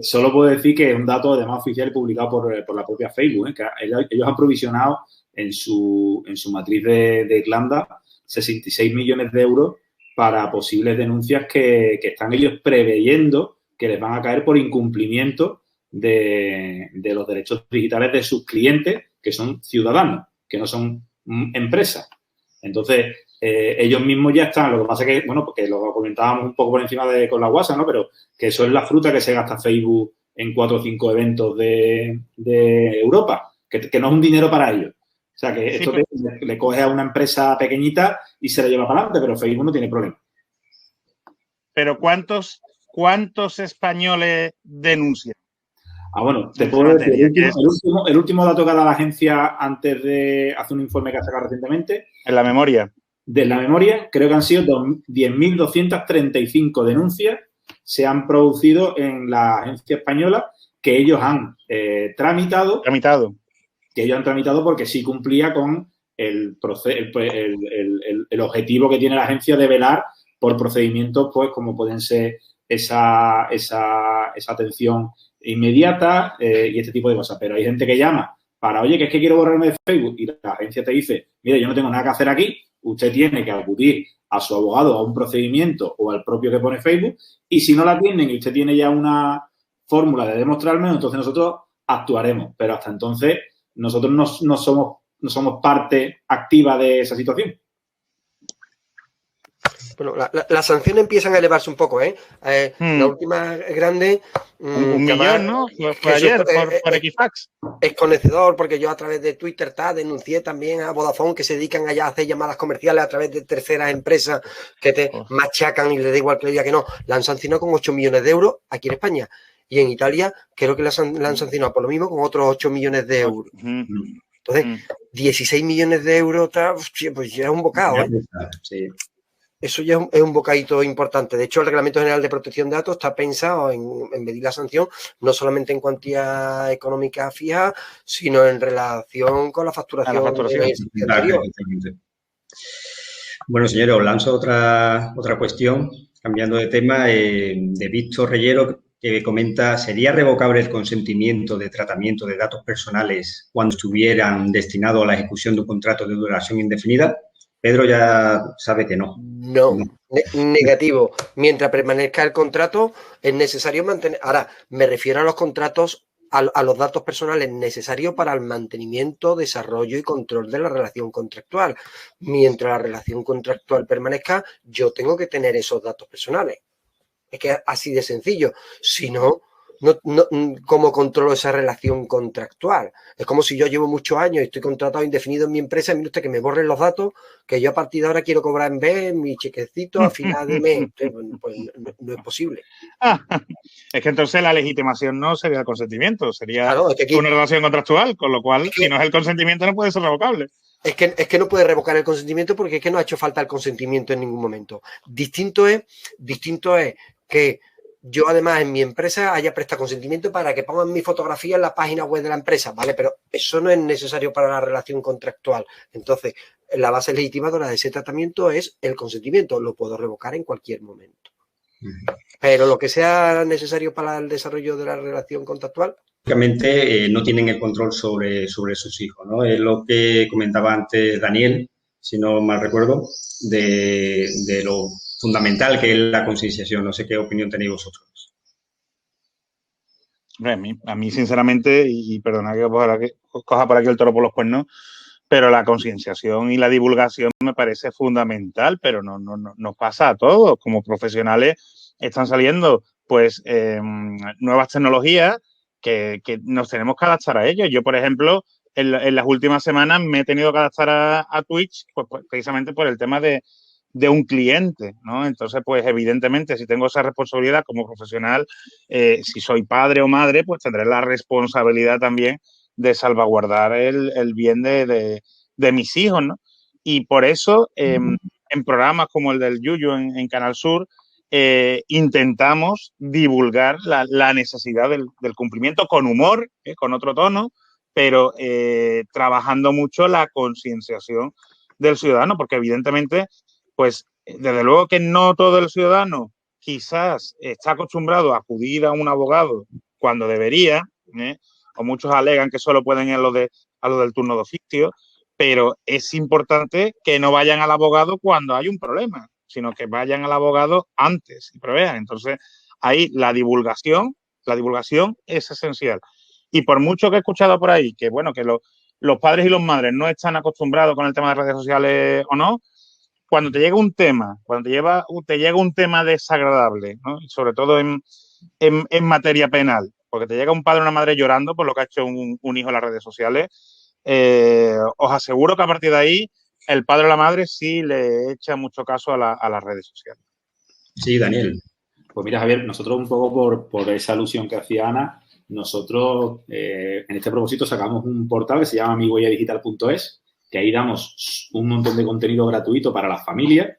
D: solo puedo decir que es un dato además oficial y publicado por la propia Facebook, que ellos han provisionado en su matriz de Irlanda 66 millones de euros para posibles denuncias que están ellos preveyendo que les van a caer por incumplimiento de los derechos digitales de sus clientes, que son ciudadanos, que no son empresas. Entonces, ellos mismos ya están. Lo que pasa es que, bueno, porque lo comentábamos un poco por encima con la WhatsApp, ¿no? Pero que eso es la fruta que se gasta Facebook en 4 o 5 eventos de Europa, que no es un dinero para ellos. O sea, que esto le coge a una empresa pequeñita y se la lleva para adelante, pero Facebook no tiene problema.
F: Pero ¿cuántos españoles denuncian?
D: Bueno, te puedo decir, el último dato que ha dado la agencia antes de hacer un informe que ha sacado recientemente.
F: En la memoria.
D: De la memoria, creo que han sido 10.235 denuncias se han producido en la agencia española que ellos han tramitado. Que ellos han tramitado porque sí cumplía con el objetivo que tiene la agencia de velar por procedimientos, pues, como pueden ser esa atención inmediata y este tipo de cosas. Pero hay gente que llama para, oye, que es que quiero borrarme de Facebook, y la agencia te dice, mire, yo no tengo nada que hacer aquí, usted tiene que acudir a su abogado a un procedimiento o al propio que pone Facebook, y si no la tienen y usted tiene ya una fórmula de demostrarme, entonces nosotros actuaremos. Pero hasta entonces nosotros no somos parte activa de esa situación.
E: Bueno, las sanciones empiezan a elevarse un poco, ¿eh? La última grande...
F: un millón, ¿no? Fue ayer por Equifax.
E: Es conocedor, porque yo a través de Twitter denuncié también a Vodafone, que se dedican allá a hacer llamadas comerciales a través de terceras empresas que te machacan y les da igual que le diga que no. La han sancionado con 8 millones de euros aquí en España. Y en Italia creo que la han sancionado por lo mismo con otros 8 millones de euros. Entonces, 16 millones de euros, pues ya es un bocado, ¿eh?
A: Sí.
E: Eso ya es un bocadito importante. De hecho, el Reglamento General de Protección de Datos está pensado en medir la sanción no solamente en cuantía económica fija, sino en relación con la facturación.
A: Bueno, señores, os lanzo otra cuestión, cambiando de tema, de Víctor Reyero, que comenta, ¿sería revocable el consentimiento de tratamiento de datos personales cuando estuvieran destinados a la ejecución de un contrato de duración indefinida? Pedro ya sabe que no.
E: No, negativo. Mientras permanezca el contrato, es necesario mantener. Ahora, me refiero a los contratos, a los datos personales necesarios para el mantenimiento, desarrollo y control de la relación contractual. Mientras la relación contractual permanezca, yo tengo que tener esos datos personales. Es que es así de sencillo. Si no, ¿cómo controlo esa relación contractual? Es como si yo llevo muchos años y estoy contratado indefinido en mi empresa, mire usted que me borren los datos, que yo a partir de ahora quiero cobrar en vez mi chequecito a final de mes. Pues no es posible.
F: Es que entonces la legitimación no sería el consentimiento, sería
E: Claro, es que aquí,
F: una relación contractual, con lo cual, si no es el consentimiento, no puede ser revocable.
E: Es que no puede revocar el consentimiento porque es que no ha hecho falta el consentimiento en ningún momento. Distinto es que yo además en mi empresa haya prestado consentimiento para que pongan mi fotografía en la página web de la empresa, ¿vale? Pero eso no es necesario para la relación contractual. Entonces, la base legitimadora de ese tratamiento es el consentimiento. Lo puedo revocar en cualquier momento. Pero lo que sea necesario para el desarrollo de la relación contractual,
A: Básicamente no tienen el control sobre sus hijos, ¿no? Es lo que comentaba antes Daniel, si no mal recuerdo, de lo fundamental que es la concienciación. No sé qué opinión tenéis vosotros.
F: A mí sinceramente, y perdona que coja por aquí el toro por los cuernos, pero la concienciación y la divulgación me parece fundamental, pero no nos pasa a todos. Como profesionales están saliendo pues nuevas tecnologías que nos tenemos que adaptar a ellos. Yo, por ejemplo, en las últimas semanas me he tenido que adaptar a Twitch pues precisamente por el tema de un cliente, ¿no? Entonces, pues evidentemente, si tengo esa responsabilidad como profesional, si soy padre o madre, pues tendré la responsabilidad también de salvaguardar el bien de mis hijos, ¿no? Y por eso, en programas como el del Yuyu en Canal Sur, intentamos divulgar la necesidad del cumplimiento con humor, con otro tono, pero trabajando mucho la concienciación del ciudadano, porque evidentemente, pues desde luego que no todo el ciudadano quizás está acostumbrado a acudir a un abogado cuando debería, o muchos alegan que solo pueden ir a lo del turno de oficio, pero es importante que no vayan al abogado cuando hay un problema, sino que vayan al abogado antes y prevean. Entonces, ahí la divulgación es esencial. Y por mucho que he escuchado por ahí que, bueno, que los padres y los madres no están acostumbrados con el tema de redes sociales o no, cuando te llega un tema, desagradable, ¿no? Y sobre todo en materia penal, porque te llega un padre o una madre llorando por lo que ha hecho un hijo en las redes sociales, os aseguro que a partir de ahí el padre o la madre sí le echa mucho caso a las redes sociales.
A: Sí, Daniel.
D: Pues mira, Javier, nosotros un poco por esa alusión que hacía Ana, nosotros en este propósito sacamos un portal que se llama mihuelladigital.es, que ahí damos un montón de contenido gratuito para las familias,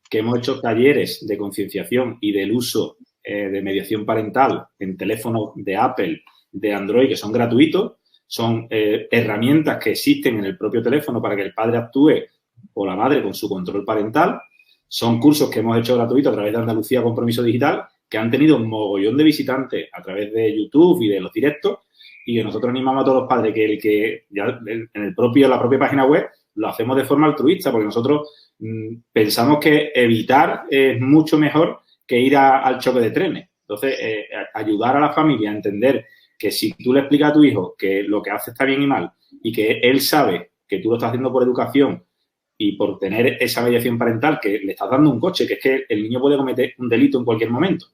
D: que hemos hecho talleres de concienciación y del uso de mediación parental en teléfonos de Apple, de Android, que son gratuitos. Son herramientas que existen en el propio teléfono para que el padre actúe o la madre con su control parental. Son cursos que hemos hecho gratuitos a través de Andalucía Compromiso Digital, que han tenido un mogollón de visitantes a través de YouTube y de los directos, y que nosotros animamos a todos los padres que ya en la propia página web lo hacemos de forma altruista, porque nosotros pensamos que evitar es mucho mejor que ir al choque de trenes. Entonces, ayudar a la familia a entender que si tú le explicas a tu hijo que lo que hace está bien y mal y que él sabe que tú lo estás haciendo por educación y por tener esa mediación parental, que le estás dando un coche, que es que el niño puede cometer un delito en cualquier momento,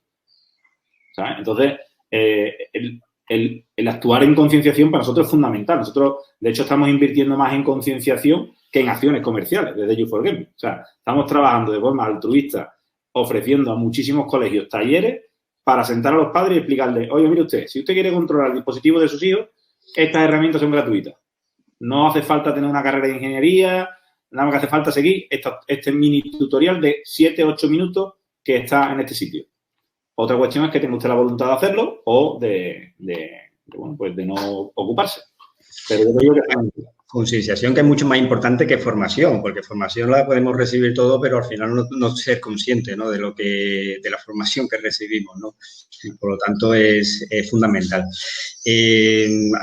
D: ¿sabes? Entonces, el actuar en concienciación para nosotros es fundamental. Nosotros, de hecho, estamos invirtiendo más en concienciación que en acciones comerciales desde You4Gaming. O sea, estamos trabajando de forma altruista, ofreciendo a muchísimos colegios talleres para sentar a los padres y explicarles, oye, mire usted, si usted quiere controlar el dispositivo de sus hijos, estas herramientas son gratuitas. No hace falta tener una carrera de ingeniería, nada más que hace falta seguir este mini tutorial de 7-8 minutos que está en este sitio. Otra cuestión es que tenga usted la voluntad de hacerlo o de no ocuparse. Pero yo creo que
A: concienciación que es mucho más importante que formación, porque formación la podemos recibir todo, pero al final no ser consciente, ¿no?, de la formación que recibimos, ¿no? Y por lo tanto es fundamental.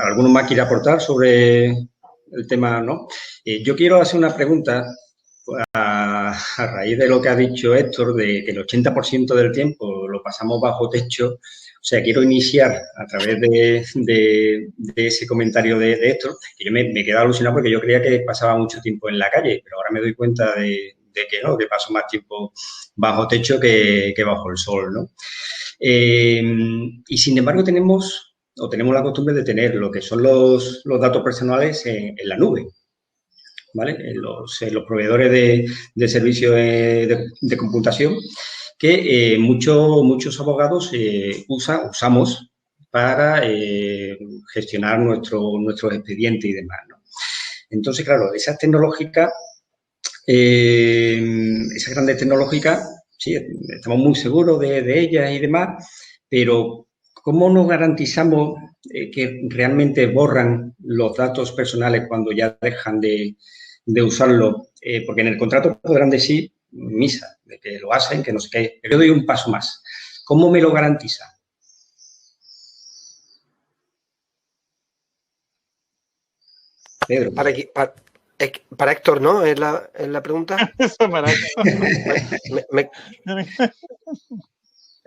A: ¿Alguno más quiere aportar sobre el tema, no? Yo quiero hacer una pregunta a raíz de lo que ha dicho Héctor, de que el 80% del tiempo lo pasamos bajo techo. O sea, quiero iniciar a través de ese comentario de Héctor, que yo me he quedado alucinado porque yo creía que pasaba mucho tiempo en la calle, pero ahora me doy cuenta de que no, que paso más tiempo bajo techo que bajo el sol, ¿no? Y sin embargo tenemos la costumbre de tener lo que son los datos personales en la nube, ¿vale? Los proveedores de servicios de computación que muchos abogados usamos para gestionar nuestros expedientes y demás, ¿no? Entonces, claro, esas grandes tecnológicas, sí, estamos muy seguros de ellas y demás, pero ¿cómo nos garantizamos que realmente borran los datos personales cuando ya dejan de usarlo? Porque en el contrato podrán decir misa, de que lo hacen, que no sé qué, pero yo doy un paso más. ¿Cómo me lo garantiza?
E: Pedro. Para Héctor, ¿no? ¿Es la pregunta?
F: Para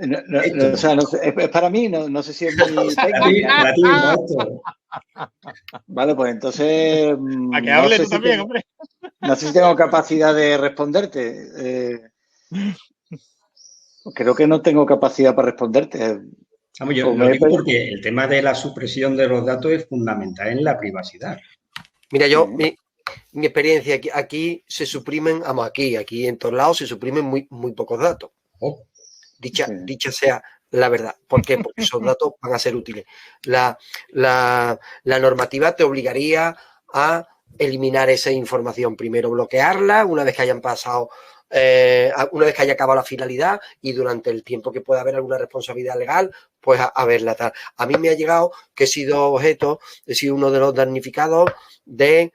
C: o sea, no sé, es para mí, no sé si es muy técnico.
A: Para ti, maestro.
C: Vale, pues entonces...
F: A que hables tú también, hombre.
C: No sé si tengo capacidad de responderte. Creo que no tengo capacidad para responderte.
A: Vamos, yo lo digo porque el tema de la supresión de los datos es fundamental en la privacidad.
E: Mira, mi experiencia, aquí se suprimen, vamos, aquí en todos lados se suprimen muy pocos datos.
A: Oh.
E: Dicha sea la verdad. ¿Por qué? Porque esos datos van a ser útiles. La normativa te obligaría a eliminar esa información. Primero bloquearla, una vez que hayan pasado, una vez que haya acabado la finalidad y durante el tiempo que pueda haber alguna responsabilidad legal, pues a verla tal. A mí me ha llegado que he sido uno de los damnificados de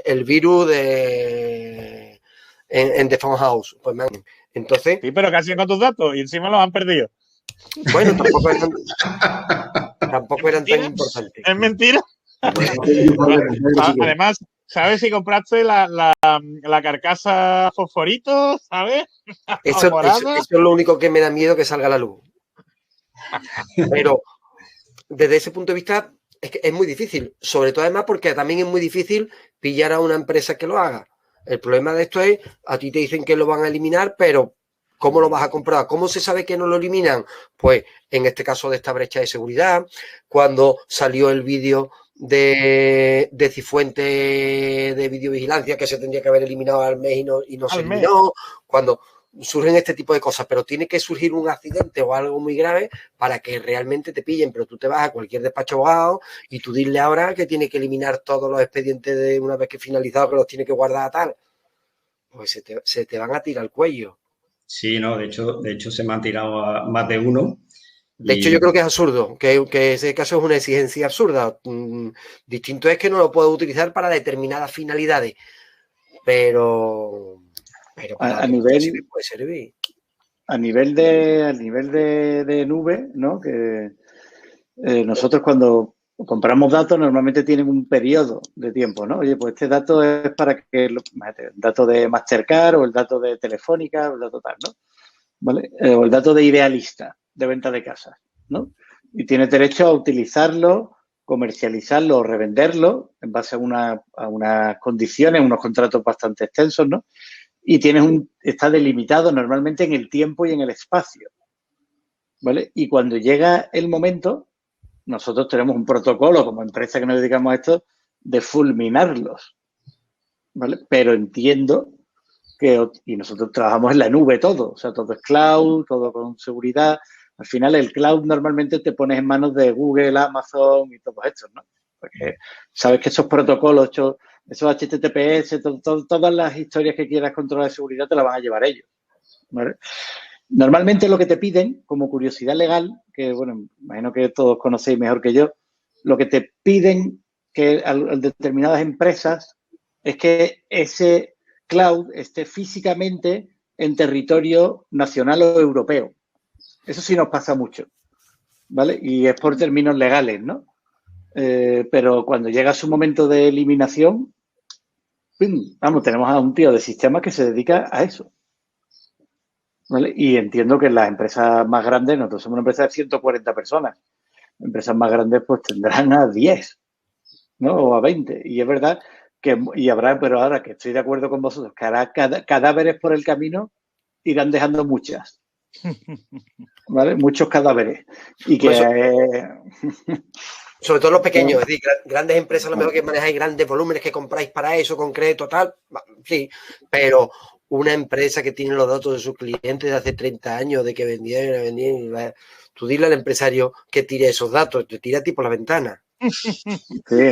E: el virus en The Phone House. Pues, entonces...
F: Sí, pero casi con tus datos y encima los han perdido.
E: Bueno, tampoco eran tan importantes.
F: ¿Es mentira? Además, ¿sabes si compraste la carcasa fosforito? ¿Sabes?
E: Eso es lo único que me da miedo, que salga a la luz. Pero desde ese punto de vista es que es muy difícil, sobre todo además porque también es muy difícil pillar a una empresa que lo haga. El problema de esto es, a ti te dicen que lo van a eliminar, pero ¿cómo lo vas a comprobar? ¿Cómo se sabe que no lo eliminan? Pues en este caso de esta brecha de seguridad, cuando salió el vídeo de Cifuentes de videovigilancia que se tendría que haber eliminado al mes y no se eliminó, cuando surgen este tipo de cosas, pero tiene que surgir un accidente o algo muy grave para que realmente te pillen, pero tú te vas a cualquier despacho abogado y tú dile ahora que tiene que eliminar todos los expedientes de una vez que finalizado, que los tiene que guardar a tal, pues se te van a tirar al cuello.
A: Sí, no, de hecho se me han tirado a más de uno.
E: De hecho, yo creo que es absurdo, que ese caso es una exigencia absurda. Distinto es que no lo puedo utilizar para determinadas finalidades, pero
C: a nivel
E: sí me puede servir.
C: A nivel de nube, ¿no? Que nosotros cuando compramos datos normalmente tienen un periodo de tiempo, ¿no? Oye, pues este dato es para que el dato de Mastercard o el dato de Telefónica o el dato tal, ¿no? ¿Vale? O el dato de Idealista, de venta de casas, ¿no? Y tienes derecho a utilizarlo, comercializarlo o revenderlo en base a unas condiciones, unos contratos bastante extensos, ¿no? Y está delimitado normalmente en el tiempo y en el espacio, ¿vale? Y cuando llega el momento, nosotros tenemos un protocolo como empresa que nos dedicamos a esto de fulminarlos, ¿vale? Pero entiendo y nosotros trabajamos en la nube todo, o sea, todo es cloud, todo con seguridad. Al final el cloud normalmente te pones en manos de Google, Amazon y todos estos, ¿no? Porque sabes que esos protocolos, esos HTTPS, todas las historias que quieras controlar de seguridad te las van a llevar ellos, ¿vale? Normalmente lo que te piden, como curiosidad legal, que bueno, imagino que todos conocéis mejor que yo, lo que te piden que a determinadas empresas es que ese cloud esté físicamente en territorio nacional o europeo. Eso sí nos pasa mucho, ¿vale? Y es por términos legales, ¿no? Pero cuando llega su momento de eliminación, ¡pum! Vamos, tenemos a un tío de sistemas que se dedica a eso. ¿Vale? Y entiendo que las empresas más grandes, nosotros somos una empresa de 140 personas, empresas más grandes pues tendrán a 10, ¿no? O a 20. Y es verdad que, y habrá, pero ahora que estoy de acuerdo con vosotros, que hará cadáveres por el camino, irán dejando muchas. ¿Vale? Muchos cadáveres. Y que...
E: sobre todo los pequeños, es decir, grandes empresas a lo mejor que manejáis grandes volúmenes, que compráis para eso concreto, tal, sí, pero una empresa que tiene los datos de sus clientes de hace 30 años, de que vendían, tú dile al empresario que tire esos datos, te tira a ti por la ventana.
C: Sí,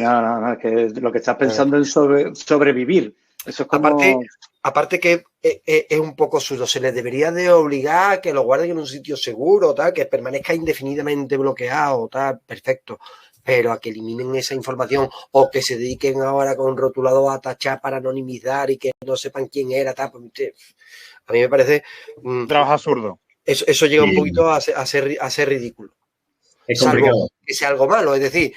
C: no, que lo que estás pensando es sobrevivir. Eso es como...
E: Aparte que es un poco suyo, se les debería de obligar a que lo guarden en un sitio seguro, tal, que permanezca indefinidamente bloqueado, tal, perfecto. Pero a que eliminen esa información o que se dediquen ahora con rotulado a tachar para anonimizar y que no sepan quién era, tal, pues, a mí me parece...
F: trabajo absurdo.
E: Eso llega un poquito a ser ridículo.
A: Es complicado.
E: Salvo que sea algo malo, es decir,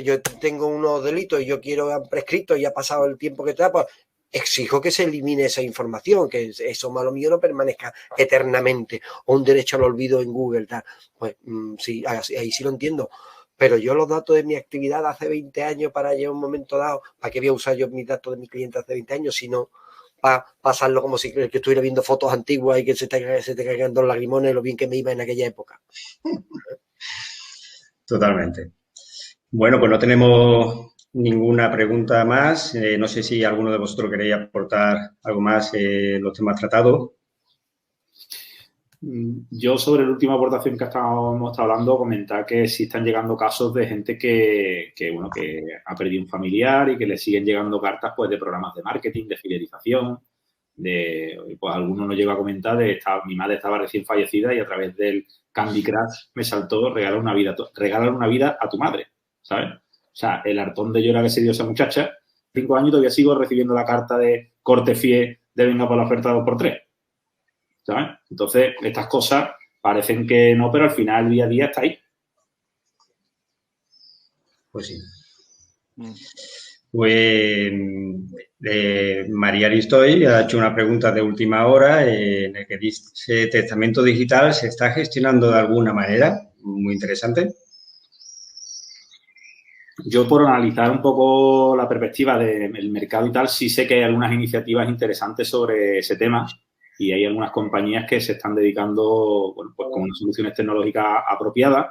E: yo tengo unos delitos y yo quiero prescrito y ha pasado el tiempo que está, pues exijo que se elimine esa información, que eso malo mío no permanezca eternamente, o un derecho al olvido en Google, tal. Pues sí, ahí sí lo entiendo. Pero yo los datos de mi actividad hace 20 años para llegar a un momento dado, ¿para qué voy a usar yo mis datos de mi cliente hace 20 años? Sino para pasarlo como si que estuviera viendo fotos antiguas y que se te caigan dos lagrimones lo bien que me iba en aquella época.
A: Totalmente. Bueno, pues no tenemos ninguna pregunta más. No sé si alguno de vosotros queréis aportar algo más en los temas tratados.
D: Yo sobre la última aportación que hemos estado hablando, comentar que sí están llegando casos de gente que ha perdido un familiar y que le siguen llegando cartas pues de programas de marketing, de fidelización, pues alguno nos llegó a comentar mi madre estaba recién fallecida y a través del Candy Crush me saltó regalar una vida a tu madre, ¿sabes? O sea, el hartón de llora que se dio esa muchacha, 5 años todavía sigo recibiendo la carta de corte fiel de venga por la oferta 2x3. ¿Sabes? Entonces, estas cosas parecen que no, pero al final, día a día, está ahí.
A: Pues sí. Pues María Aristoy ha hecho una pregunta de última hora en el que dice, ¿testamento digital se está gestionando de alguna manera? Muy interesante.
D: Yo, por analizar un poco la perspectiva del mercado y tal, sí sé que hay algunas iniciativas interesantes sobre ese tema. Y hay algunas compañías que se están dedicando, bueno, pues con unas soluciones tecnológicas apropiadas.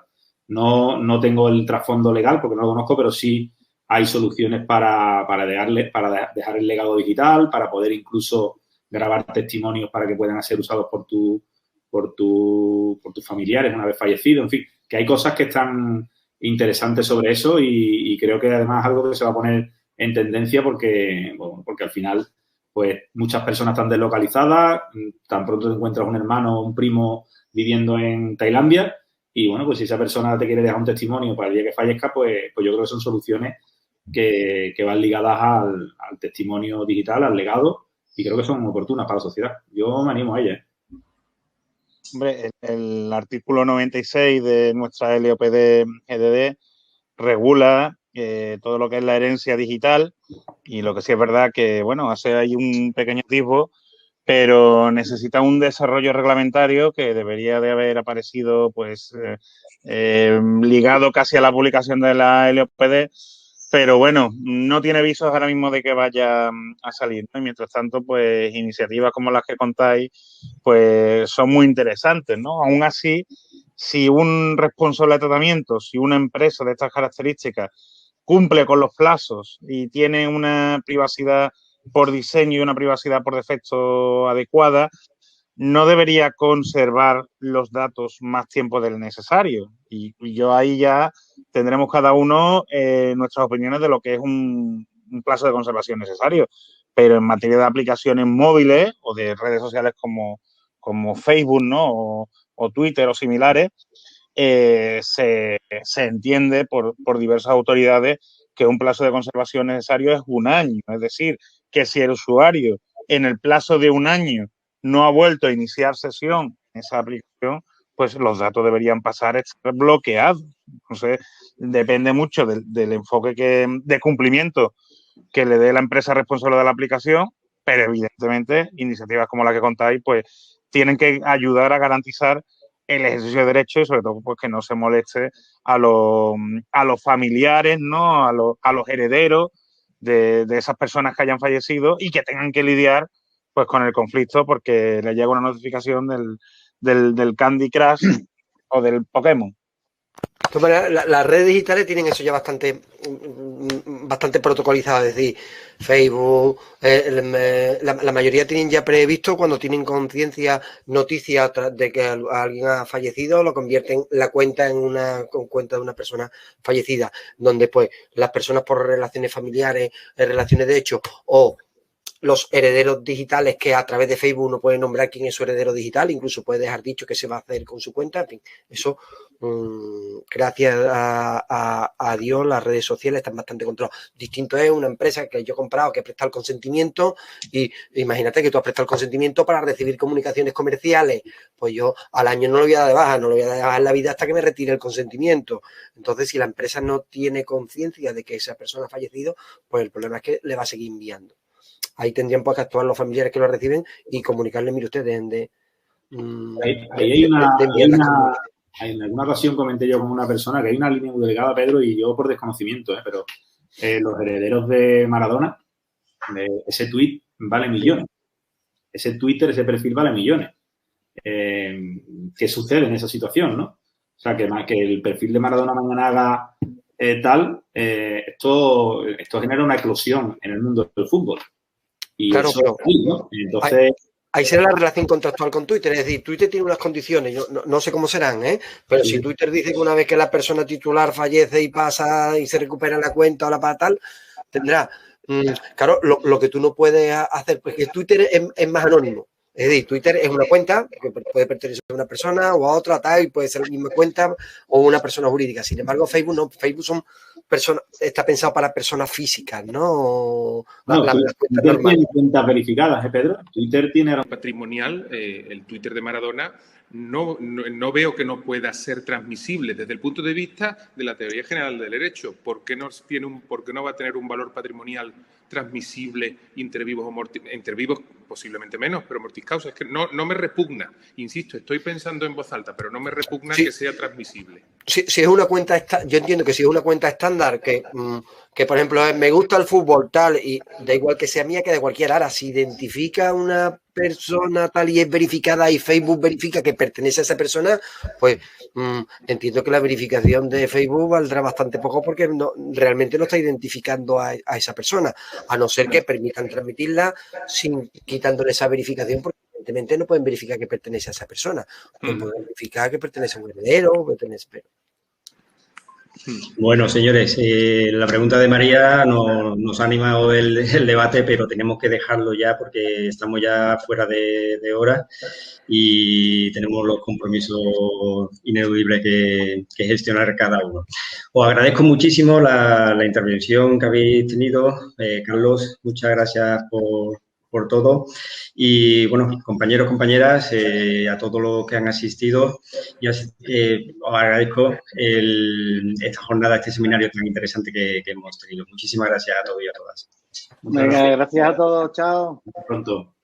D: No tengo el trasfondo legal porque no lo conozco, pero sí hay soluciones para dejar el legado digital, para poder incluso grabar testimonios para que puedan ser usados por tus familiares una vez fallecido. En fin, que hay cosas que están interesantes sobre eso y creo que además es algo que se va a poner en tendencia porque al final pues muchas personas están deslocalizadas, tan pronto te encuentras un hermano o un primo viviendo en Tailandia y, bueno, pues si esa persona te quiere dejar un testimonio para el día que fallezca, pues yo creo que son soluciones que van ligadas al testimonio digital, al legado y creo que son oportunas para la sociedad. Yo me animo a ellas.
F: Hombre, el artículo 96 de nuestra LOPD GDD regula todo lo que es la herencia digital y lo que sí es verdad que, bueno, hace ahí un pequeño atisbo, pero necesita un desarrollo reglamentario que debería de haber aparecido, pues, ligado casi a la publicación de la LOPD, pero bueno, no tiene visos ahora mismo de que vaya a salir, ¿no? Y mientras tanto, pues, iniciativas como las que contáis, pues, son muy interesantes, ¿no? Aún así, si un responsable de tratamiento, si una empresa de estas características cumple con los plazos y tiene una privacidad por diseño y una privacidad por defecto adecuada, no debería conservar los datos más tiempo del necesario. Y yo ahí ya tendremos cada uno nuestras opiniones de lo que es un plazo de conservación necesario. Pero en materia de aplicaciones móviles o de redes sociales como como Facebook, ¿no? O Twitter o similares, se entiende por diversas autoridades que un plazo de conservación necesario es 1 año. Es decir, que si el usuario en el plazo de 1 año no ha vuelto a iniciar sesión en esa aplicación, pues los datos deberían pasar a estar bloqueados. Entonces, depende mucho del enfoque de cumplimiento que le dé la empresa responsable de la aplicación, pero evidentemente iniciativas como la que contáis, pues tienen que ayudar a garantizar el ejercicio de derechos y sobre todo pues que no se moleste a los familiares, ¿no? A los herederos de esas personas que hayan fallecido y que tengan que lidiar pues con el conflicto porque le llega una notificación del Candy Crush o del Pokémon.
E: De todas maneras, las redes digitales tienen eso ya bastante protocolizado, es decir, Facebook, la mayoría tienen ya previsto cuando tienen conciencia, noticias de que alguien ha fallecido, lo convierten la cuenta en una cuenta de una persona fallecida, donde pues las personas por relaciones familiares, relaciones de hecho o los herederos digitales que a través de Facebook uno puede nombrar quién es su heredero digital, incluso puede dejar dicho qué se va a hacer con su cuenta, en fin, eso gracias a Dios las redes sociales están bastante controladas. Distinto es una empresa que yo he comprado que presta el consentimiento y imagínate que tú has prestado el consentimiento para recibir comunicaciones comerciales, pues yo al año no lo voy a dar de baja, no lo voy a dar de baja en la vida hasta que me retire el consentimiento. Entonces si la empresa no tiene conciencia de que esa persona ha fallecido, pues el problema es que le va a seguir enviando. Ahí tendrían pues que actuar los familiares que lo reciben y comunicarles, mire usted,
D: en alguna ocasión comenté yo con una persona que hay una línea muy delgada, Pedro, y yo por desconocimiento, pero los herederos de Maradona, ese tuit vale millones. Ese Twitter, ese perfil vale millones. ¿Qué sucede en esa situación, no? O sea, que el perfil de Maradona mañana haga esto genera una eclosión en el mundo del fútbol. Y
E: claro,
D: eso
E: pero
D: ¿no? Entonces,
E: ahí será la relación contractual con Twitter, es decir, Twitter tiene unas condiciones, yo no sé cómo serán, pero si Twitter dice que una vez que la persona titular fallece y pasa y se recupera la cuenta o la para tal, tendrá, claro, lo que tú no puedes hacer, porque Twitter es más anónimo. Es decir, Twitter es una cuenta que puede pertenecer a una persona o a otra, tal, y puede ser la misma cuenta o una persona jurídica. Sin embargo, Facebook no, Facebook son personas, está pensado para personas físicas, ¿no?
D: Twitter tiene cuentas verificadas, Pedro. Twitter tiene
B: patrimonial, el Twitter de Maradona. No veo que no pueda ser transmisible desde el punto de vista de la teoría general del derecho. ¿Por qué no va a tener un valor patrimonial transmisible entre vivos entre vivos posiblemente menos, pero mortis causa? Es que no me repugna, insisto, estoy pensando en voz alta, pero no me repugna que sea transmisible.
E: Si es una cuenta, yo entiendo que si es una cuenta estándar, que por ejemplo me gusta el fútbol tal, y da igual que sea mía que de cualquiera, ahora si identifica una persona tal y es verificada y Facebook verifica que pertenece a esa persona, pues entiendo que la verificación de Facebook valdrá bastante poco porque realmente no está identificando a esa persona, a no ser que permitan transmitirla sin quitándole esa verificación, porque evidentemente no pueden verificar que pertenece a esa persona, pueden verificar que pertenece a un heredero, pero...
A: Bueno, señores, la pregunta de María nos ha animado el debate, pero tenemos que dejarlo ya porque estamos ya fuera de hora y tenemos los compromisos ineludibles que gestionar cada uno. Os agradezco muchísimo la intervención que habéis tenido. Carlos, muchas gracias por todo. Y, bueno, compañeros, compañeras, a todos los que han asistido, os agradezco esta jornada, este seminario tan interesante que hemos tenido. Muchísimas gracias a todos y a todas.
C: Venga, gracias a todos. Chao.
D: Hasta pronto.